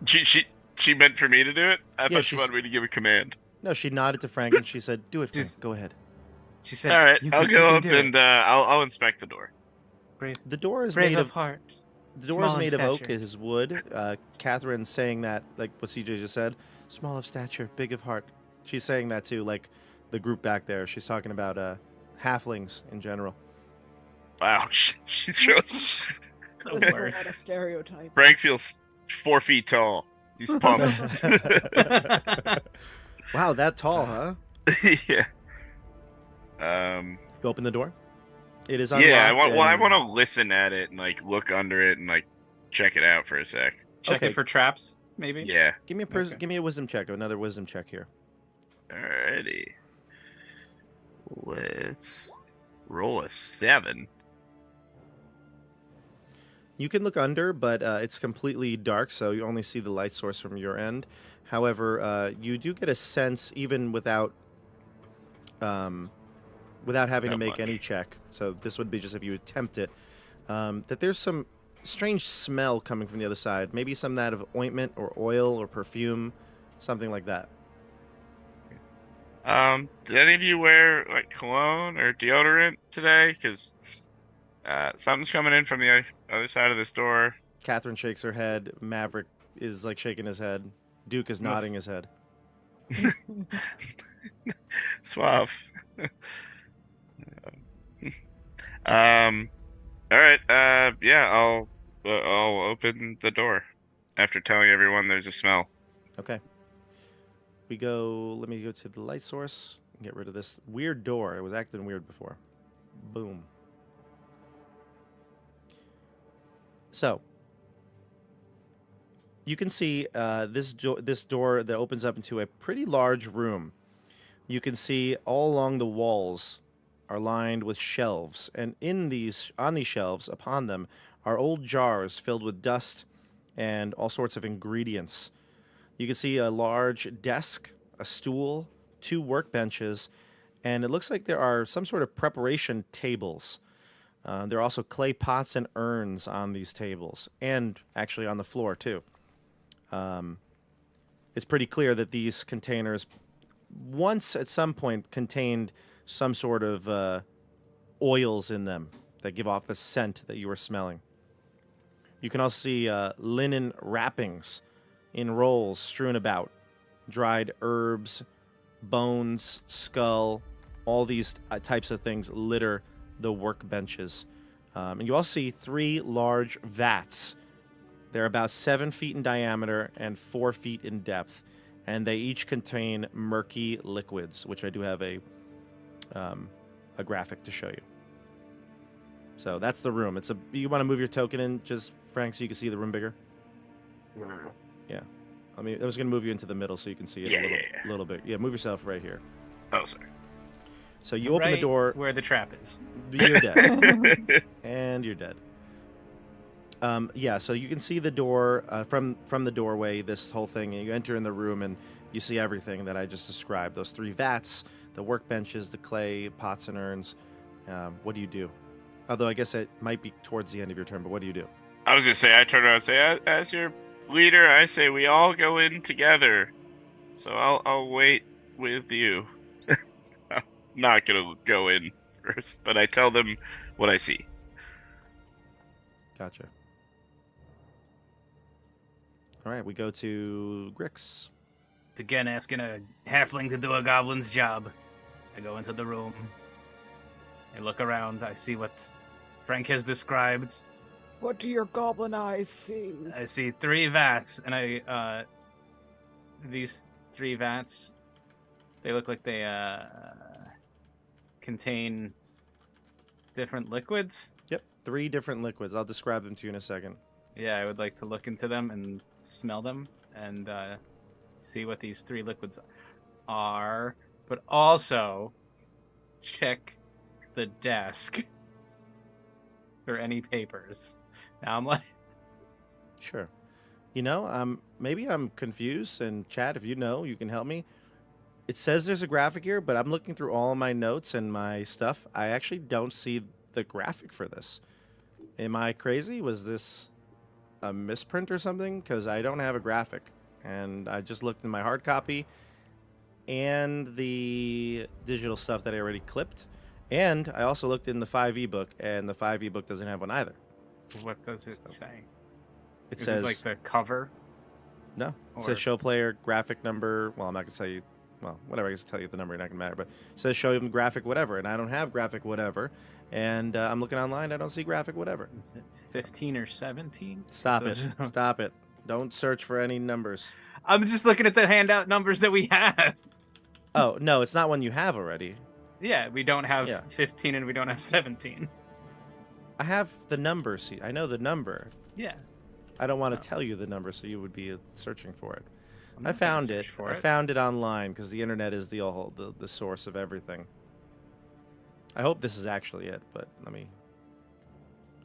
D: She meant for me to do it? I thought she
A: she's-
D: wanted me to give a command.
A: No, she nodded to Frank and she said, "Do it, Frank.
F: Just-
A: Go ahead."
F: She said,
D: All right,
F: "You
D: I'll
F: can-
D: go
F: you
D: up
F: can do
D: and
F: it.
D: I'll inspect the door.
F: Brave,
A: The door is
F: brave
A: made
F: of
A: of
F: heart.
A: the door is
F: small in
A: made of oak.
F: stature."
A: It is wood. Catherine saying that, like what CJ just said, small of stature, big of heart. She's saying that too, like the group back there. She's talking about halflings in general.
D: Wow, she's really...
E: This
F: The
E: is a
F: worst.
E: lot of stereotype.
D: Frank feels 4 feet tall. He's pumped.
A: Wow, that tall, huh?
D: Yeah.
A: You open the door. It is unlocked.
D: Yeah, I
A: and-
D: want to listen at it and like look under it and like check it out for a sec.
C: Check
A: Okay.
C: it for traps, maybe.
D: Yeah.
A: Give me a
C: Okay.
A: give me a wisdom check. Another wisdom check here.
D: Alrighty. Let's roll a 7.
A: You can look under, but it's completely dark, so you only see the light source from your end. However, you do get a sense, even without having to
D: Not
A: make
D: much.
A: any check. So this would be just if you attempt it. That there's some strange smell coming from the other side. Maybe some that of ointment or oil or perfume, something like that.
D: Did any of you wear like cologne or deodorant today? Because something's coming in from the other side of this door.
A: Catherine shakes her head. Maverick is like shaking his head. Duke is nodding his head.
D: Suave. All right. Yeah, I'll open the door after telling everyone there's a smell.
A: Okay. Let me go to the light source and get rid of this weird door. It was acting weird before. Boom. So, you can see this door that opens up into a pretty large room. You can see all along the walls are lined with shelves, and on these shelves, upon them, are old jars filled with dust and all sorts of ingredients. You can see a large desk, a stool, 2 workbenches, and it looks like there are some sort of preparation tables. There are also clay pots and urns on these tables, and actually on the floor too. It's pretty clear that these containers once at some point contained some sort of oils in them that give off the scent that you were smelling. You can also see linen wrappings in rolls strewn about, dried herbs, bones, skull, all these types of things litter the workbenches. And you also see 3 large vats They're about 7 feet in diameter and 4 feet in depth, and they each contain murky liquids, which I do have a graphic to show you. So that's the room. You want to move your token in, just Frank, so you can see the room bigger. Yeah. I was going to move you into the middle so you can see it a little bit. Yeah, move yourself right here.
D: Oh, sorry.
A: So you open the door.
F: Where the trap is.
A: You're dead. And you're dead. So you can see the door from the doorway, this whole thing, and you enter in the room and you see everything that I just described. Those 3 vats, the workbenches, the clay, pots and urns. What do you do? Although I guess it might be towards the end of your turn, but what do you do?
D: I was going to say, I turn around and say, as your leader, I say we all go in together. So I'll wait with you. I'm not going to go in first, but I tell them what I see.
A: Gotcha. All right, we go to Grix.
F: It's again asking a halfling to do a goblin's job. I go into the room. I look around. I see what Frank has described.
E: What do your goblin eyes see?
F: I see 3 vats, and these 3 vats, they look like they contain different liquids.
A: Yep, 3 different liquids. I'll describe them to you in a second.
F: Yeah, I would like to look into them and smell them and see what these 3 liquids are, but also check the desk for any papers. Now I'm like,
A: Sure. Maybe I'm confused, and Chad, if you know, you can help me. It says there's a graphic here, but I'm looking through all of my notes and my stuff. I actually don't see the graphic for this. Am I crazy? Was this a misprint or something? Because I don't have a graphic. And I just looked in my hard copy and the digital stuff that I already clipped. And I also looked in the 5e book, and the 5e book doesn't have one either.
F: what does it say?
A: It
F: Is
A: says
F: it like the cover?
A: no. It
F: Or-
A: says show player graphic number. Well, I'm not gonna tell you. Well, whatever. I guess I'll tell you the number. Not gonna matter. But it says show him graphic whatever, and I don't have graphic whatever. And I'm looking online. I don't see graphic whatever.
F: Is it 15 or 17?
A: Stop
F: So-
A: it. Stop it. Don't search for any numbers.
F: I'm just looking at the handout numbers that we have.
A: Oh no, it's not one you have already.
F: Yeah, we don't have
A: Yeah.
F: 15 and we don't have 17.
A: I have the number. See, I know the number.
F: Yeah.
A: I don't want
F: Oh.
A: to tell you the number, so you would be searching for it.
F: I'm
A: I
F: not gonna
A: found it.
F: search for
A: I found it online because the internet is the source of everything. I hope this is actually it, but let me.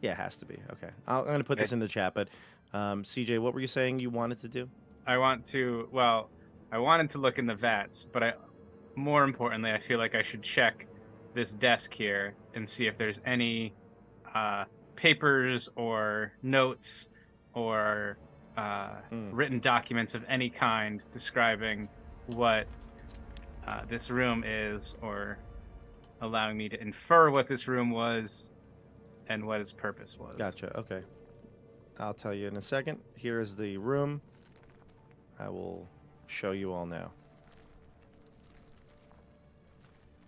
A: Yeah, it has to be. Okay, I'm going to put this in the chat. But CJ, what were you saying you wanted to do?
F: I wanted to look in the vats, but more importantly, I feel like I should check this desk here and see if there's any papers or notes or written documents of any kind describing what this room is, or allowing me to infer what this room was and what its purpose was.
A: Gotcha. Okay, I'll tell you in a second. Here is the room. I will show you all now.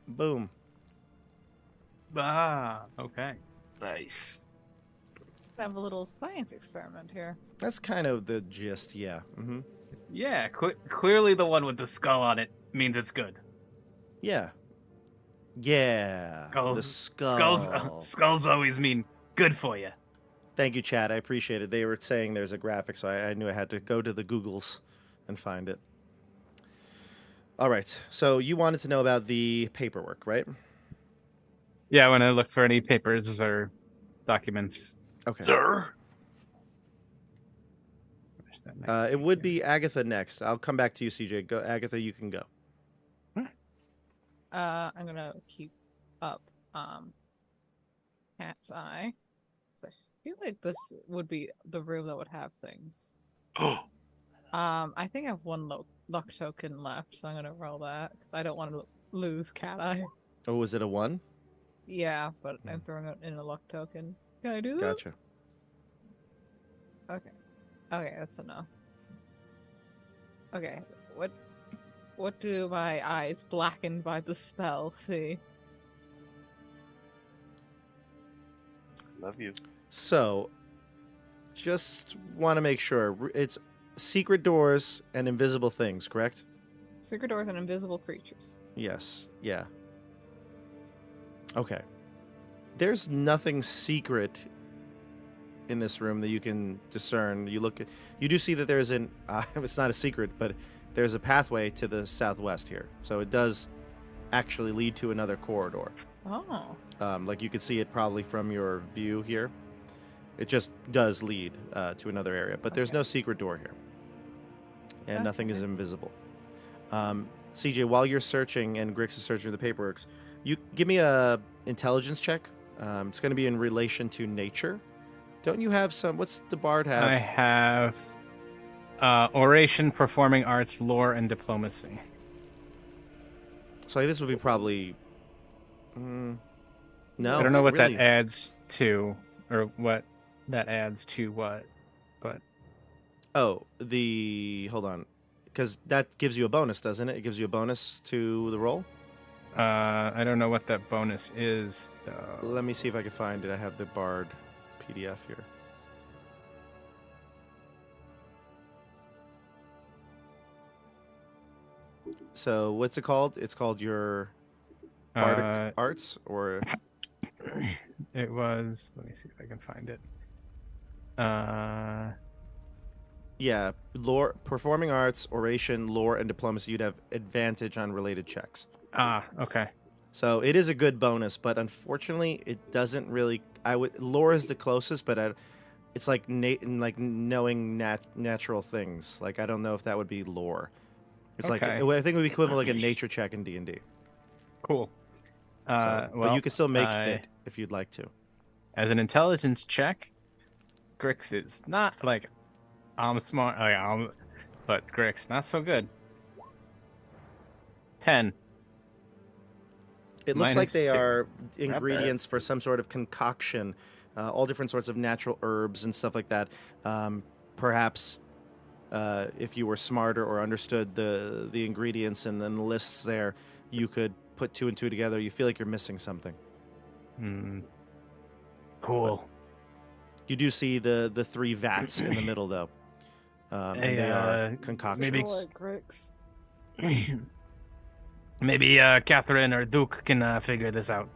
A: Boom.
F: Okay.
D: Nice.
E: Have a little science experiment here.
A: That's kind of the gist. Yeah. Mm-hmm.
F: Yeah, clearly the one with the skull on it means it's good.
A: Yeah. Yeah. The skull.
F: Skulls always mean good for you.
A: Thank you, Chad. I appreciate it. They were saying there's a graphic, so I knew I had to go to the Googles and find it. All right. So you wanted to know about the paperwork, right?
F: Yeah, when I look for any papers or documents.
A: Okay.
D: Sir?
F: Where's that next
A: It would
F: page
A: be Agatha next. I'll come back to you, CJ. Go, Agatha. You can go.
E: I'm gonna keep up Cat's Eye. So I feel like this would be the room that would have things.
D: Oh,
E: I think I have one luck token left, so I'm gonna roll that because I don't want to lose Cat Eye.
A: Oh, was it a 1?
E: Yeah, but I'm throwing it in a luck token. Can I do that?
A: Gotcha.
E: Okay. Okay, that's enough. Okay, what do my eyes blackened by the spell see?
B: Love you.
A: So, just want to make sure. It's secret doors and invisible things, correct?
E: Secret doors and invisible creatures.
A: Yes. Yeah. Okay. There's nothing secret in this room that you can discern. You do see that there's an. It's not a secret, but there's a pathway to the southwest here. So it does actually lead to another corridor.
E: Oh.
A: Like you could see it probably from your view here. It just does lead to another area, but there's no secret door here, and nothing is invisible. CJ, while you're searching and Grix is searching the paperworks, you give me a intelligence check. It's going to be in relation to nature. Don't you have some? What's the bard have?
F: I have oration, performing arts, lore, and diplomacy.
A: So this would be probably. No,
F: I don't know what
A: really...
F: that adds to, or what that adds to what, but.
A: Oh, hold on, because that gives you a bonus, doesn't it? It gives you a bonus to the roll.
F: I don't know what that bonus is, though.
A: Let me see if I can find it. I have the bard PDF here. So what's it called? It's called your bardic arts, or
F: it was. Let me see if I can find it.
A: Yeah, lore, performing arts, oration, lore, and diplomacy. You'd have advantage on related checks.
F: Okay.
A: So it is a good bonus, but unfortunately, it doesn't really. Lore is the closest, but it's like knowing natural things. Like I don't know if that would be lore. It's
F: Okay.
A: I think it would be equivalent like a nature check in D&D.
F: Cool.
A: But you can still make it if you'd like to.
F: As an intelligence check, Grix is not like I'm smart, but Grix not so good. 10.
A: It looks like they
F: -2.
A: are ingredients for some sort of concoction, all different sorts of natural herbs and stuff like that. Perhaps if you were smarter or understood the ingredients and then the lists there, you could put 2 and 2 together. You feel like you're missing something.
F: Cool.
A: But you do see the 3 vats in the middle, though. And they are concoctions.
F: Maybe Catherine or Duke can figure this out.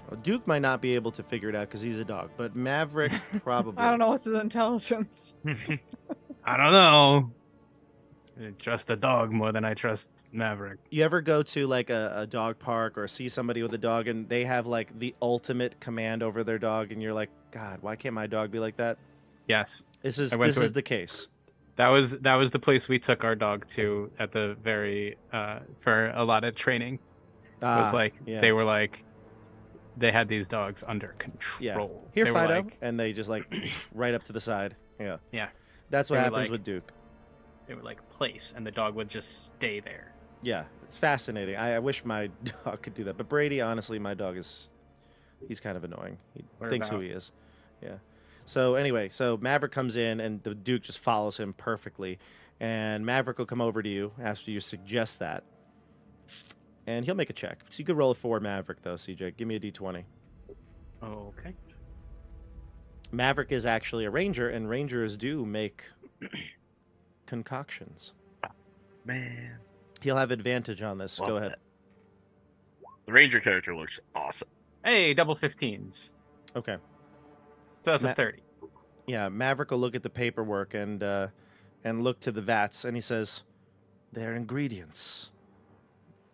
A: Well, Duke might not be able to figure it out because he's a dog, but Maverick probably.
E: I don't know what's his intelligence.
F: I don't know. I trust the dog more than I trust Maverick.
A: You ever go to like a dog park or see somebody with a dog and they have like the ultimate command over their dog, and you're like, God, why can't my dog be like that?
F: Yes.
A: This is the case.
F: That was the place we took our dog to at the very for a lot of training. It was like they were like they had these dogs under control.
A: Yeah. Here,
F: they
A: Fido,
F: like,
A: and they just like right up to the side. Yeah.
F: Yeah.
A: That's what
F: They were
A: happens
F: like-
A: with Duke.
F: They would like place, and the dog would just stay there.
A: Yeah, it's fascinating. I wish my dog could do that. But Brady, honestly, my dog he's kind of annoying. He
F: What
A: thinks who
F: about?
A: he is. Yeah. So anyway, Maverick comes in and the Duke just follows him perfectly. And Maverick will come over to you after you suggest that. And he'll make a check. So you could roll a 4 Maverick, though, CJ. Give me a D20.
F: Okay.
A: Maverick is actually a ranger, and rangers do make concoctions.
D: Man.
A: He'll have advantage on this.
D: Love
A: Go ahead.
D: that. The ranger character looks awesome.
F: Hey, double 15s.
A: Okay.
F: So that's a 30.
A: Yeah, Maverick will look at the paperwork and look to the vats, and he says, "They're ingredients.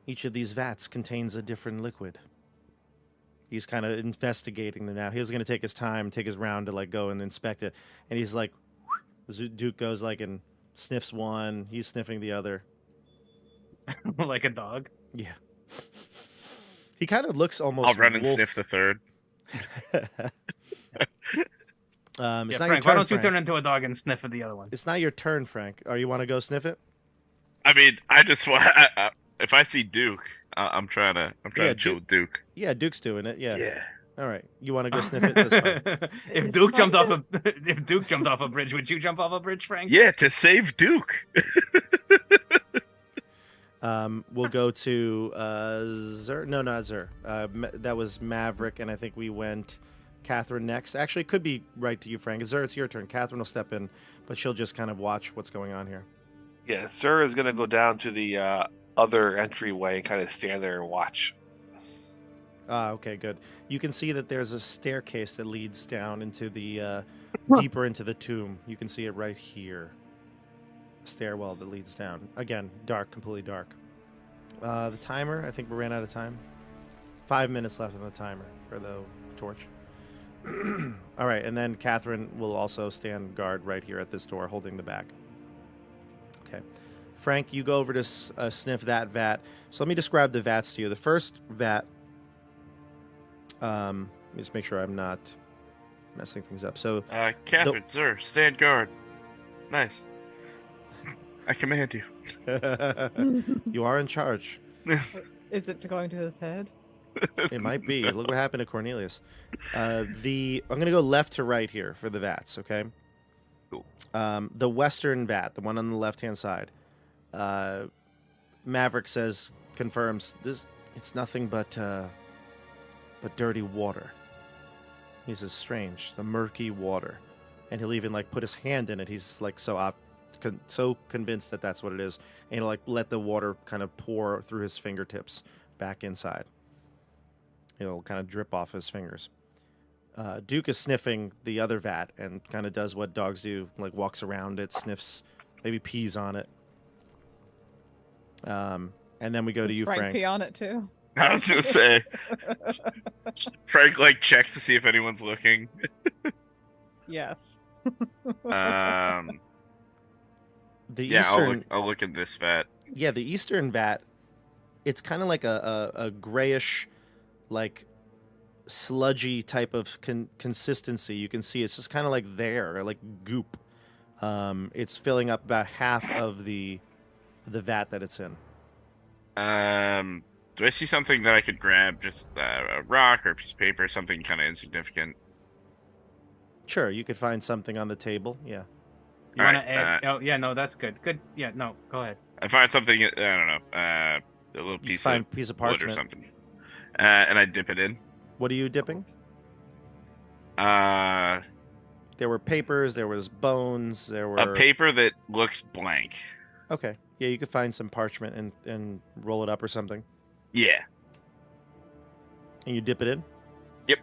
A: Each of these vats contains a different liquid." He's kind of investigating them now. He was going to take his time, take his round to like go and inspect it, and he's like, Duke goes like and sniffs one. He's sniffing the other.
F: Like a dog.
A: Yeah. He kind of looks almost.
D: I'll run and
A: wolf.
D: sniff the third.
A: It's not
F: Frank,
A: your
F: why
A: turn,
F: don't you
A: Frank.
F: turn into a dog and sniff at the other one?
A: It's not your turn, Frank. Or you want to go sniff it?
D: I mean, I just want. If I see Duke, I'm trying to chill with Duke.
A: Yeah, Duke's doing it. Yeah.
D: Yeah.
A: All right. You want to go sniff it? That's fine.
F: If
E: It's
F: Duke jumped
E: fine
F: off if Duke jumped off a bridge, would you jump off a bridge, Frank?
D: Yeah, to save Duke.
A: We'll go to Zer. No, not Zer. That was Maverick, and I think we went Catherine next. Actually, it could be right to you, Frank. Zer, it's your turn. Catherine will step in, but she'll just kind of watch what's going on here.
B: Yeah, Sir is going to go down to the other entryway and kind of stand there and watch.
A: Okay, good. You can see that there's a staircase that leads down into the deeper into the tomb. You can see it right here. A stairwell that leads down. Again, dark, completely dark. The timer, I think we ran out of time. 5 minutes left on the timer for the torch. All right, and then Catherine will also stand guard right here at this door, holding the bag. Okay. Frank, you go over to sniff that vat. So let me describe the vats to you. The first vat, let me just make sure I'm not messing things up. So,
D: Catherine, sir, stand guard. Nice. I command you.
A: you are in charge.
E: Is it going to his head?
A: It might be. Look what happened to Cornelius. I'm going to go left to right here for the vats, okay?
D: Cool.
A: The western vat, the one on the left-hand side, Maverick confirms this. It's nothing but dirty water. He says, strange, the murky water, and he'll even like put his hand in it. He's like so convinced that that's what it is, and he'll like let the water kind of pour through his fingertips back inside. It'll kind of drip off his fingers. Duke is sniffing the other vat and kind of does what dogs do, like walks around it, sniffs, maybe pees on it. And then we go to you, Frank.
E: Pee on it too.
D: I was gonna say, Frank like checks to see if anyone's looking.
E: Yes.
A: The
D: Yeah,
A: eastern,
D: I'll look at this vat.
A: yeah, the eastern vat. It's kind of like a grayish, like sludgy type of consistency. You can see it's just kind of like like goop. It's filling up about half of the vat that it's in.
D: Do I see something that I could grab? Just a rock or a piece of paper, something kind of insignificant.
A: Sure, you could find something on the table. Yeah.
F: You want to
D: Alright,
F: add? Oh, yeah, no, that's good. Good. Yeah, no, go ahead.
D: I find something. I don't know. A little
A: You
D: piece
A: find
D: of
A: piece of
D: wood or
A: parchment.
D: something, and I dip it in.
A: What are you dipping?
D: A
A: There were papers. There was bones. There were
D: paper that looks blank.
A: Okay. Yeah, you could find some parchment and roll it up or something.
D: Yeah.
A: And you dip it in?
D: Yep.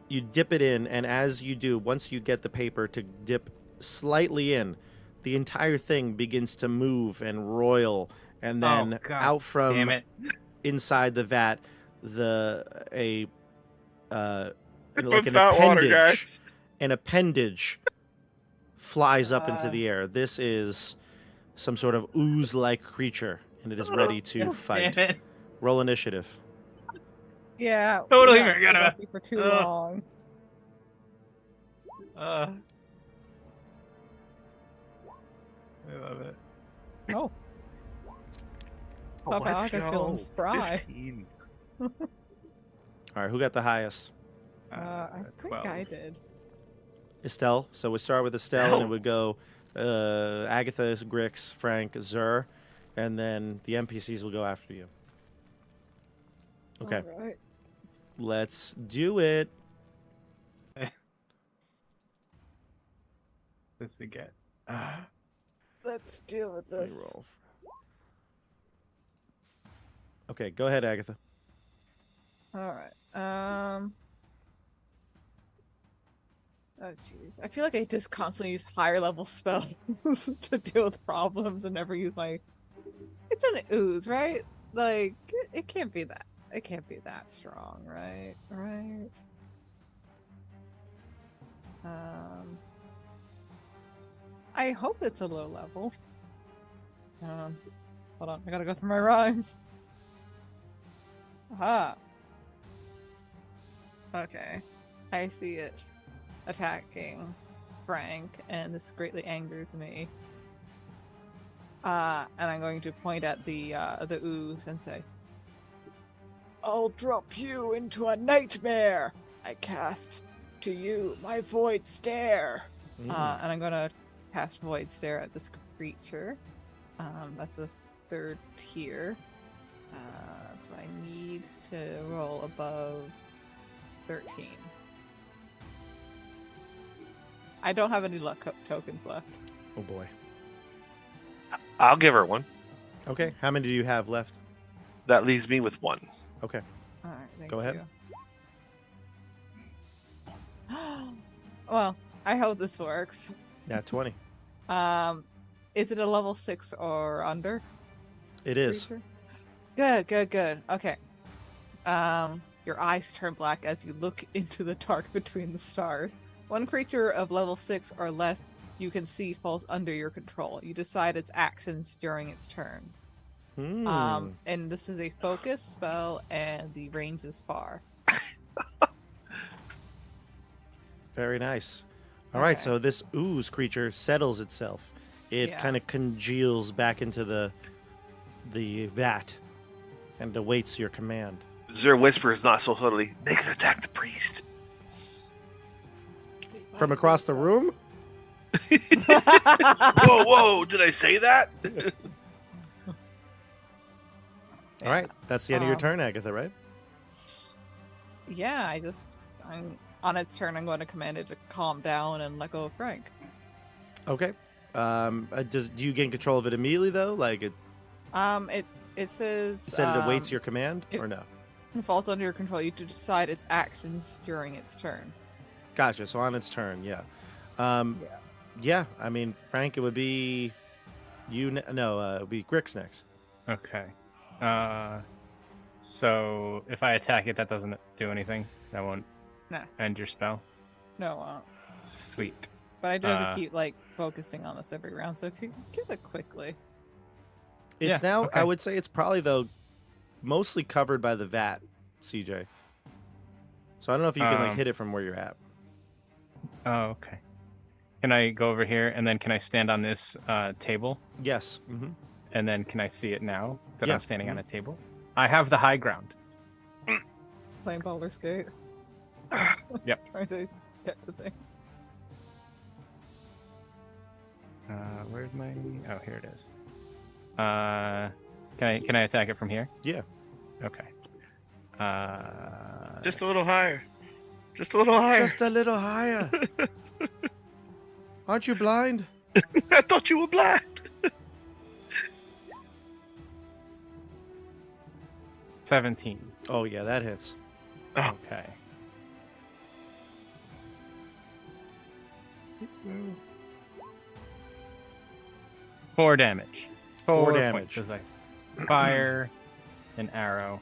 A: You dip it in, and as you do, once you get the paper to dip slightly in, the entire thing begins to move and roil, and then
F: Oh, God
A: out from
F: Damn it.
A: inside the vat,
D: This
A: like
D: one's
A: an
D: not water,
A: appendage,
D: guys.
A: an appendage flies up into the air. This is some sort of ooze-like creature, and it is ready to
F: God
A: fight.
F: Damn it.
A: Roll initiative.
E: Yeah.
F: Totally
E: we got
F: forgot about-
E: lucky for too long.
F: I love it.
E: Oh. Papa Aga's feeling spry.
D: 15.
A: All right, who got the highest?
E: I think
F: 12.
E: I did.
A: Estelle. So we start with Estelle, and it would go Agatha, Grix, Frank, Zer, and then the NPCs will go after you. Okay,
E: All right.
A: let's do it.
F: This to get.
E: Let's deal with
A: Let me
E: this.
A: roll. Okay, go ahead, Agatha.
E: All right. Oh jeez. I feel like I just constantly use higher level spells to deal with problems and never use my. It's an ooze, right? Like it can't be that. It can't be that strong, right? Right. I hope it's a low level. Hold on. I gotta go through my rhymes. Aha. Okay. I see it attacking Frank, and this greatly angers me. And I'm going to point at the ooze and say, I'll drop you into a nightmare! I cast to you my void stare! And I'm going to cast void stare at this creature. That's the third tier. So I need to roll above 13. I don't have any luck tokens left.
A: Oh boy.
B: I'll give her one.
A: Okay. How many do you have left?
B: That leaves me with one.
A: Okay.
E: All right, thank
A: Go ahead.
E: you. Well, I hope this works.
A: Yeah, 20.
E: Is it a level 6 or under?
A: It is.
E: Creature? Good. Okay. Your eyes turn black as you look into the dark between the stars. One creature of level 6 or less you can see falls under your control. You decide its actions during its turn. And this is a focus spell, and the range is far.
A: Very nice. All right,
E: Okay.
A: so this ooze creature settles itself. It
E: Yeah.
A: kind of congeals back into the vat and awaits your command.
B: Zer whispers not so subtly, "They can attack the priest."
A: From across the room?
B: Whoa, did I say that?
A: All right, that's the end of your
E: Um,
A: turn, Agatha, right?
E: Yeah, I'm on its turn. I'm going to command it to calm down and let go of Frank.
A: Okay. Do you gain control of it immediately, though? Like, it
E: It says
A: said it awaits your command,
E: it-
A: or no?
E: It falls under your control. You decide its actions during its turn.
A: Gotcha, so on its turn, yeah.
E: Yeah.
A: Yeah, I mean, Frank, it would be it would be Grix next.
F: Okay. So if I attack it, that doesn't do anything. That won't
E: No.
F: end your spell.
E: No,
F: Sweet.
E: but I do have to
F: Uh,
E: keep focusing on this every round, so if you kill it quickly.
A: It's
F: Yeah,
A: now,
F: okay.
A: I would say it's probably, though, mostly covered by the vat, CJ. So I don't know if you can, hit it from where you're at.
F: Oh, okay. Can I go over here and then can I stand on this table?
A: Yes. Mm-hmm.
F: And then can I see it now that
A: Yeah.
F: I'm standing on a table? I have the high ground.
E: Playing Baldur's Gate.
F: Yep.
E: Trying to get to things.
F: Where's my? Oh, here it is. Can I attack it from here?
A: Yeah.
F: Okay.
D: Just a little higher. Just a little higher.
A: Just a little higher. Aren't you blind?
D: I thought you were blind.
F: 17.
A: Oh, yeah, that hits.
D: Oh.
F: Okay. Four damage.
A: Four
F: Points
A: damage.
F: as I fire an arrow.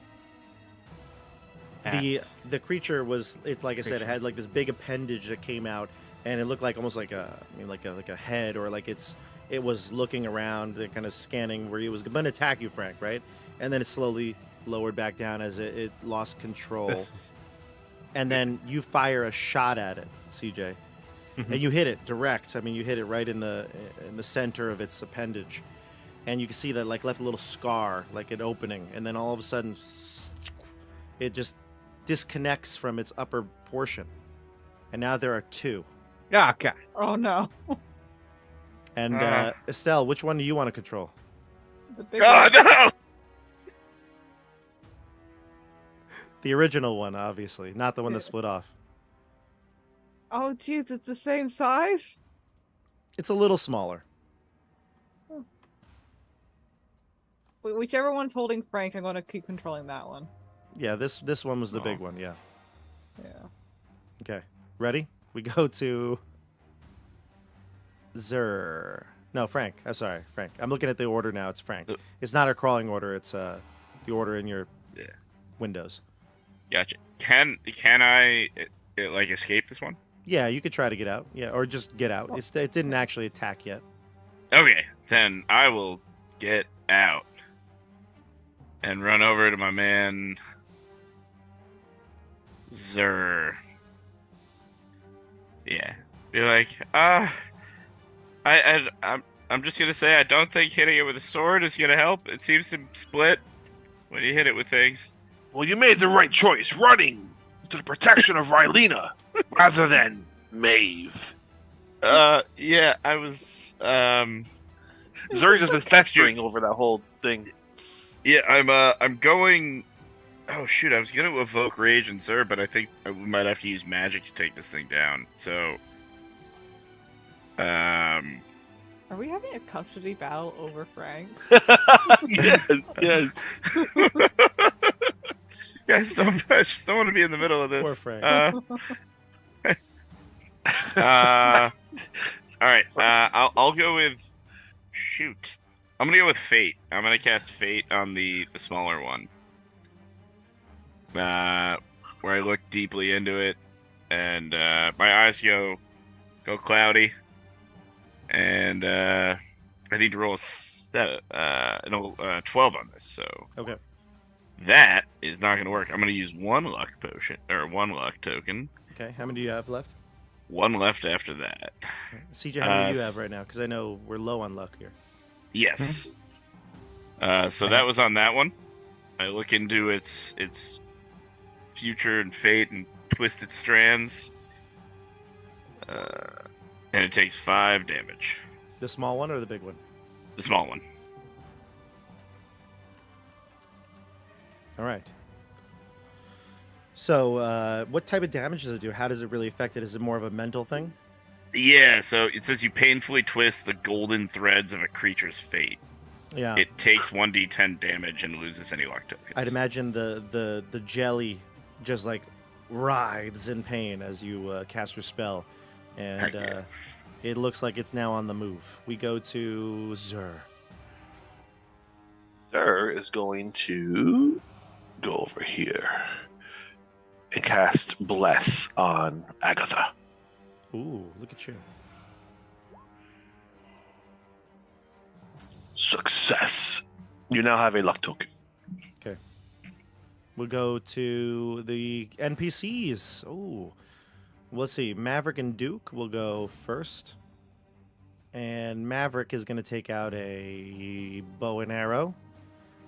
A: The creature was, it's like I said, it
F: Creature.
A: had like this big appendage that came out, and it looked like almost like a head, or like it was looking around and kind of scanning where it was going to attack you, Frank, right? And then it slowly lowered back down as it lost control.
F: This is-
A: And then you fire a shot at it, CJ,
F: Mhm.
A: and you hit it direct. I mean, you hit it right in the center of its appendage, and you can see that like left a little scar, like an opening, and then all of a sudden, it just disconnects from its upper portion, and now there are two.
F: Ah, okay.
E: Oh no.
A: And
D: Ah.
A: Estelle, which one do you want to control?
E: The big
D: Oh
E: one.
D: no!
A: The original one, obviously, not the one that
E: Yeah.
A: split off.
E: Oh jeez, it's the same size?
A: It's a little smaller.
E: Whichever one's holding Frank, I'm going to keep controlling that one.
A: Yeah, this one was the big
F: Oh.
A: one. Yeah.
E: Yeah.
A: Okay, ready? We go to Zer. No, Frank. I'm sorry, Frank. I'm looking at the order now. It's Frank. It's not a crawling order. It's the order in your
D: Yeah.
A: windows.
D: Gotcha. Can I like escape this one?
A: Yeah, you could try to get out. Yeah, or just get out. It didn't actually attack yet.
D: Okay, then I will get out and run over to my man Zer. Yeah, be like, I'm just gonna say I don't think hitting it with a sword is gonna help. It seems to split when you hit it with things.
B: Well, you made the right choice, running to the protection of Rylena rather than Maeve.
D: Yeah, I was
B: Zer's just been festering over that whole thing.
D: Yeah, I'm going Oh shoot! I was gonna evoke Rage and Zur, but I think we might have to use magic to take this thing down. So,
E: Are we having a custody battle over Frank?
B: Yes, yes.
D: guys, I just don't want to be in the middle of this.
A: Poor Frank.
D: All right. I'll go with. Shoot. I'm gonna go with Fate. I'm gonna cast Fate on the smaller one. Where I look deeply into it, and my eyes go cloudy, and I need to roll a 12 on this. So
A: Okay.
D: that is not gonna work. I'm gonna use one luck potion or one luck token.
A: Okay. How many do you have left?
D: One left after that.
A: CJ, how many do you have right now? Because I know we're low on luck here.
D: Yes. So that was on that one. I look into its future and fate and twisted strands. And it takes 5 damage.
A: The small one or the big one?
D: The small one.
A: All right. So, what type of damage does it do? How does it really affect it? Is it more of a mental thing?
D: Yeah, so it says you painfully twist the golden threads of a creature's fate.
A: Yeah.
D: It takes 1d10 damage and loses any luck tokens.
A: I'd imagine the jelly just like writhes in pain as you cast your spell, and
D: Yeah.
A: it looks like it's now on the move. We go to Zur.
B: Sir is going to go over here and cast Bless on Agatha.
A: Ooh, look at you.
B: Success. You now have a luck token.
A: Okay. We'll go to the NPCs. Oh, let's see. Maverick and Duke will go first. And Maverick is going to take out a bow and arrow.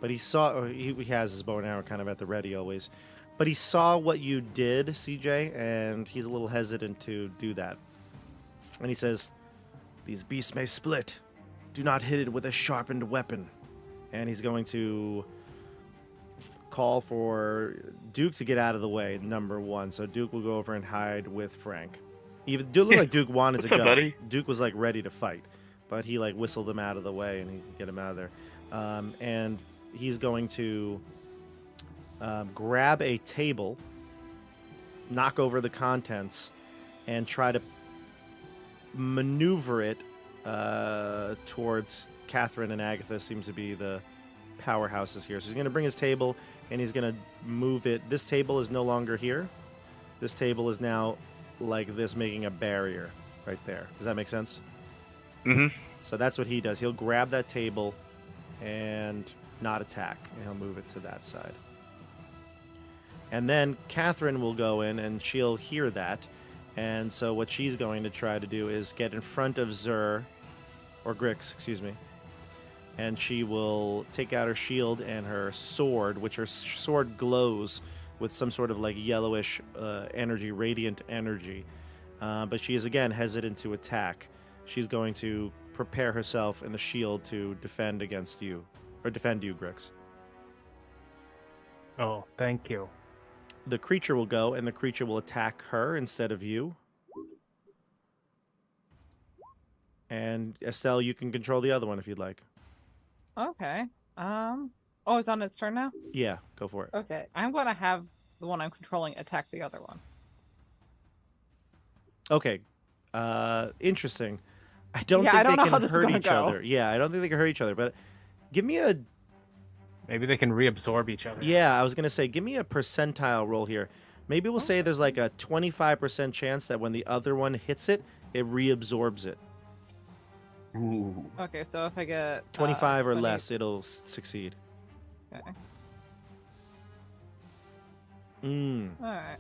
A: But he has his bow and arrow kind of at the ready always. But he saw what you did, CJ, and he's a little hesitant to do that. And he says, "These beasts may split. Do not hit it with a sharpened weapon." And he's going to call for Duke to get out of the way, number 1. So Duke will go over and hide with Frank. Even Duke looked like Duke wanted
D: What's
A: to
D: up,
A: go.
D: buddy?
A: Duke was like ready to fight, but he like whistled him out of the way, and he could get him out of there. And he's going to grab a table, knock over the contents, and try to maneuver it towards Catherine and Agatha. Seems to be the powerhouses here. So he's going to bring his table, and he's going to move it. This table is no longer here. This table is now like this, making a barrier right there. Does that make sense?
D: Mm-hmm.
A: So that's what he does. He'll grab that table and not attack, and he'll move it to that side. And then Catherine will go in, and she'll hear that. And so what she's going to try to do is get in front of Zur, or Grix, excuse me. And she will take out her shield and her sword, which her sword glows with some sort of like yellowish energy, radiant energy. But she is again hesitant to attack. She's going to prepare herself and the shield to defend against you, or defend you, Grix.
F: Oh, thank you.
A: The creature will go, and the creature will attack her instead of you. And Estelle, you can control the other one if you'd like.
E: Okay. Oh, it's on its turn now?
A: Yeah, go for it.
E: Okay. I'm gonna have the one I'm controlling attack the other one.
A: Okay. Interesting. I don't
E: Yeah,
A: think
E: I don't
A: they
E: know how
A: can
E: this is
A: hurt
E: gonna
A: each
E: go.
A: other. Yeah, I don't think they can hurt each other, but give me a...
F: Maybe they can reabsorb each other.
A: Yeah, I was going to say, give me a percentile roll here. Maybe we'll say there's like a 25% chance that when the other one hits it, it reabsorbs it.
F: Ooh.
E: Okay, so if I get
A: 25 or
E: 20
A: less, it'll succeed.
E: Okay. Alright.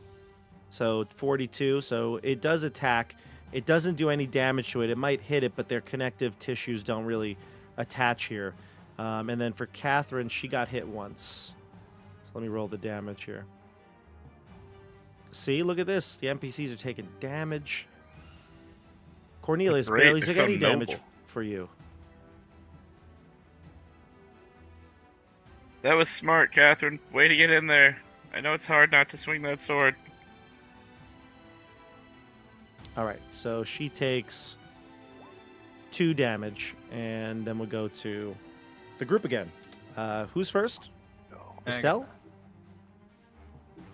A: So 42, so it does attack. It doesn't do any damage to it. It might hit it, but their connective tissues don't really attach here. And then for Catherine, she got hit once. So let me roll the damage here. See, look at this. The NPCs are taking damage. Cornelius
D: Great,
A: barely
D: they're
A: took
D: so
A: any damage
D: noble.
A: for you.
D: That was smart, Catherine. Way to get in there. I know it's hard not to swing that sword.
A: All right, so she takes 2 damage, and then we'll go to the group again. Who's first? Estelle?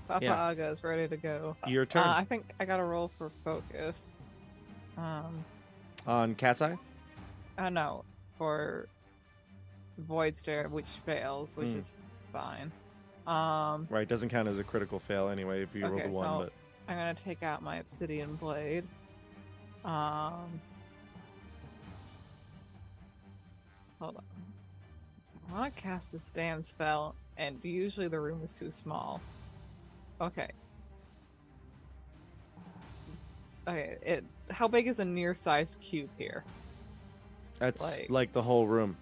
E: Papa
A: Yeah.
E: Aga is ready to go.
A: Your turn.
E: I think I got to roll for focus.
A: On Cat's Eye?
E: No, for Void Stare, which fails, which is fine.
A: Right, doesn't count as a critical fail anyway if you roll
E: Okay,
A: the 1,
E: so
A: but
E: I'm gonna take out my Obsidian Blade. Hold on. So I want to cast this damn spell, and usually the room is too small. Okay. Okay. How big is a near-sized cube here?
A: that's like the whole room.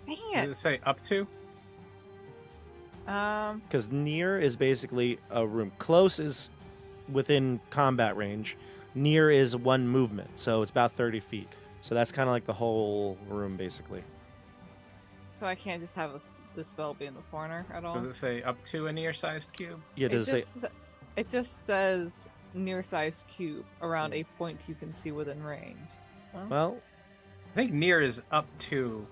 E: Dang
C: Does
E: it.
C: it say up to?
A: Because near is basically a room. Close is within combat range. Near is 1 movement, so it's about 30 feet. So that's kind of like the whole room, basically.
E: So I can't just have the spell be in the corner at all?
C: Does it say up to a near-sized cube?
A: Yeah, does it say...
E: It just says near-sized cube around a point you can see within range. Huh?
A: Well,
C: I think near is up to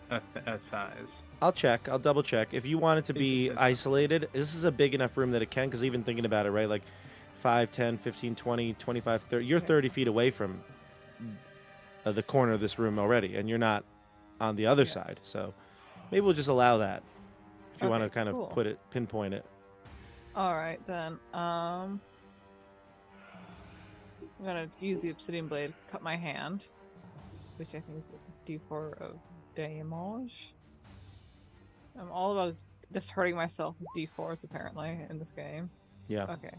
C: a size.
A: I'll check. I'll double check. If you want it to
C: think
A: be
C: it says
A: isolated, this is a big enough room that it can, because even thinking about it, right, like 5, 10, 15, 20, 25, 30, you're 30 feet away from the corner of this room already, and you're not on the other side. So maybe we'll just allow that if you want to
E: Okay,
A: kind
E: cool.
A: of pinpoint it.
E: Alright then, I'm gonna use the Obsidian Blade, cut my hand, which I think is a d4 of damage. I'm all about just hurting myself with d4s apparently in this game.
A: Yeah.
E: Okay.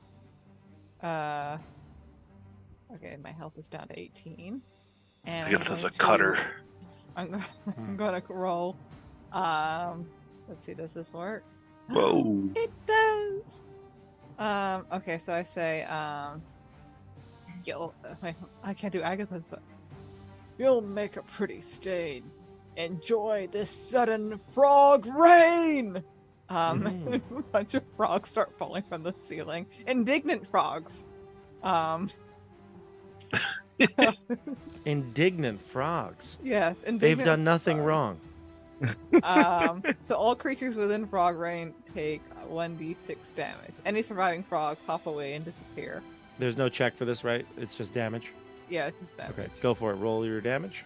E: Okay, my health is down to 18. And
B: I guess that's a
E: going to-
B: cutter.
E: I'm gonna roll. Let's see, does this work?
B: Whoa.
E: It does. Okay, so I say, I can't do Agatha's, but you'll make a pretty stain. Enjoy this sudden frog rain. A bunch of frogs start falling from the ceiling. Indignant frogs.
A: Indignant frogs.
E: Yes, indignant
A: They've done nothing
E: frogs.
A: wrong.
E: So all creatures within frog rain take 1d6 damage. Any surviving frogs hop away and disappear.
A: There's no check for this, right? It's just damage.
E: Yeah, it's just damage.
A: Okay, go for it. Roll your damage.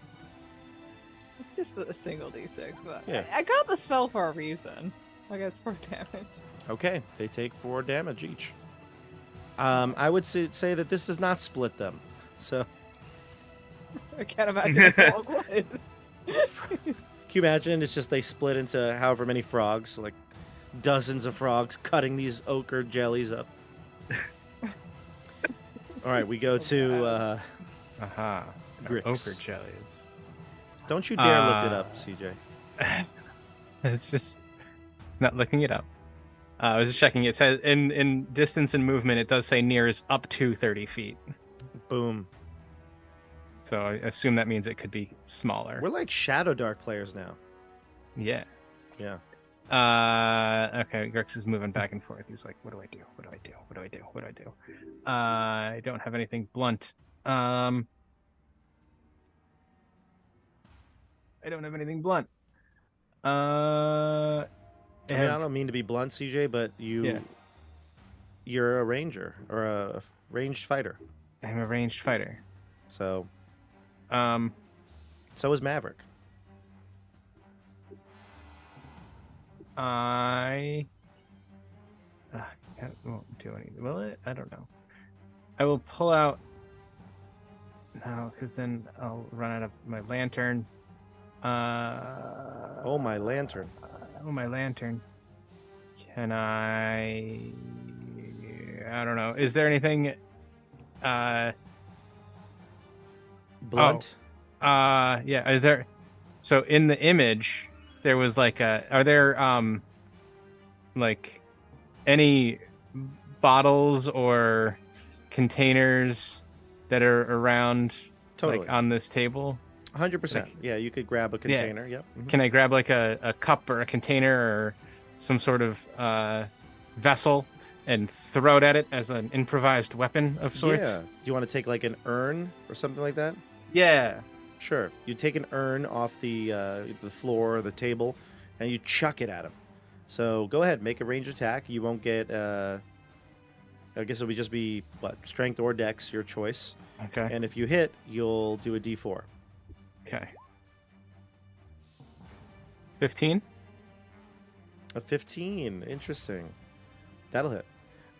E: It's just a single d6, but
A: Yeah.
E: I got the spell for a reason. I guess for damage.
A: Okay, they take 4 damage each. I would say that this does not split them. So,
E: I can't imagine a frog would.
A: can you imagine? It's just they split into however many frogs, like dozens of frogs, cutting these ochre jellies up. All right, we go to
C: Aha.
A: Grix.
C: Ochre jellies.
A: Don't you dare look it up, CJ.
C: It's just not looking it up. I was just checking. It says in distance and movement, it does say near is up to 30 feet.
A: Boom.
C: So I assume that means it could be smaller.
A: We're like Shadowdark players now.
C: Yeah.
A: Yeah.
C: Okay, Grix is moving back and forth. He's like, what do I do? What do I do? What do I do? What do I do? I don't have anything blunt. I don't have anything blunt.
A: I mean, I don't mean to be blunt, CJ, but you're a ranger or a ranged fighter.
C: I'm a ranged fighter.
A: So
C: Um,
A: so is Maverick.
C: That won't do anything, will it? I don't know. I will pull out. No, because then I'll run out of my lantern.
A: Oh, my lantern.
C: Oh, my lantern. Can I don't know. Is there anything?
A: Blunt.
C: Yeah. Are there? So in the image, there was like a. Are there like any bottles or containers that are around
A: Totally.
C: like on this table?
A: 100%. Yeah, you could grab a container. Yep. Mhm.
C: Can I grab like a cup or a container or
F: some sort of vessel and throw it at it as an improvised weapon of sorts.
A: Yeah. Do you want to take like an urn or something like that?
F: Yeah.
A: Sure. You take an urn off the floor or the table, and you chuck it at him. So go ahead, make a range attack. You won't get. I guess it would just be what, strength or dex, your choice.
F: Okay.
A: And if you hit, you'll do a d4.
F: Okay. 15.
A: A 15. Interesting. That'll hit.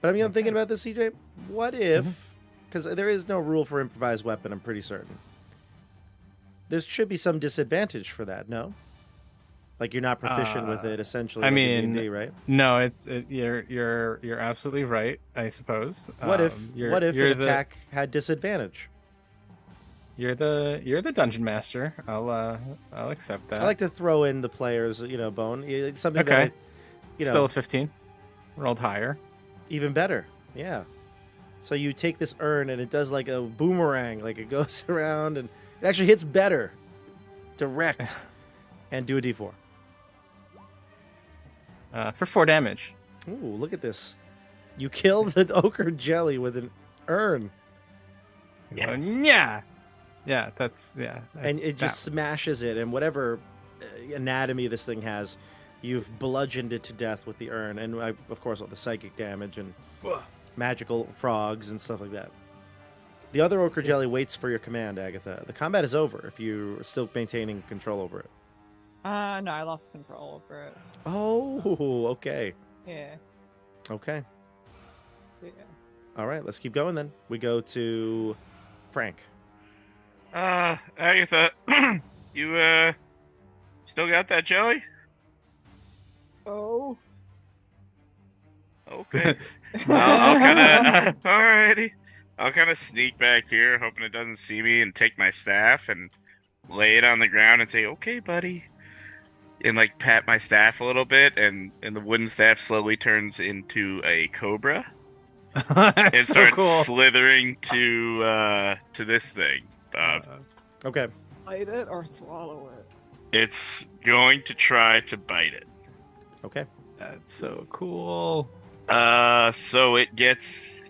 A: But I mean, I'm thinking about this, CJ. What if? Because there is no rule for improvised weapon. I'm pretty certain. There should be some disadvantage for that. No. Like you're not proficient with it, essentially.
F: I
A: like
F: mean,
A: in D&D, right?
F: No, you're absolutely right. I suppose.
A: What if
F: you're
A: an attack had disadvantage?
F: You're the dungeon master. I'll accept that.
A: I like to throw in the players, bone. It's something
F: Okay.
A: that
F: Still a 15. Rolled higher.
A: even better. Yeah. So you take this urn and it does like a boomerang, like it goes around and it actually hits better, direct, and do a d4.
F: For 4 damage.
A: Ooh, look at this. You kill the ochre jelly with an urn.
D: Yes.
F: Yeah. Yeah, that's yeah.
A: And it just smashes it, and whatever anatomy this thing has, you've bludgeoned it to death with the urn, and of course all the psychic damage and magical frogs and stuff like that. The other ochre jelly waits for your command, Agatha. The combat is over if you're still maintaining control over it.
E: No, I lost control over it.
A: Oh, okay.
E: Yeah.
A: Okay.
E: Yeah.
A: All right, let's keep going then. We go to Frank.
D: Agatha, you still got that jelly?
E: Oh.
D: Okay. I'll kind of alrighty. I'll kind of sneak back here, hoping it doesn't see me, and take my staff and lay it on the ground and say, "Okay, buddy," and like pat my staff a little bit, and the wooden staff slowly turns into a cobra and
F: That's so
D: starts
F: cool.
D: slithering to this thing.
A: Okay.
E: Bite it or swallow it.
D: It's going to try to bite it.
A: Okay.
F: That's so cool.
D: So it gets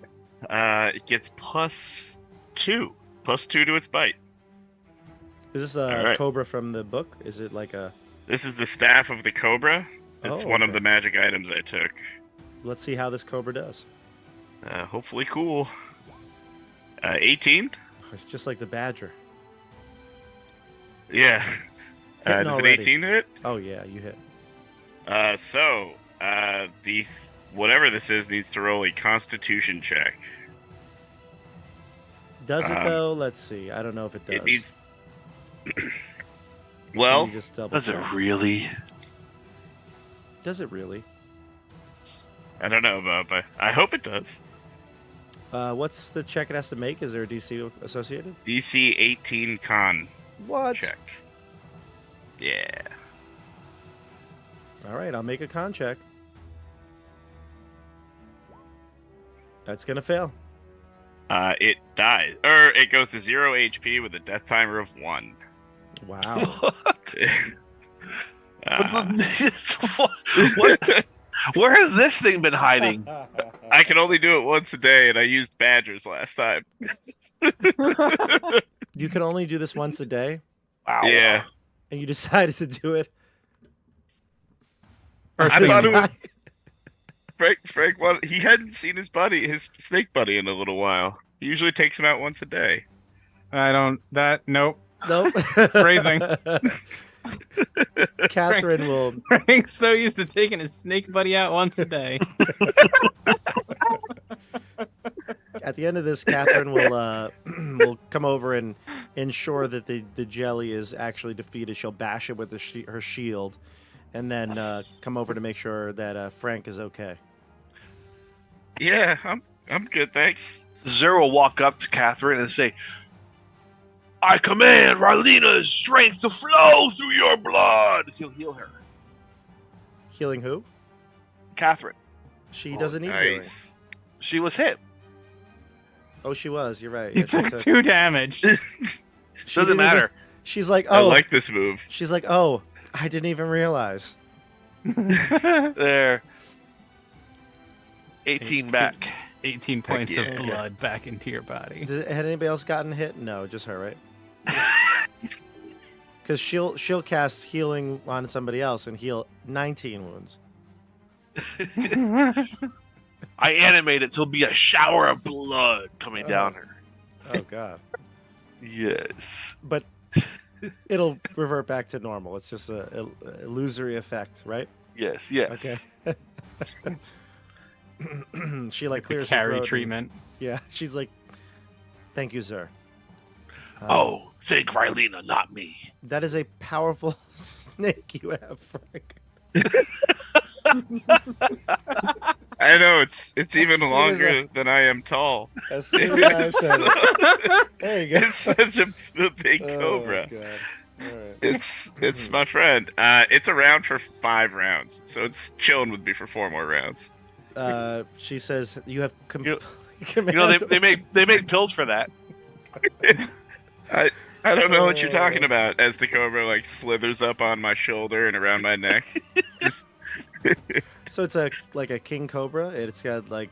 D: +2 to its bite.
A: Is this a
D: All right.
A: cobra from the book? Is it like a...
D: This is the staff of the cobra. It's
A: Oh,
D: one of
A: okay.
D: the magic items I took.
A: Let's see how this cobra does.
D: Hopefully cool. 18?
A: It's just like the badger.
D: Yeah.
A: Hitting
D: Does an
A: already.
D: 18 hit?
A: Oh, yeah, you hit.
D: The whatever this is needs to roll a Constitution check.
A: Does it, though? Let's see. I don't know if it does.
D: It needs.
A: Let
D: Well,
A: me just double
B: Does it
A: check.
B: really?
A: Does it really?
D: I don't know about, but I hope it does.
A: What's the check it has to make? Is there a DC associated?
D: DC 18 con
A: What?
D: check. Yeah.
A: All right, I'll make a con check. That's going to fail.
D: It dies, or it goes to 0 HP with a death timer of 1.
A: Wow.
B: What?
D: Uh,
B: What? Where has this thing been hiding?
D: I can only do it once a day, and I used badgers last time.
A: You can only do this once a day,
B: Wow.
D: Yeah.
A: and you decided to do it.
D: I thought it was Frank. He hadn't seen his snake buddy, in a little while. He usually takes him out once a day.
F: Nope.
A: Nope.
F: Phrasing.
A: Catherine will.
F: Frank's so used to taking his snake buddy out once a day.
A: At the end of this, Catherine will come over and ensure that the jelly is actually defeated. She'll bash it with her shield, and then come over to make sure that Frank is okay.
D: Yeah, I'm good, thanks.
B: Zero will walk up to Catherine and say, "I command Rylina's strength to flow through your blood." He'll heal her.
A: Healing who?
B: Catherine.
A: She doesn't need healing.
D: Nice.
B: She was hit.
A: Oh, she was. You're right.
F: He
A: Yeah, she
F: took 2 damage.
A: she
B: Doesn't
A: didn't even-
B: matter.
A: She's like,
D: I
A: oh.
D: like this move.
A: She's like, oh, I didn't even realize.
B: There. 18 back.
F: 18 points
D: yeah.
F: of blood back into your body.
A: Had anybody else gotten hit? No, just her, right? Because she'll cast healing on somebody else and heal 19 wounds.
B: I animate it to be a shower of blood coming down her.
A: Oh God!
B: Yes.
A: But it'll revert back to normal. It's just a illusory effect, right?
B: Yes. Yes.
A: Okay. She like clears her
F: Carry
A: throat and-
F: treatment.
A: yeah, she's like, "Thank you, sir."
B: Oh, thank Rylena, not me.
A: That is a powerful snake you have, Frank.
D: I know it's even
A: soon as
D: longer than I am tall.
A: As soon as I said it. There you go.
D: It's such a big
A: Oh,
D: cobra.
A: God. All right.
D: It's my friend. It's around for 5 rounds, so it's chilling with me for 4 more rounds.
A: She says you have
B: You know they make pills for that.
D: I don't know what you're talking about. As the cobra like slithers up on my shoulder and around my neck.
A: So it's like a king cobra. It's got like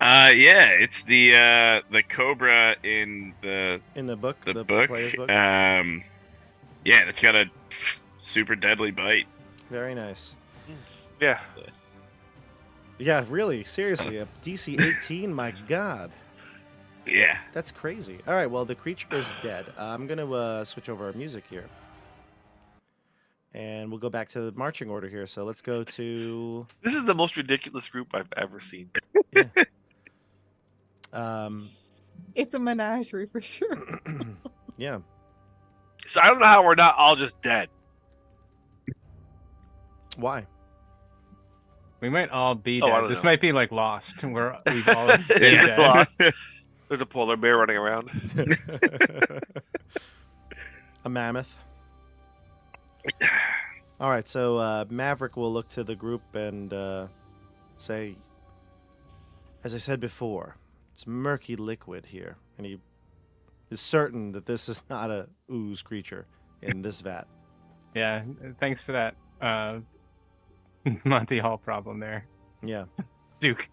D: Yeah, it's the cobra in the
A: in the book, the
D: book.
A: player's book.
D: Yeah, and it's got a super deadly bite.
A: Very nice.
B: Yeah.
A: Yeah, really, seriously, a DC 18. My God,
D: Yeah.
A: that's crazy. All right, well the creature is dead. I'm gonna switch over our music here, and we'll go back to the marching order here. So let's go to
B: This is the most ridiculous group I've ever seen.
E: It's a menagerie for sure.
A: yeah.
B: So I don't know how we're not all just dead.
A: Why?
F: We might all be
B: Oh, I
F: dead.
B: don't
F: This
B: know.
F: might be like Lost. We've all been dead.
B: Lost. There's a polar bear running around.
A: A mammoth. All right, so Maverick will look to the group and say, as I said before, it's murky liquid here, and he is certain that this is not a ooze creature in this vat.
F: Yeah, thanks for that. Monty Hall problem there.
A: Yeah.
F: Duke.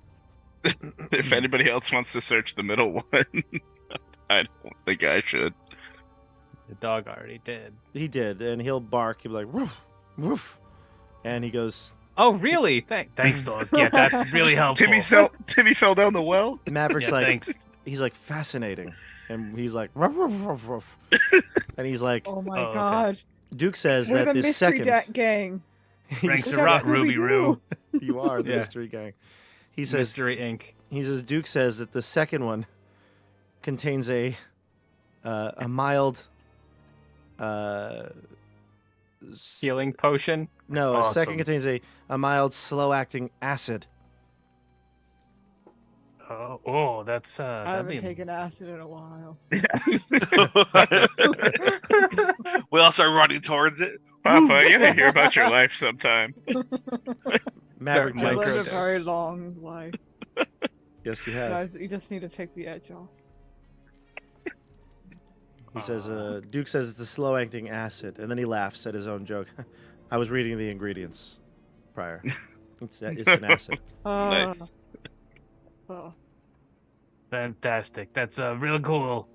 D: If anybody else wants to search the middle one, I don't think I should.
F: The dog already did.
A: He did, and he'll bark. He'll be like, woof, woof. And he goes,
F: Oh, really? Thanks, dog. Yeah, that's really helpful.
D: Timmy fell down the well.
A: Maverick's
F: Yeah,
A: like,
F: thanks.
A: he's like, fascinating. And he's like, ruff, ruff, ruff, ruff. And he's like,
E: Oh my
F: Oh, okay.
E: god.
A: Duke says
E: We're
A: that
E: the
A: this
E: mystery
A: second.
E: gang.
F: Ranks
E: We
F: to
E: got
F: rock,
E: Scooby-Doo.
F: Ruby Roo.
A: You are the
F: Yeah.
A: mystery gang. He says,
F: Mystery Inc.
A: Duke says that the second one contains a mild
F: Healing potion.
A: no, a second
F: Awesome.
A: contains a mild slow acting acid.
F: Oh, that's
E: I
F: that'd
E: haven't
F: be-
E: taken acid in a while.
B: We all start running towards it.
D: Papa, I gotta hear about your life sometime.
A: Maverick
F: Micro
E: I've lived a
A: jokes.
E: very long life.
A: Yes, you have.
E: Guys, you just need to take the edge off.
A: He says, Duke says it's a slow acting acid, and then he laughs at his own joke. I was reading the ingredients prior. It's an acid.
D: Nice.
E: Oh.
F: Fantastic. That's real cool.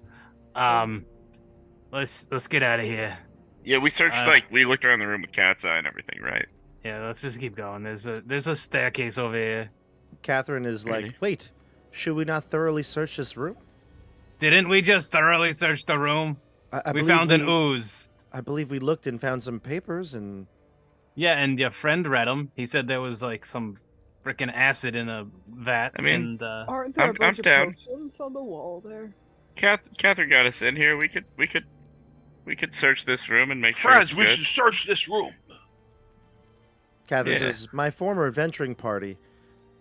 F: Let's get out of here.
D: Yeah, we searched we looked around the room with Cat's Eye and everything, right?
F: Yeah, let's just keep going. There's a staircase over here.
A: Catherine is like,
D: Really?
A: wait, should we not thoroughly search this room?
F: Didn't we just thoroughly search the room?
A: I
F: We
A: believe
F: found an ooze.
A: I believe we looked and found some papers and
F: Yeah, and your friend read them. He said there was like some freaking acid in a vat.
D: I mean-
F: and,
E: Aren't there
D: I'm
E: a bunch of
D: down.
E: potions on the wall there?
D: Catherine got us in here. We could search this room and make
B: Friends,
D: sure
B: we
D: it's
B: should search this room.
A: Catherine
D: Yeah.
A: says, my former adventuring party,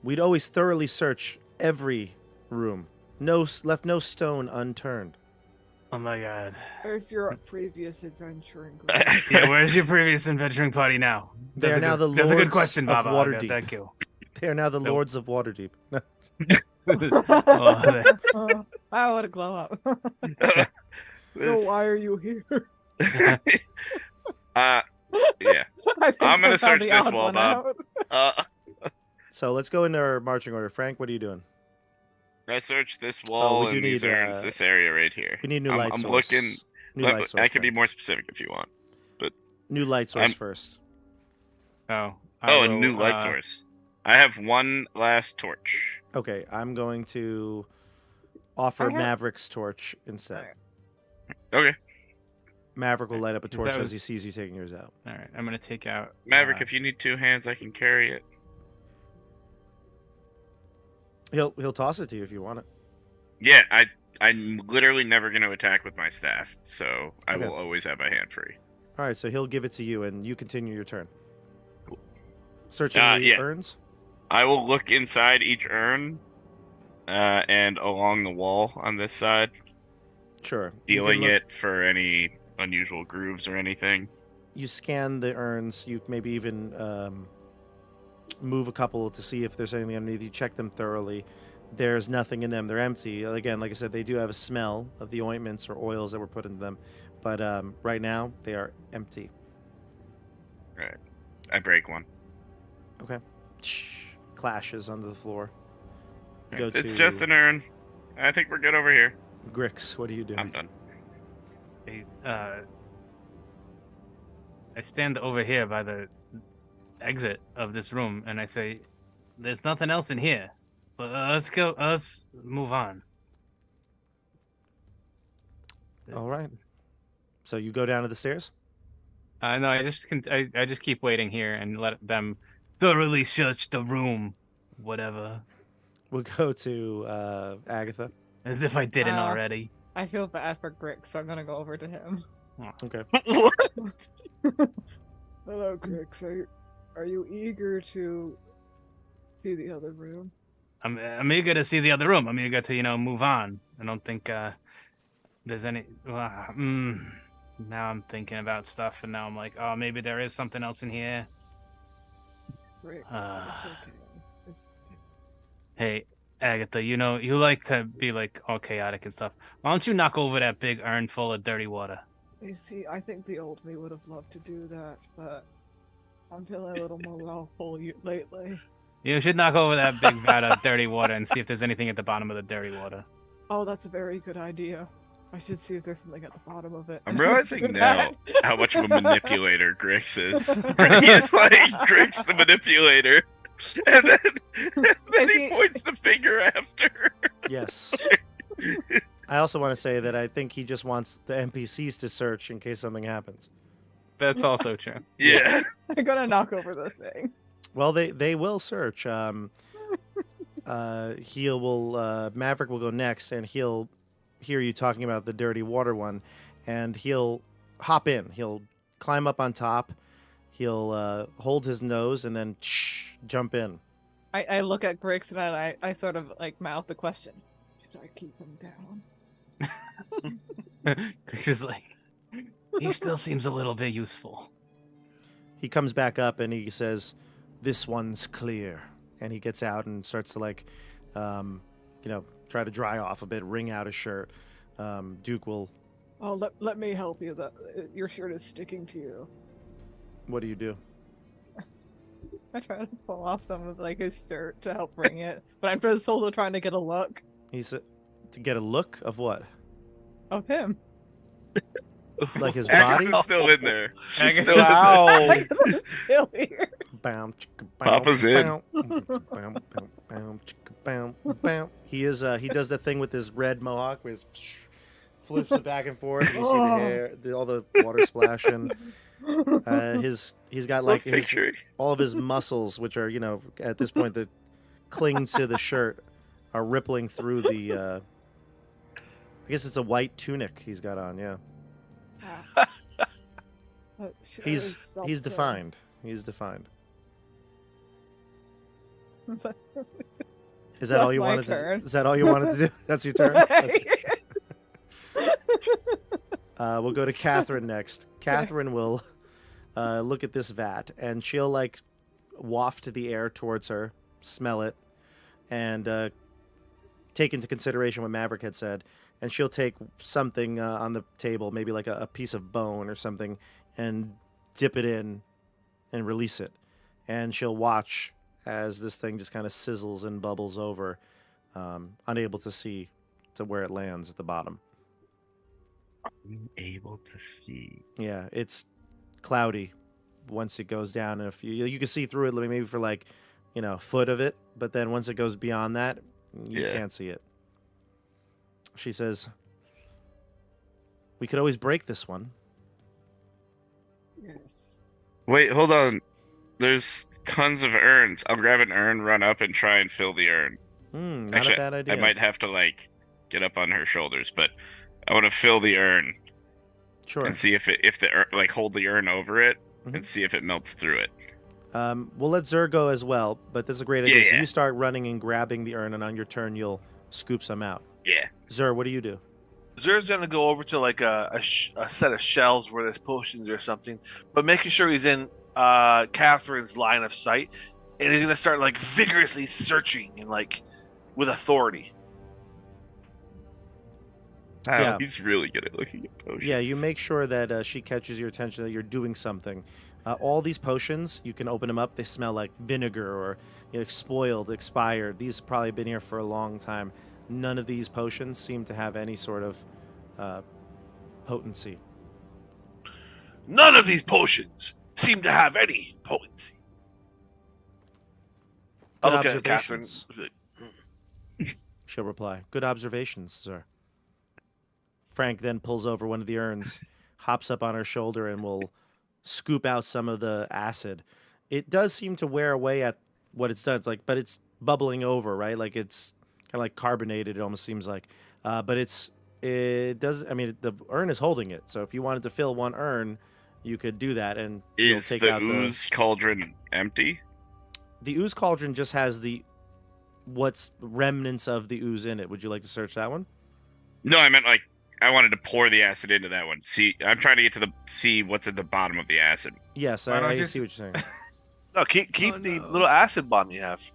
A: we'd always thoroughly search every room. Left no stone unturned.
F: oh my god.
E: Where's your previous adventuring group?
D: good.
F: Yeah, where's your previous adventuring party now?
A: They are now the
F: That's a good
A: lords
F: question,
A: of
F: Baba.
A: Waterdeep.
F: Thank you.
A: They are now the
F: Nope.
A: Lords of Waterdeep.
F: Oh,
E: I want to glow up. So
D: This-
E: why are you here?
D: Yeah.
E: I think
D: I'm gonna
E: I found
D: search
E: the
D: this
E: odd
D: wall,
E: one
D: Bob.
E: out.
A: So let's go into our marching order. Frank, what are you doing?
D: I searched this
A: we
D: wall
A: do
D: and these
A: need,
D: urns, this area right here.
A: We need new
D: I'm,
A: light
D: I'm
A: source.
D: looking.
A: New light source.
D: I can be
A: Frank.
D: more specific if you want.
A: New light source first.
F: Oh,
D: A new light source. I have one last torch.
A: Okay, I'm going to offer
E: I have-
A: Maverick's torch instead.
D: Okay.
A: Maverick will light up a torch
F: That
A: as he
F: was-
A: sees you taking yours out.
F: All right, I'm gonna take out
D: Maverick, if you need 2 hands, I can carry it.
A: He'll toss it to you if you want it.
D: Yeah, I'm literally never going to attack with my staff, so I
A: Okay.
D: will always have my hand free.
A: All right, so he'll give it to you, and you continue your turn. Searching the
D: yeah.
A: urns.
D: I will look inside each urn and along the wall on this side,
A: Sure.
D: feeling it for any unusual grooves or anything.
A: You scan the urns. You maybe even move a couple to see if there's anything underneath. You check them thoroughly. There's nothing in them. They're empty. Again, like I said, they do have a smell of the ointments or oils that were put into them. But right now, they are empty.
D: Right. I break one.
A: Okay. Clashes onto the floor.
D: It's just an urn. I think we're good over here.
A: Grix, what are you doing?
D: I'm done.
F: I stand over here by the exit of this room, and I say, "There's nothing else in here. Let's go. Let's move on."
A: All right. So you go down to the stairs?
F: No, I just keep waiting here and let them thoroughly search the room, whatever,
A: We'll go to Agatha.
F: as if I didn't already.
E: I feel bad for Grix, so I'm gonna go over to him.
A: Okay.
E: Hello, Grix. Are you eager to see the other room?
F: I'm eager to see the other room. I'm eager to move on. I don't think there's any. Now I'm thinking about stuff, and now I'm like, oh, maybe there is something else in here.
E: Grix, it's okay. It's okay.
F: Hey, Agatha, you like to be like all chaotic and stuff. Why don't you knock over that big urn full of dirty water?
E: You see, I think the old me would have loved to do that, but I'm feeling a little more lawful lately.
F: You should knock over that big vat of dirty water and see if there's anything at the bottom of the dirty water.
E: Oh, that's a very good idea. I should see if there's something at the bottom of it.
D: I'm realizing
E: Do
D: now
E: that.
D: how much of a manipulator Grix is. He's like, Grix the manipulator. And then he points the finger after.
A: Yes. I also want to say that I think he just wants the NPCs to search in case something happens.
F: That's also true.
D: Yeah.
E: I'm gonna knock over the thing.
A: Well, they will search. Maverick will go next, and he'll hear you talking about the dirty water one, and he'll hop in. He'll climb up on top. He'll hold his nose and then jump in.
E: I look at Grix and I sort of like mouth the question. Should I keep him down?
F: Grix is like, he still seems a little bit useful.
A: He comes back up and he says, "This one's clear." And he gets out and starts to try to dry off a bit, wring out his shirt. Duke will.
E: Oh, let me help you. Your shirt is sticking to you.
A: What do you do?
E: I try to pull off some of his shirt to help bring it, but I'm just also trying to get a look
A: He said, "To get a look of what?
E: of him."
A: Like his body?"
D: Agatha's still in there. She's
F: Agatha's-
D: still in there.
B: Wow.
E: I'm still here.
A: Bam, chicka, bam,
D: Papa's in.
A: bam, bam, bam, bam, chicka, bam, bam. He is. He does the thing with his red mohawk, where he flips it back and forth. And you see the hair, all the water splashing. He's got all of his muscles, which are at this point that cling to the shirt, are rippling through the. I guess it's a white tunic he's got on. Yeah. He's defined. He's defined. Is that all you wanted to do? Is that all you wanted to do? That's your turn? Okay. We'll go to Catherine next. Catherine will look at this vat, and she'll waft the air towards her, smell it, and take into consideration what Maverick had said. And she'll take something on the table, maybe like a piece of bone or something, and dip it in and release it. And she'll watch as this thing just kind of sizzles and bubbles over, unable to see to where it lands at the bottom.
D: Unable to see.
A: Yeah, it's cloudy once it goes down. And if you can see through it maybe for like, a foot of it, but then once it goes beyond that, you can't see it. She says, we could always break this one.
E: Yes.
D: Wait, hold on. There's tons of urns. I'll grab an urn, run up, and try and fill the urn.
A: Not
D: Actually,
A: a bad idea.
D: I might have to get up on her shoulders, but I want to fill the urn
A: Sure.
D: and see if hold the urn over it and see if it melts through it.
A: We'll let Zer go as well, but that's a great idea. So
D: Yeah.
A: you start running and grabbing the urn, and on your turn, you'll scoop some out.
D: Yeah.
A: Zer, what do you do?
B: Zer's gonna go over to like a set of shelves where there's potions or something, but making sure he's in Catherine's line of sight, and he's gonna start like vigorously searching and like with authority.
D: Wow,
A: Yeah.
D: he's really good at looking at potions.
A: Yeah, you make sure that she catches your attention, that you're doing something. All these potions, you can open them up. They smell like vinegar or spoiled, expired. These have probably been here for a long time. None of these potions seem to have any sort of potency.
B: None of these potions seem to have any potency.
A: Good
B: I'll look at Catherine.
A: observations. She'll reply, good observations, sir. Frank then pulls over one of the urns, hops up on her shoulder, and will scoop out some of the acid. It does seem to wear away at what it's done. But it's bubbling over, right? Like it's kind of like carbonated. It almost seems like, but it does. I mean, the urn is holding it. So if you wanted to fill one urn, you could do that, and you'll
D: Is
A: take
D: the
A: out
D: ooze cauldron empty?
A: the ooze cauldron. Just has what's remnants of the ooze in it. Would you like to search that one?
D: No, I meant I wanted to pour the acid into that one. See, I'm trying to get to see what's at the bottom of the acid.
A: Yes,
C: Why don't
A: I
C: you
A: see what you're saying.
B: No, keep the little acid bomb you have.
A: So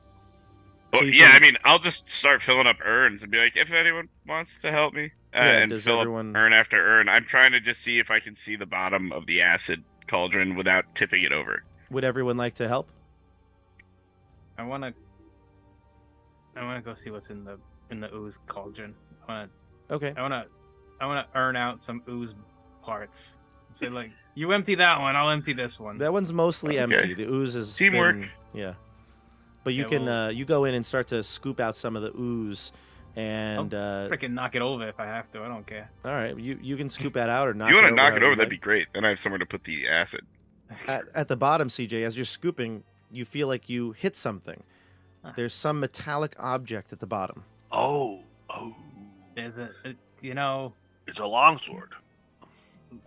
D: Well,
A: you
D: yeah,
A: can-
D: I mean, I'll just start filling up urns and be like, if anyone wants to help me, and
A: does
D: fill
A: everyone-
D: up urn after urn. I'm trying to just see if I can see the bottom of the acid cauldron without tipping it over.
A: Would everyone like to help?
F: I wanna go see what's in the ooze cauldron.
A: Okay.
F: I wanna earn out some ooze parts. Say you empty that one, I'll empty this one.
A: That one's mostly
D: Okay.
A: empty. The ooze is
D: Teamwork.
A: Yeah, but you
F: Yeah,
A: can
F: well-
A: you go in and start to scoop out some of the ooze, and
F: Freaking knock it over if I have to. I don't care.
A: all right, you can scoop that out or not.
D: If you want to knock it over, that'd be great. Then I have somewhere to put the acid.
A: At the bottom, CJ. As you're scooping, you feel like you hit something. There's some metallic object at the bottom.
B: Oh,
F: There's
B: it's a longsword.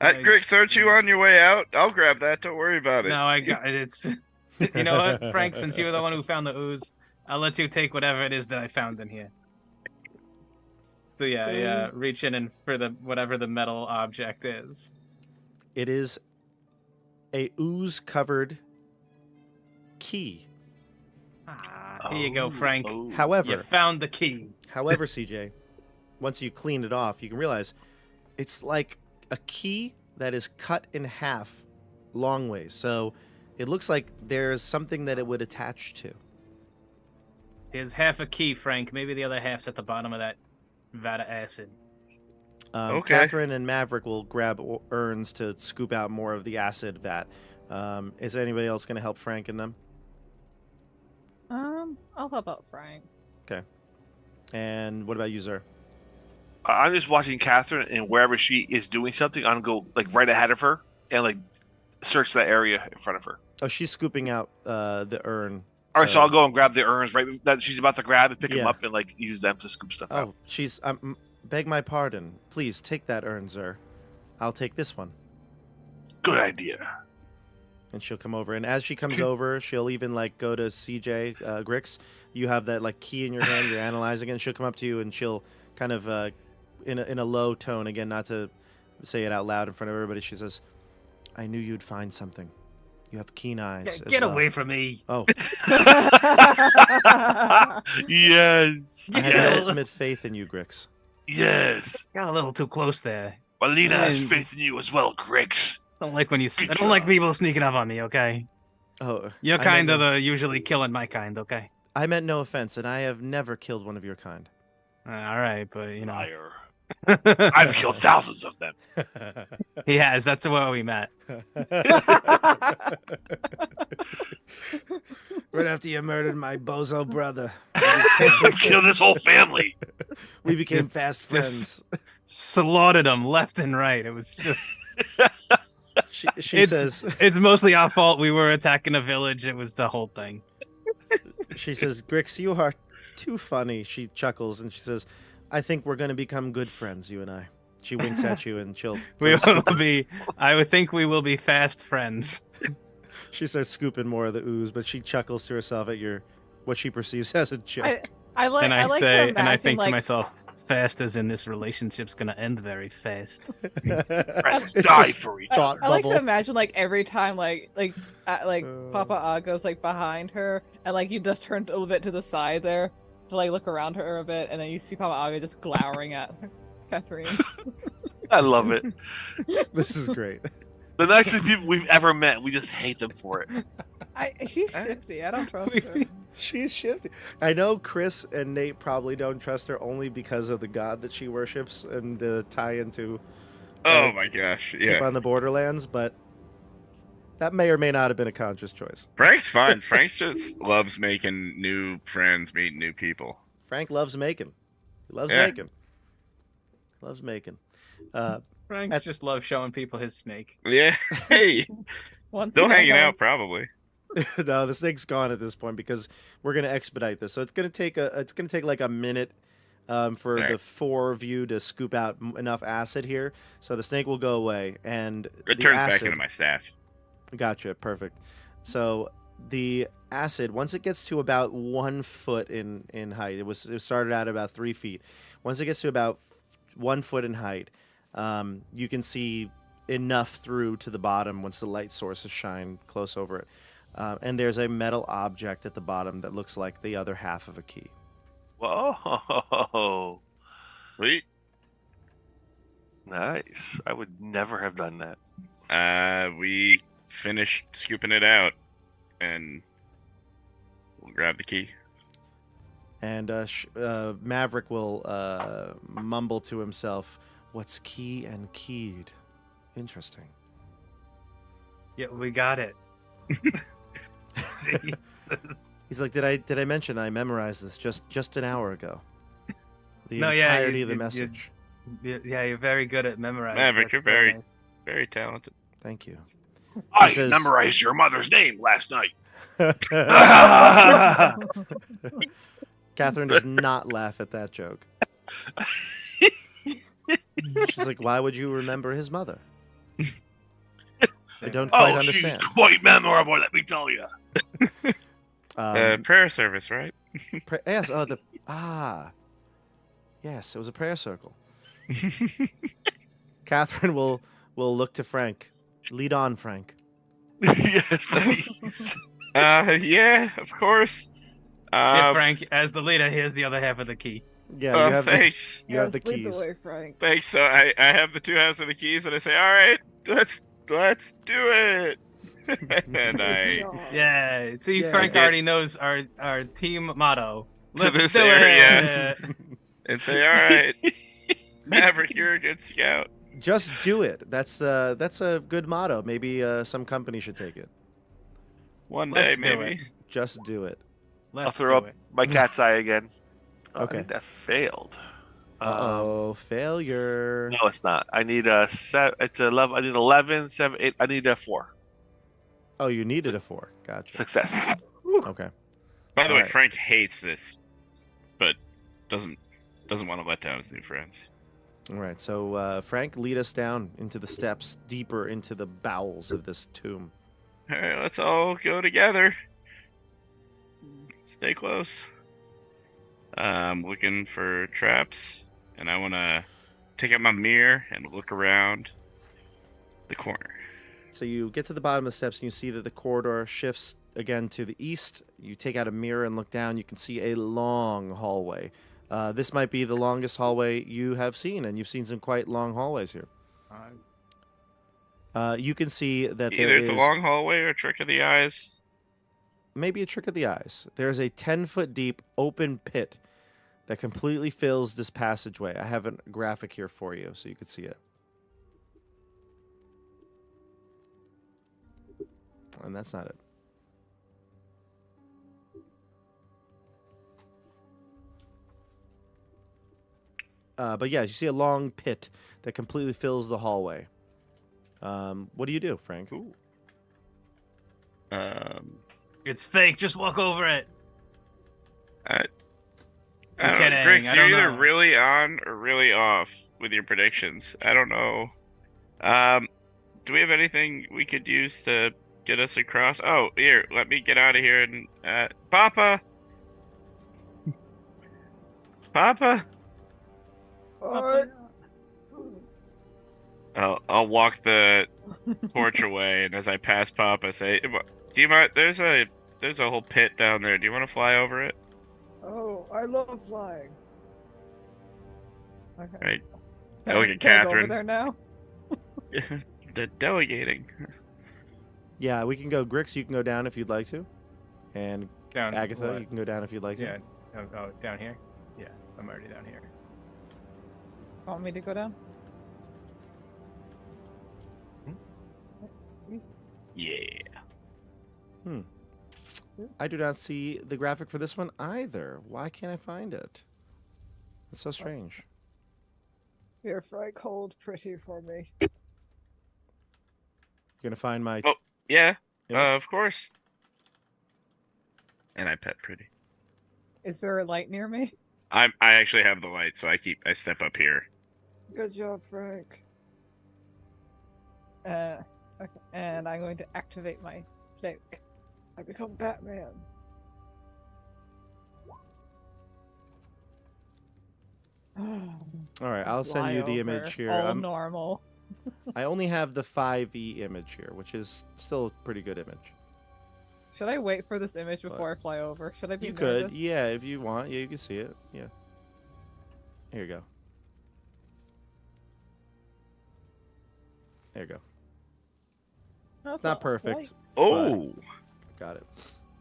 D: Grix, aren't you on your way out? I'll grab that. Don't worry about it.
F: No, I got it. It's you know what, Frank? Since you were the one who found the ooze, I'll let you take whatever it is that I found in here. So yeah, reach in and for whatever the metal object is.
A: It is a ooze covered key.
F: Here you go, Frank.
B: Oh.
A: However,
F: You found the key.
A: CJ, once you clean it off, you can realize it's like a key that is cut in half long ways. So it looks like there's something that it would attach to.
F: Here's half a key, Frank. Maybe the other half's at the bottom of that vat of acid.
D: Okay.
A: Catherine and Maverick will grab urns to scoop out more of the acid vat. Is anybody else going to help Frank in them?
E: I'll help out Frank.
A: Okay. And what about you, Zer?
B: I'm just watching Catherine, and wherever she is doing something, I'm gonna go right ahead of her and search that area in front of her.
A: Oh, she's scooping out the urn.
B: All right, so I'll go and grab the urns that she's about to grab and pick them
A: Yeah.
B: up and use them to scoop stuff out.
A: Oh, she's. Beg my pardon. Please take that urn, Zer. I'll take this one.
B: Good idea.
A: And she'll come over, and as she comes over, she'll even go to CJ Grix. You have that key in your hand. You're analyzing it. And she'll come up to you, and she'll kind of in a low tone, again, not to say it out loud in front of everybody. She says, "I knew you'd find something. You have keen eyes."
F: Get
A: as well."
F: away from me.
A: Oh,
B: Yes.
A: I had
B: Yes.
A: ultimate faith in you, Grix.
B: Yes.
F: Got a little too close there.
B: Alina has
F: Mm.
B: faith in you as well, Griggs.
F: Don't like when you. I don't like people sneaking up on me. Okay.
A: Oh,
F: You're
A: I
F: kind
A: meant
F: of the usually killing my kind. Okay.
A: I meant no offense, and I have never killed one of your kind.
F: All right, but you know.
B: Liar. I've killed thousands of them.
F: He has. That's where we met.
A: Right after you murdered my bozo brother,
B: Kill this whole family.
A: we became fast friends.
F: Slaughtered him left and right. It was just.
A: She says
F: it's mostly our fault. We were attacking a village. It was the whole thing.
A: She says, Grix, you are too funny. She chuckles and she says, I think we're going to become good friends, you and I. She winks at you and she'll...
F: We will be... I would think we will be fast friends.
A: She starts scooping more of the ooze, but she chuckles to herself at what she perceives as a joke.
E: I like to imagine,
F: and I think
E: like,
F: to myself, fast as in this relationship's going to end very fast.
B: Friends die for each other.
E: I like to imagine, like, every time, Papa Aga's, like, behind her, and, like, you just turn a little bit to the side there to, like, look around her a bit, and then you see Papa Aga just glowering at her. Catherine.
B: I love it.
A: This is great.
B: The nicest people we've ever met. We just hate them for it.
E: She's shifty. I don't trust her.
A: She's shifty. I know Chris and Nate probably don't trust her only because of the god that she worships and the tie into
G: Oh my gosh,
A: Keep
G: yeah.
A: on the Borderlands, but that may or may not have been a conscious choice.
G: Frank's fine. Frank just loves making new friends, meeting new people.
A: Frank loves making. He loves
G: Yeah.
A: making. Loves making.
F: Frank just loves showing people his snake.
G: Yeah. Hey, still hanging out, probably.
A: No, the snake's gone at this point because we're gonna expedite this. So it's gonna take like a minute for the four of you to scoop out enough acid here. So the snake will go away, and
G: It
A: the
G: turns
A: acid,
G: back into my staff.
A: Gotcha, perfect. So the acid, once it gets to about 1 foot in height, it started out about 3 feet. Once it gets to about 1 foot in height, you can see enough through to the bottom once the light sources shine close over it. And there's a metal object at the bottom that looks like the other half of a key.
B: Whoa.
G: Sweet.
B: Nice. I would never have done that.
G: We finished scooping it out, and we'll grab the key.
A: And Maverick will mumble to himself, "What's key and keyed? Interesting."
F: Yeah, we got it.
A: He's like, "Did I mention I memorized this just an hour ago? The
F: No,
A: entirety
F: yeah,
A: of the message."
F: Yeah, you're very good at memorizing.
G: Maverick,
F: That's
G: you're
F: very
G: very,
F: nice.
G: very talented.
A: Thank you.
B: I
A: says-
B: memorized your mother's name last night.
A: Catherine does not laugh at that joke. She's like, "Why would you remember his mother?" I don't quite understand.
B: She's quite memorable, let me tell you.
G: Prayer service, right?
A: Yes. Yes, it was a prayer circle. Catherine will look to Frank. Lead on, Frank.
B: Yes, please.
G: Yeah, of course.
F: Yeah, Frank, as the leader, here's the other half of the key.
A: Yeah, you have
G: thanks.
A: you have the
E: Lead the
A: keys.
E: way, Frank.
G: Thanks. So I have the two halves of the keys, and I say, "All right, let's do it." And I
E: Job.
F: Yeah, see,
A: Yeah.
F: Frank
G: I did-
F: already knows our team motto.
G: To
F: Let's
G: this
F: do
G: area.
F: it.
G: and say, "All right, Maverick, you're a good scout."
A: Just do it. That's a good motto. Maybe some company should take it.
G: One day,
F: Let's do
G: maybe.
F: it.
A: Just do it.
B: I'll
F: Let's
B: throw
F: do
B: up
F: it.
B: my cat's eye again. I
A: Okay.
B: think that failed.
A: Oh, failure.
B: No, it's not. I need a set. It's 11. I need 11, 7, 8. I need a 4.
A: Oh, you needed a 4. Gotcha.
B: Success.
A: Okay.
G: By the way,
A: Alright.
G: Frank hates this, but doesn't want to let down his new friends.
A: All right. So, Frank, lead us down into the steps, deeper into the bowels of this tomb.
G: All right, let's all go together. Stay close. I'm looking for traps, and I want to take out my mirror and look around the corner.
A: So you get to the bottom of the steps and you see that the corridor shifts again to the east. You take out a mirror and look down. You can see a long hallway. This might be the longest hallway you have seen, and you've seen some quite long hallways here. You can see that
G: Either
A: there
G: it's
A: is
G: a long hallway or a trick of the eyes.
A: maybe a trick of the eyes. There is a 10-foot deep open pit that completely fills this passageway. I have a graphic here for you so you can see it. And that's not it. But yeah, you see a long pit that completely fills the hallway. What do you do, Frank?
G: Ooh.
F: It's fake. Just walk over it.
G: I
F: I'm
G: don't know,
F: kidding,
G: Griggs,
F: I
G: you're
F: don't
G: either
F: know.
G: really on or really off with your predictions. I don't know. Do we have anything we could use to get us across? Oh, here, let me get out of here and Papa! Papa? I'll walk the torch away, and as I pass Papa, say, "Do you mind? There's a whole pit down there. Do you want to fly over it?"
E: Oh, I love flying. Okay.
G: Right.
E: Can
G: Look
E: I,
G: at
E: can I go over
G: Catherine.
E: there now?
G: The delegating.
A: Yeah, we can go. Grix, you can go down if you'd like to. And
C: Down.
A: Agatha,
C: what?
A: you can go down if you'd like to.
C: Yeah. Oh, down here. Yeah, I'm already down here.
E: Want me to go down?
G: Yeah.
A: I do not see the graphic for this one either. Why can't I find it? It's so strange.
E: Here, Frank, hold pretty for me.
A: You're gonna find my
G: Oh, yeah.
A: image?
G: Of course. And I pet pretty.
E: Is there a light near me?
G: I actually have the light, so I step up here.
E: Good job, Frank. Okay, and I'm going to activate my cloak. I become Batman.
A: All right, I'll send you the image here.
E: All normal.
A: I only have the 5e image here, which is still a pretty good image.
E: Should I wait for this image before I fly over? Should I be
A: You
E: nervous?
A: could, yeah, if you want. Yeah, you can see it. Yeah. Here you go. There you go.
E: That's
A: not
E: all
A: perfect.
E: spikes.
G: Oh.
A: Got it.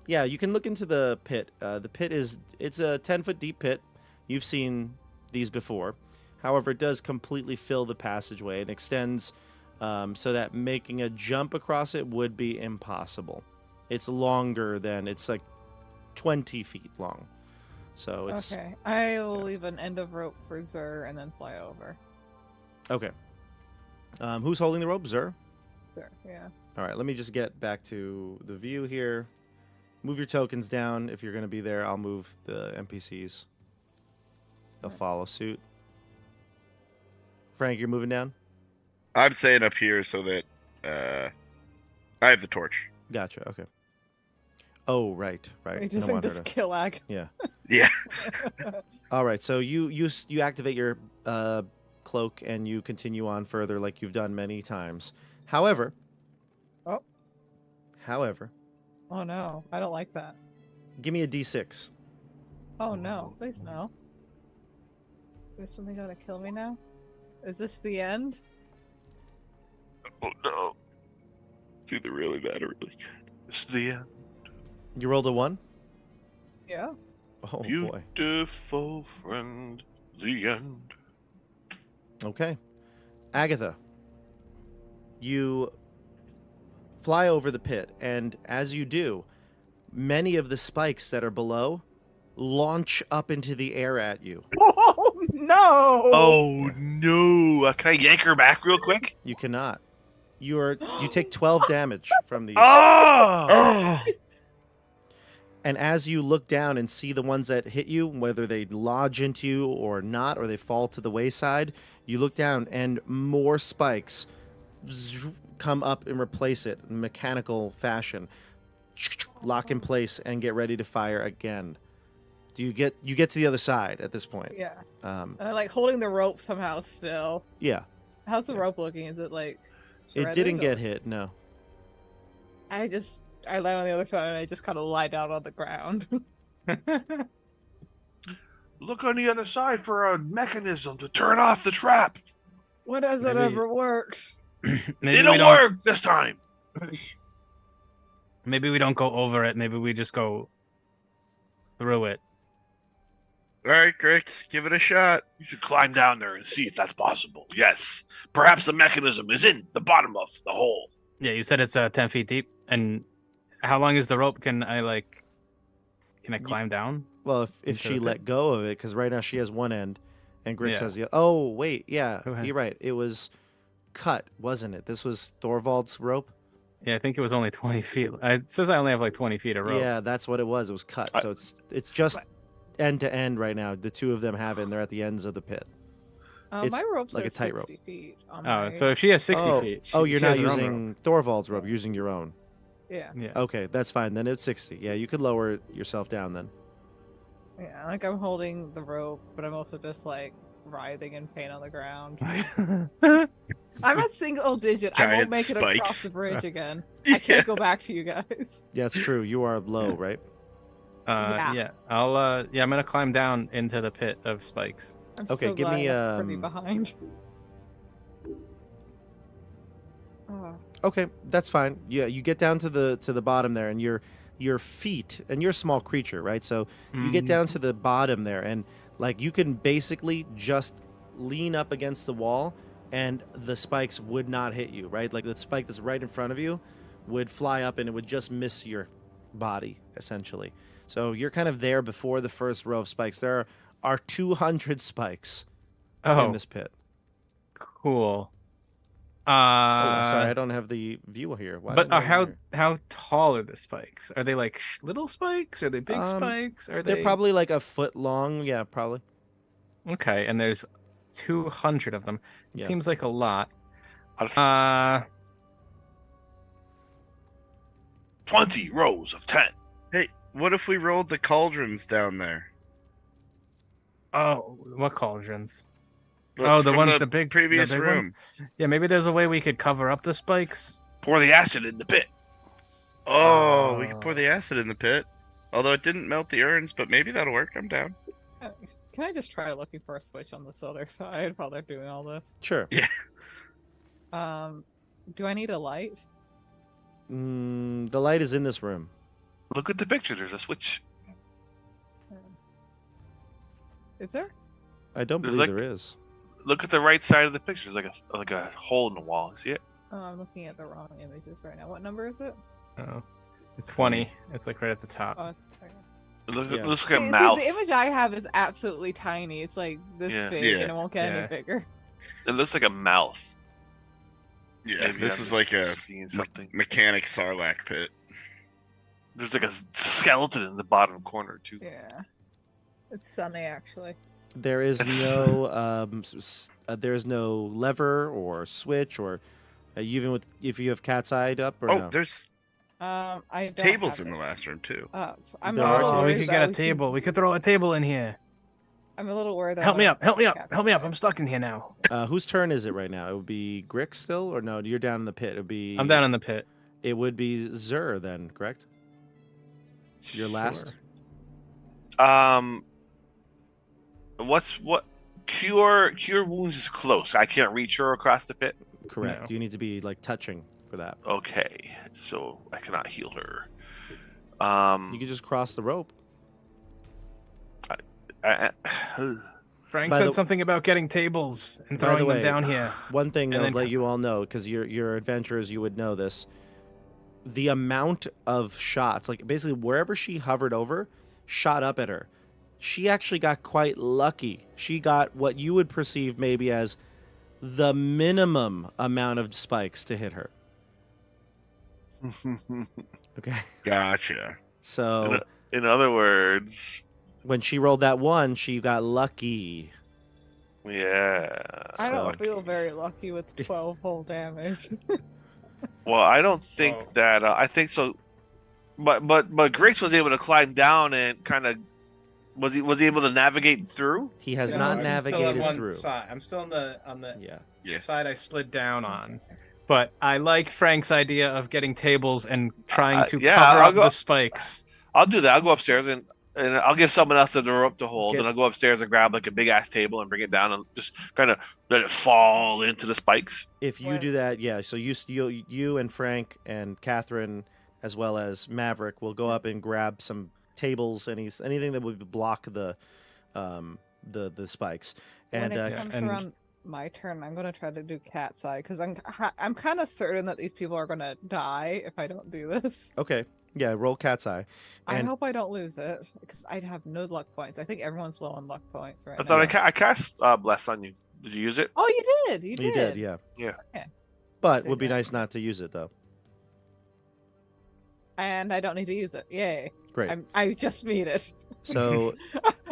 A: Yeah, you can look into the pit. The pit it's a 10-foot deep pit. You've seen these before. However, it does completely fill the passageway and extends so that making a jump across it would be impossible. It's longer than, it's like 20 feet long. So it's...
E: Okay, I'll leave an end of rope for Zur and then fly over.
A: Okay. Who's holding the rope? Zur?
E: Zur, yeah.
A: All right, let me just get back to the view here. Move your tokens down. If you're going to be there, I'll move the NPCs. They'll follow suit. Frank, you're moving down?
G: I'm staying up here so that I have the torch.
A: Gotcha, okay. Oh, right.
E: We just
A: I don't want
E: think
A: her
E: this
A: to-
E: kill ag.
A: Yeah.
G: Yeah.
A: All right, so you activate your cloak and you continue on further like you've done many times. However...
E: Oh.
A: However...
E: Oh no, I don't like that.
A: Give me a d6.
E: Oh no, please no. Is something gonna kill me now? Is this the end?
G: Oh no. It's either really bad or really good.
B: This is the end.
A: You rolled a 1?
E: Yeah.
A: Oh, boy.
B: Beautiful friend, the end.
A: Okay. Agatha, you fly over the pit, and as you do, many of the spikes that are below launch up into the air at you.
E: Oh no!
B: Oh no! Can I yank her back real quick?
A: You cannot. You take 12 damage from these.
B: Oh!
A: And as you look down and see the ones that hit you, whether they lodge into you or not, or they fall to the wayside, you look down and more spikes come up and replace it in mechanical fashion. Lock in place and get ready to fire again. You get to the other side at this point.
E: Yeah.
A: Um,
E: I'm like holding the rope somehow still.
A: yeah.
E: How's the rope looking? Is it like
A: It
E: shredded,
A: didn't
E: or-
A: get hit, no.
E: I land on the other side and I just kind of lie down on the ground.
B: Look on the other side for a mechanism to turn off the trap.
E: When has that
A: Maybe-
E: ever worked?
F: maybe
B: It'll
F: we don't.
B: work this time.
F: Maybe we don't go over it. Maybe we just go through it.
G: All right, Grix, give it a shot.
B: You should climb down there and see if that's possible. Yes. Perhaps the mechanism is in the bottom of the hole.
F: Yeah, you said it's 10 feet deep. And how long is the rope? Can I climb down?
A: Well, if
F: Into
A: she
F: the
A: let
F: pit?
A: go of it, because right now she has one end, and Grix
F: Yeah.
A: has the. Oh wait, yeah,
F: Go ahead.
A: you're right. It was cut, wasn't it? This was Thorvald's rope.
F: Yeah, I think it was only 20 feet. It says I only have like 20 feet of rope.
A: Yeah, that's what it was. It was cut, so it's just end to end right now. The two of them have it, and they're at the ends of the pit.
E: My
A: It's
E: rope's
A: like
E: like
A: a tightrope.
E: 60 feet. On
F: Oh,
E: my...
F: so if she has 60 feet.
A: Oh,
F: she
A: you're not
F: has her own
A: using
F: rope.
A: Thorvald's rope. You're using your own.
E: Yeah.
F: Yeah.
A: Okay, that's fine. Then it's 60. Yeah, you could lower yourself down then.
E: Yeah, like I'm holding the rope, but I'm also just like writhing in pain on the ground. I'm at single digit. I
G: Giant
E: won't make it across
G: spikes.
E: the bridge again.
G: Yeah.
E: I can't go back to you guys.
A: Yeah, it's true. You are low, right?
E: Yeah.
F: Yeah. I'll I'm gonna climb down into the pit of spikes.
E: I'm
A: Okay,
E: so
A: give
E: glad
A: me,
E: I left Brittany
A: um,
E: behind. Oh.
A: Okay, that's fine. Yeah, you get down to the bottom there, and your feet, and you're a small creature, right? So you get down to the bottom there, and like you can basically just lean up against the wall, and the spikes would not hit you, right? Like the spike that's right in front of you would fly up, and it would just miss your body essentially. So you're kind of there before the first row of spikes. There are 200 spikes
F: Oh,
A: in this pit.
F: cool.
A: Oh, sorry, I don't have the view here. Why
F: But
A: don't I
F: how
A: hear-
F: how tall are the spikes? Are they like little spikes? Are they big
A: Um,
F: spikes? Are
A: They're
F: they
A: probably like a foot long. Yeah, probably.
F: okay? And there's 200 of them. It
A: Yeah.
F: seems like a lot.
B: Out of
F: Uh,
B: 20 rows of 10.
G: Hey, what if we rolled the cauldrons down there?
F: oh, what cauldrons?
G: Look,
F: Oh, the
G: from
F: ones, the big
G: previous
F: the big
G: room.
F: ones? Yeah, maybe there's a way we could cover up the spikes.
B: Pour the acid in the pit.
G: Oh, we could pour the acid in the pit. Although it didn't melt the urns, but maybe that'll work. I'm down.
E: Can I just try looking for a switch on this other side while they're doing all this?
A: Sure.
E: Do I need a light?
A: The light is in this room.
B: Look at the picture. There's a switch.
E: Is there?
A: I don't
B: There's
A: believe
B: like-
A: there is.
B: Look at the right side of the picture. There's like a hole in the wall. See it?
E: Oh, I'm looking at the wrong images right now. What number is it?
F: Oh, 20. It's like right at the top.
E: Oh, it's. Okay.
B: It
A: Yeah.
B: looks like a
E: See,
B: mouth.
E: the image I have is absolutely tiny. It's like this
B: Yeah.
E: big,
G: Yeah.
E: and it won't get
F: Yeah.
E: any bigger.
B: It looks like a mouth.
G: Yeah,
B: Maybe
G: this
B: I'm
G: is like a
B: just seeing something.
G: mechanic sarlacc pit.
B: There's like a skeleton in the bottom corner too.
E: Yeah. It's sunny, actually.
A: There is no there's no lever or switch or even with if you have cat's eyed up or
G: Oh,
A: no.
G: there's
E: I don't
G: tables
E: have
G: in
E: it.
G: the last room too.
E: I'm
A: There
E: a
A: are
E: little
A: tables.
F: Oh, we
E: worried
F: could
E: that
F: get a
E: seem-
F: table. We could throw a table in here.
E: I'm a little worried that
F: Help me
E: my
F: up! Help me up!
E: cat's
F: Help me up!
E: there.
F: I'm stuck in here now.
A: Whose turn is it right now? It would be Grick still or no? You're down in the pit. It would be
F: I'm down in the pit.
A: It would be Zur then, correct? Your last.
F: Sure.
B: What cure wounds is close. I can't reach her across the pit.
A: Correct.
F: No.
A: You need to be like touching for that.
B: Okay, so I cannot heal her.
A: You can just cross the rope.
F: Frank
A: By
F: said
A: the-
F: something about getting tables and
A: By the
F: throwing them
A: way,
F: down here.
A: One thing
F: And
A: I'll
F: then
A: let
F: co-
A: you all know, because you're adventurers, you would know this. The amount of shots, like basically wherever she hovered over, shot up at her. She actually got quite lucky. She got what you would perceive maybe as the minimum amount of spikes to hit her. Okay.
G: Gotcha.
A: So
B: In other words,
A: when she rolled that one, she got lucky.
B: yeah.
E: I don't
B: lucky.
E: feel very lucky with 12 whole damage.
B: Well, I don't think
F: Oh.
B: that. I think so. But Griggs was able to climb down and kind of was he able to navigate through?
A: He has
E: Yeah,
A: not
E: I'm still on
A: navigated
F: one
A: through.
F: Side. I'm still on the
A: Yeah.
G: Yeah.
F: side I slid down on. But I like Frank's idea of getting tables and trying to
B: yeah,
F: cover
B: I'll
F: up
B: go-
F: the spikes.
B: I'll do that. I'll go upstairs and And I'll give someone else the rope to hold,
A: Get-
B: and I'll go upstairs and grab like a big ass table and bring it down and just kind of let it fall into the spikes.
A: If you
E: When-
A: do that, yeah. So you and Frank and Catherine, as well as Maverick, will go up and grab some tables, anything that would block the spikes. And
E: when it comes
F: and-
E: around my turn, I'm gonna try to do cat's eye because I'm kind of certain that these people are gonna die if I don't do this.
A: okay, yeah, roll cat's eye.
E: I
A: And
E: hope I don't lose it because I'd have no luck points. I think everyone's low on luck points right
B: I
E: now.
B: thought I cast Bless on you. Did you use it?
E: Oh, you did. You
A: you did, yeah.
B: Yeah.
E: Okay.
A: But
E: See
A: would be
E: that.
A: nice not to use it though.
E: And I don't need to use it. Yay!
A: Great.
E: I just made it.
A: So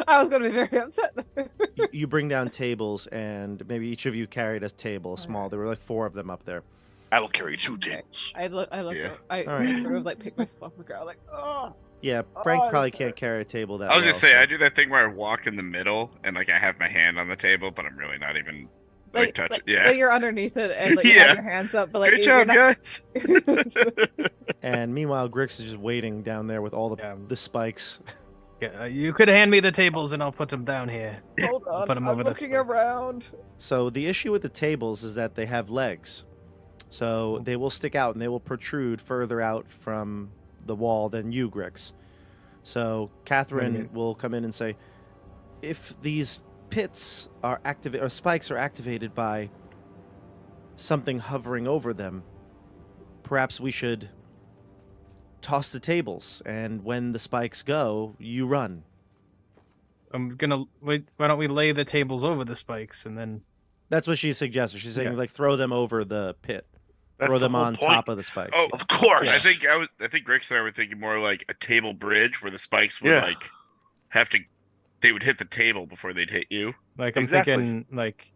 E: I was gonna be very upset.
A: you bring down tables, and maybe each of you carried a table, small. There were like 4 of them up there.
B: I will carry 2
E: Okay.
B: tables.
E: I look.
G: Yeah.
E: I
A: Alright.
E: sort of like pick myself off the ground, like, oh.
A: Yeah, Frank
E: Oh,
A: probably
E: this
A: can't
E: hurts.
A: carry a table that
G: I was
A: well,
G: gonna say
A: so-
G: I do that thing where I walk in the middle and like I have my hand on the table, but I'm really not even like touch it. Yeah.
E: Like you're underneath it and like you
G: Yeah.
E: have your hands up, but like
G: Good
E: you're
G: job,
E: not...
G: guys.
A: And meanwhile, Grix is just waiting down there with all
F: Yeah.
A: the spikes.
F: Yeah, you could hand me the tables and I'll put them down here.
E: Hold on,
F: Put 'em
E: I'm
F: over the
E: looking
F: spikes.
E: around.
A: So the issue with the tables is that they have legs. So they will stick out and they will protrude further out from the wall than you, Grix. So Catherine
F: Right.
A: will come in and say, if these pits are activated, or spikes are activated by something hovering over them, perhaps we should toss the tables, and when the spikes go, you run.
F: I'm gonna wait. Why don't we lay the tables over the spikes and then?
A: That's what she suggested. She's saying,
F: Okay.
A: like, throw them over the pit.
B: That's
A: Throw
B: the
A: them
B: whole
A: on
B: point.
A: top of the spikes.
G: Oh,
B: Of course.
G: I think Grix and I were thinking more like a table bridge where the spikes would
B: Yeah.
G: like have to they would hit the table before they'd hit you.
F: Like I'm
B: Exactly.
F: thinking like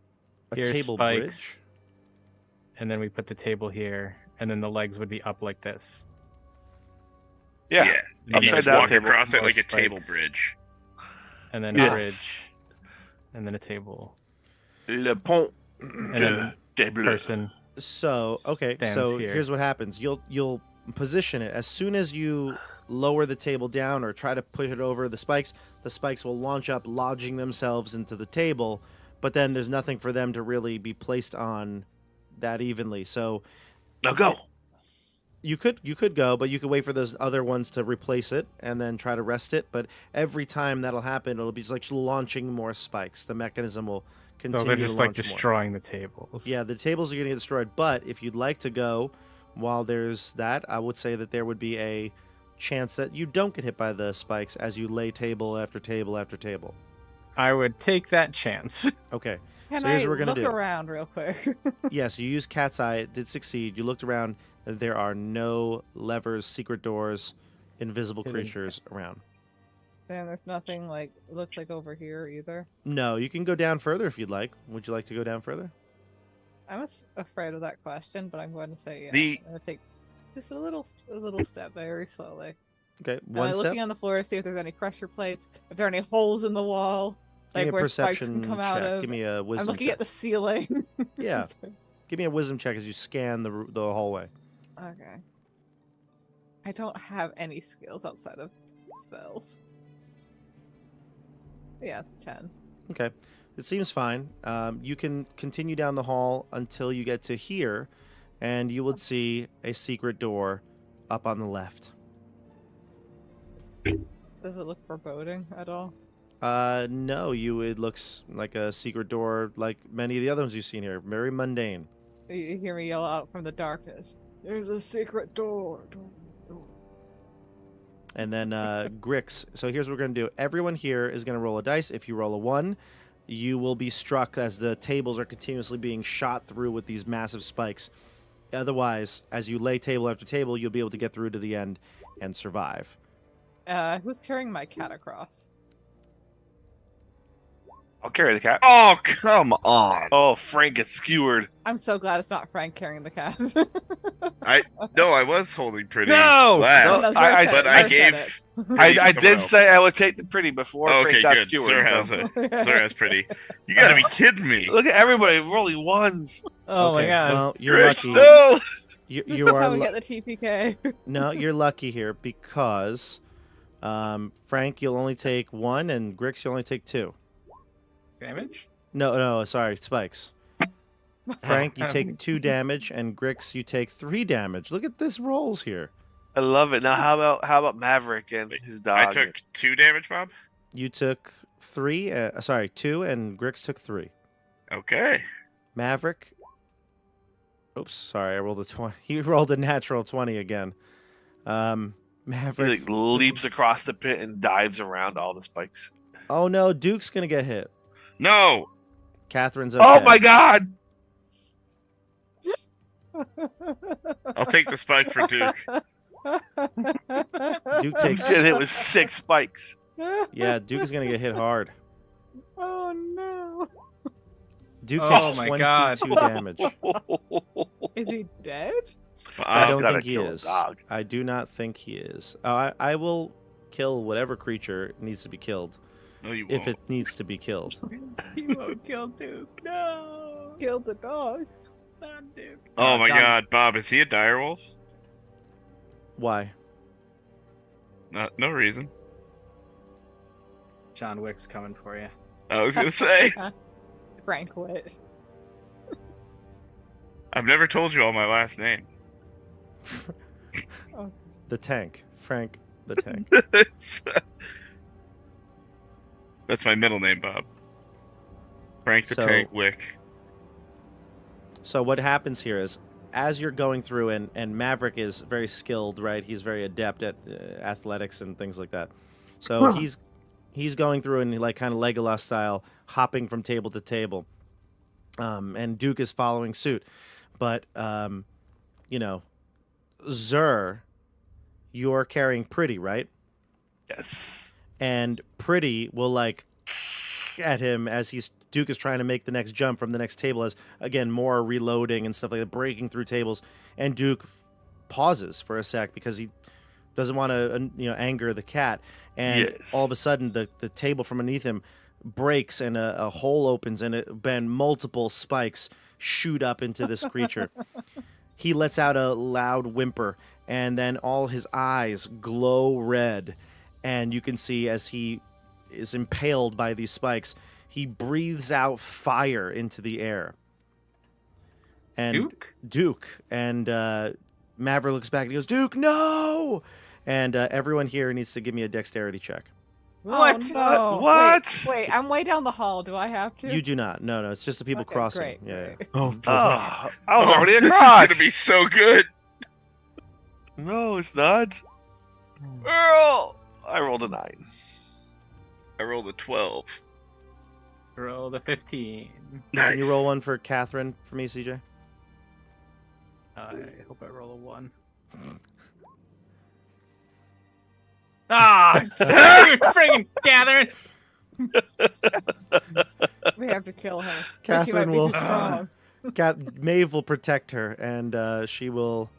A: A
F: here's
A: table
F: spikes,
A: bridge?
F: and then we put the table here, and then the legs would be up like this.
B: Yeah.
F: And then
G: And you
B: Upside
G: just
B: down
G: walk
B: table.
G: across it
F: More
G: like a table
F: spikes.
G: bridge.
F: And then a
B: Yes.
F: bridge, and then a table,
B: Le pont
F: and
B: de,
F: then
B: de bleu.
F: person.
A: So okay,
F: Stands
A: so
F: here.
A: here's what happens. You'll position it as soon as you lower the table down or try to push it over the spikes. The spikes will launch up, lodging themselves into the table, but then there's nothing for them to really be placed on that evenly. So
B: Now go.
A: you could go, but you could wait for those other ones to replace it and then try to rest it. But every time that'll happen, it'll be just like launching more spikes. The mechanism will continue
F: So they're
A: to
F: just like
A: launch more.
F: destroying the tables.
A: Yeah, the tables are going to get destroyed. But if you'd like to go while there's that, I would say that there would be a chance that you don't get hit by the spikes as you lay table after table after table.
F: I would take that chance.
A: Okay.
E: Can
A: So here's
E: I
A: what we're gonna
E: look
A: do.
E: around real quick?
A: Yes, you used Cat's Eye. It did succeed. You looked around. There are no levers, secret doors, invisible
F: Hidden.
A: creatures around.
E: And there's nothing like looks like over here either.
A: No, you can go down further if you'd like. Would you like to go down further?
E: I'm afraid of that question, but I'm going to say yes.
G: The-
E: I'm going to take just a little step, very slowly.
A: Okay,
E: Am
A: one
E: I
A: step.
E: looking on the floor to see if there's any pressure plates, if there are any holes in the wall,
A: Give me
E: like
A: a
E: where spikes
A: perception
E: can come out
A: check.
E: of.
A: Give me a wisdom
E: I'm looking
A: check.
E: at the ceiling.
A: Yeah. Give me a wisdom check as you scan the hallway.
E: Okay. I don't have any skills outside of spells. Yes, 10.
A: Okay. It seems fine. You can continue down the hall until you get to here, and you would see a secret door up on the left.
E: Does it look foreboding at all?
A: No, it looks like a secret door like many of the other ones you've seen here. Very mundane.
E: You hear me yell out from the darkness. There's a secret door.
A: And then Grix. So here's what we're going to do. Everyone here is going to roll a dice. If you roll a 1, you will be struck as the tables are continuously being shot through with these massive spikes. Otherwise, as you lay table after table, you'll be able to get through to the end and survive.
E: Who's carrying my cat across?
B: I'll carry the cat.
G: Oh, come on.
B: Oh, Frank gets skewered.
E: I'm so glad it's not Frank carrying the cat.
G: No, I was holding pretty
F: No!
G: last.
E: No,
B: I-
E: Zara
B: I-
E: said
G: but
E: it.
G: I
E: Zara
G: gave
E: said it.
G: pretty
B: I
G: to
B: did
G: someone else.
B: say I would take the pretty before
G: Okay,
B: Frank got
G: good.
B: skewered.
G: Zara
B: so-
G: has it. Zara has pretty. You gotta be kidding me.
B: Look at everybody rolling ones.
F: Oh
A: Okay,
F: my god.
A: Well, you're
G: Grix,
A: lucky.
G: no!
A: You,
E: This
A: you
E: is
A: are
E: how we
A: lu-
E: get the TPK.
A: No, you're lucky here because Frank, you'll only take 1, and Grix, you'll only take 2.
C: Damage?
A: No, sorry, spikes. Frank, you take 2 damage, and Grix, you take 3 damage. Look at this rolls here.
B: I love it. Now, how about Maverick and his dog?
G: I took 2 damage, Bob.
A: You took 3. 2, and Grix took 3.
G: Okay.
A: Maverick. Oops, sorry, I rolled a 20. He rolled a natural 20 again.
B: He
A: Maverick.
B: like leaps across the pit and dives around all the spikes.
A: Oh no, Duke's gonna get hit.
G: No.
A: Catherine's okay.
B: Oh my God!
G: I'll take the spike for Duke.
A: Duke
B: He's
A: takes.
B: getting hit with 6 spikes.
A: Yeah, Duke is gonna get hit hard.
E: Oh no.
A: Duke
C: Oh
A: takes
C: my
A: 22
C: God.
A: damage.
E: Is he dead?
A: I
B: That's
A: don't
B: gotta
A: think he
B: kill a
A: is.
B: dog.
A: I do not think he is. I will kill whatever creature needs to be killed
G: No, you won't.
A: if it needs to be killed.
C: He won't kill Duke. No.
E: Killed the dog.
C: Not Duke.
G: Oh my
C: John-
G: God, Bob, is he a direwolf?
A: Why?
G: No reason.
C: John Wick's coming for you.
G: I was gonna say.
E: Franklet.
G: I've never told you all my last name.
A: The tank, Frank. The tank.
G: That's my middle name, Bob. Frank the
A: So-
G: Tank Wick.
A: So what happens here is, as you're going through, and Maverick is very skilled, right? He's very adept at athletics and things like that. So he's going through and like kind of Legolas style, hopping from table to table. And Duke is following suit. But Zur, you're carrying Pretty, right?
B: Yes.
A: And Pretty will like at him as Duke is trying to make the next jump from the next table, as again more reloading and stuff like that, breaking through tables, and Duke pauses for a sec because he doesn't want to anger the cat, and
B: Yes.
A: all of a sudden the table from underneath him breaks and a hole opens, and multiple spikes shoot up into this creature. He lets out a loud whimper, and then all his eyes glow red, and you can see as he is impaled by these spikes, he breathes out fire into the air. And
C: Duke?
A: And Maverick looks back and he goes, Duke, no! And everyone here needs to give me a dexterity check.
C: What?
E: Oh, no.
B: What?
E: Wait, I'm way down the hall. Do I have to?
A: You do not. No, it's just the people
E: Okay,
A: crossing.
E: great,
A: Yeah,
E: great.
G: Oh,
B: Oh, I was already
G: this is
B: across.
G: gonna be so good.
B: No, it's not. Earl! I rolled a 9.
G: I rolled a 12.
C: Roll the 15.
A: Can you roll one for Catherine for me, CJ?
C: I hope I roll a 1. Ah! Friggin' Catherine!
E: We have to kill her.
A: Catherine
E: She might be
A: will-
E: too strong.
A: Maeve will protect her, and she will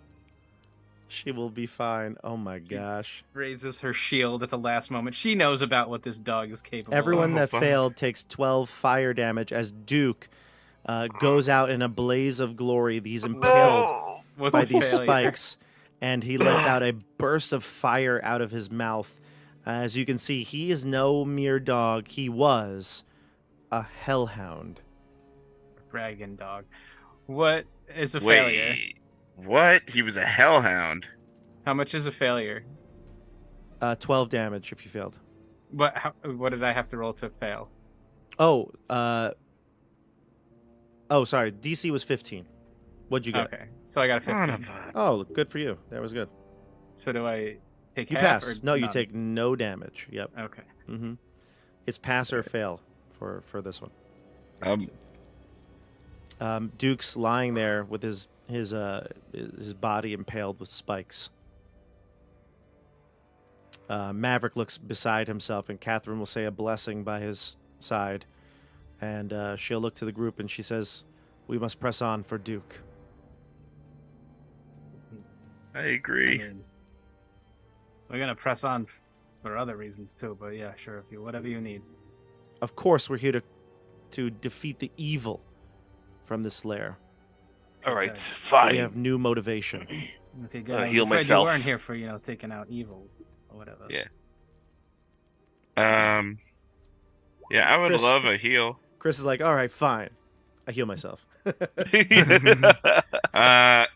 A: be fine. Oh my gosh.
C: Raises her shield at the last moment. She knows about what this dog is capable
A: Everyone
C: of.
A: that
G: fuck.
A: failed takes 12 fire damage as Duke goes out in a blaze of glory. He's impaled
C: Was
A: by
C: a
A: these
C: failure.
A: spikes, and he lets out a burst of fire out of his mouth. As you can see, he is no mere dog. He was a hellhound.
C: Dragon dog. What is a failure?
G: Wait. What? He was a hellhound.
C: How much is a failure?
A: 12 damage if you failed.
C: What did I have to roll to fail?
A: Oh, sorry. DC was 15. What'd you get?
C: Okay, so I got a 15.
G: Son of a-
A: Oh, good for you. That was good.
C: So do I take
A: You
C: half
A: pass.
C: or
A: No, you
C: none?
A: take no damage. Yep.
C: Okay.
A: Mm-hmm. It's pass or fail for this one. Duke's lying there with his body impaled with spikes. Maverick looks beside himself, and Catherine will say a blessing by his side, and she'll look to the group and she says, "We must press on for Duke."
G: I agree.
C: mean, we're gonna press on for other reasons too, but yeah, sure. Whatever you need.
A: Of course, we're here to defeat the evil from this lair.
B: All right,
C: Okay.
B: fine.
A: We have new motivation.
C: Okay, good.
B: I'll
C: I was
B: heal
C: afraid
B: myself.
C: You weren't here for taking out evil or whatever.
G: Yeah. Yeah, I would
A: Chris-
G: love a heal.
A: Chris is like, all right, fine. I heal myself.
G: Yeah,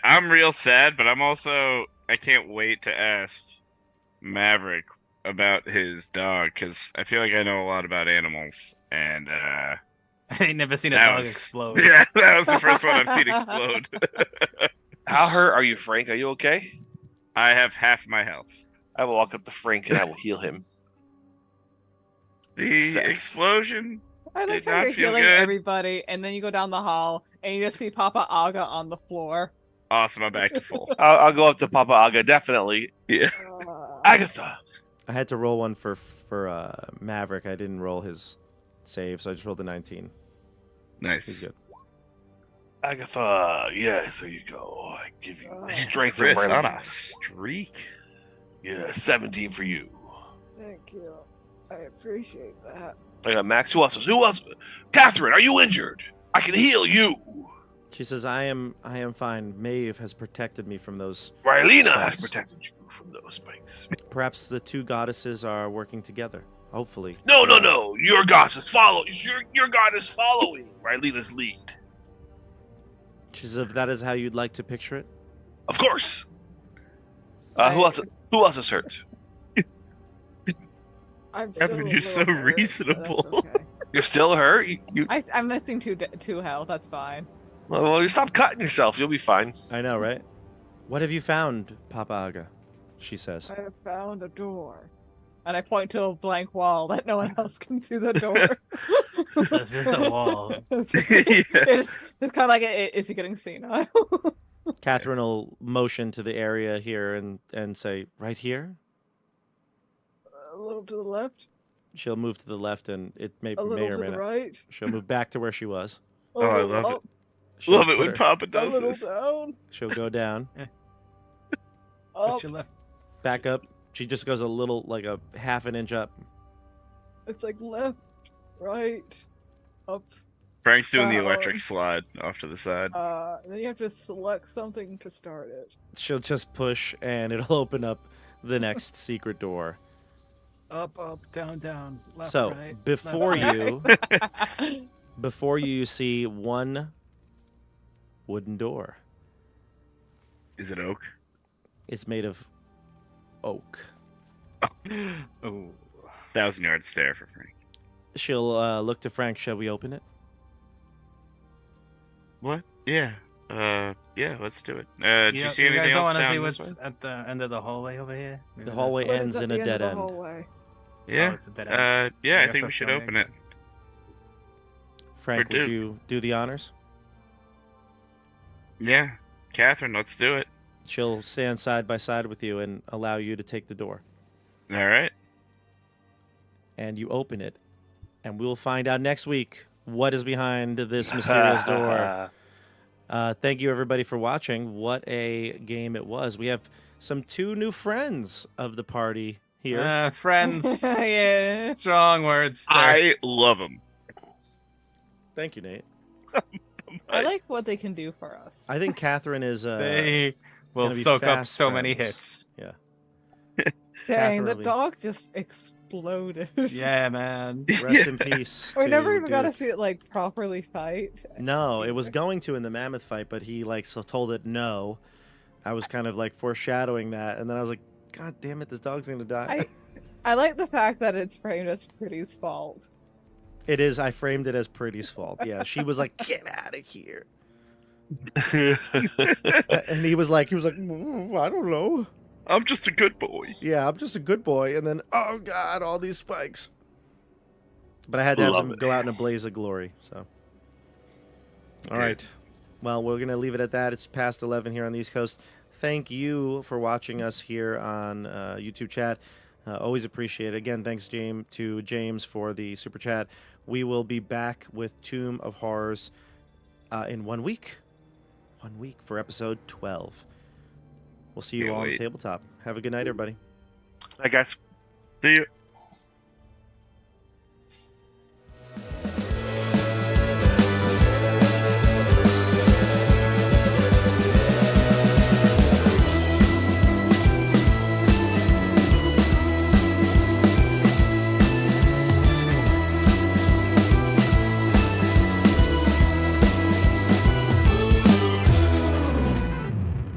G: I'm real sad, but I can't wait to ask Maverick about his dog because I feel like I know a lot about animals, and
F: I ain't never seen a
G: that
F: dog
G: was
F: explode.
G: Yeah, that was the first one I've seen explode.
B: How hurt are you, Frank? Are you okay?
G: I have half my health.
B: I will walk up to Frank and I will heal him.
G: The
B: Success.
G: explosion.
E: I like
G: Did
E: how
G: not
E: you're
G: feel
E: healing
G: good.
E: everybody, and then you go down the hall, and you just see Papa Aga on the floor.
G: Awesome, I'm back to full.
B: I'll go up to Papa Aga, definitely.
G: Yeah.
B: Agatha.
A: I had to roll one for Maverick. I didn't roll his save, so I just rolled a 19. He's
G: Nice.
A: good.
B: Agatha, yes, there you go. I give you strength
G: Chris
B: from
G: on
B: Riley.
G: a streak.
B: Yeah, 17 for you.
E: Thank you. I appreciate that.
B: I got Max. Who else? Who else? Catherine, are you injured? I can heal you.
A: She says, I am fine. Maeve has protected me from those.
B: Rylena has
A: Spikes.
B: protected you from those spikes.
A: Perhaps the two goddesses are working together. Hopefully.
B: No. Your goddess is following. Your god is following Rylena's lead.
A: She says, if that is how you'd like to picture it.
B: Of course. Who else? Who else is hurt?
E: I'm
G: Catherine, you're so reasonable.
B: You're still hurt.
E: I'm missing two health. That's fine.
B: Well, you stop cutting yourself. You'll be fine.
A: I know, right? What have you found, Papa Aga? She says.
E: I have found a door. And I point to a blank wall that no one else can see the door.
F: That's just a wall.
E: It's kind of like, is he getting senile?
A: Catherine will motion to the area here and say, right here?
E: A little to the left,
A: She'll move to the left and it may
E: a little
A: or
E: to
A: may
E: the
A: not.
E: right.
A: She'll move back to where she was.
E: A
G: Oh, I
E: little
G: love it.
E: up,
A: She'll
G: Love it
A: put
G: when
A: her-
G: Papa
E: a
G: does
E: little
G: this.
E: down.
A: She'll go down,
E: Up.
F: What's your left?
A: back up. She just goes a little, like a half an inch up.
E: It's like left, right, up.
G: Frank's doing the
E: Uh-oh.
G: electric slide off to the side.
E: And then you have to select something to start it.
A: She'll just push and it'll open up the next secret door.
F: Up, down, left,
A: So
F: right.
A: before
F: left,
A: you, before you see one wooden door.
G: Is it oak?
A: It's made of oak.
F: Oh,
G: 1,000-yard stare for Frank.
A: She'll look to Frank. Shall we open it?
G: What? Yeah. Yeah, let's do it. Do you see
F: you guys
G: anything
F: don't
G: else
F: want to see
G: down this
F: what's
G: way?
F: at the end of the hallway over here? Maybe
A: The
F: that's-
A: hallway
E: What is
A: ends
E: at
A: in
E: the
A: a
E: end of
A: dead
E: the
A: end.
E: hallway?
G: Yeah.
F: Oh, it's a dead end.
G: Yeah,
F: I
G: I
F: guess
G: think we
F: that's
G: should
F: the
G: open
F: ending.
G: it.
A: Frank,
G: Or
A: would
G: do.
A: you do the honors?
G: Yeah. Catherine, let's do it.
A: She'll stand side by side with you and allow you to take the door.
G: All right.
A: And you open it. And we'll find out next week what is behind this mysterious door. Thank you, everybody, for watching. What a game it was. We have two new friends of the party here.
F: Friends.
E: Yeah.
F: Strong words. There.
G: I love him.
A: Thank you, Nate.
E: I like what they can do for us.
A: I think Catherine is...
F: They will
A: gonna be
F: soak up
A: fast
F: so many
A: friends.
F: hits.
A: Yeah.
E: Dang, the
A: Catherine.
E: dog just exploded.
F: Yeah, man.
A: Rest in peace.
E: We
A: to
E: never even got to
A: Duke.
E: see it like properly fight.
A: No, it was going to in the mammoth fight, but he told it no. I was kind of like foreshadowing that, and then I was like, God damn it, this dog's gonna die.
E: I like the fact that it's framed as Pretty's fault.
A: It is. I framed it as Pretty's fault. Yeah, she was like, "Get out of here," and he was like, I don't know.
G: I'm just a good boy.
A: Yeah, I'm just a good boy. And then, oh God, all these spikes. But I had to have
B: Love
A: him
B: it.
A: go out in a blaze of glory. So, all
G: Good.
A: right. Well, we're gonna leave it at that. It's past 11 here on the East Coast. Thank you for watching us here on YouTube chat. Always appreciate it. Again, thanks to James for the super chat. We will be back with Tomb of Horrors in 1 week. 1 week for episode 12. We'll see you
G: Can't
A: all on the
G: wait.
A: tabletop. Have a good night, everybody.
B: I guess.
G: See you.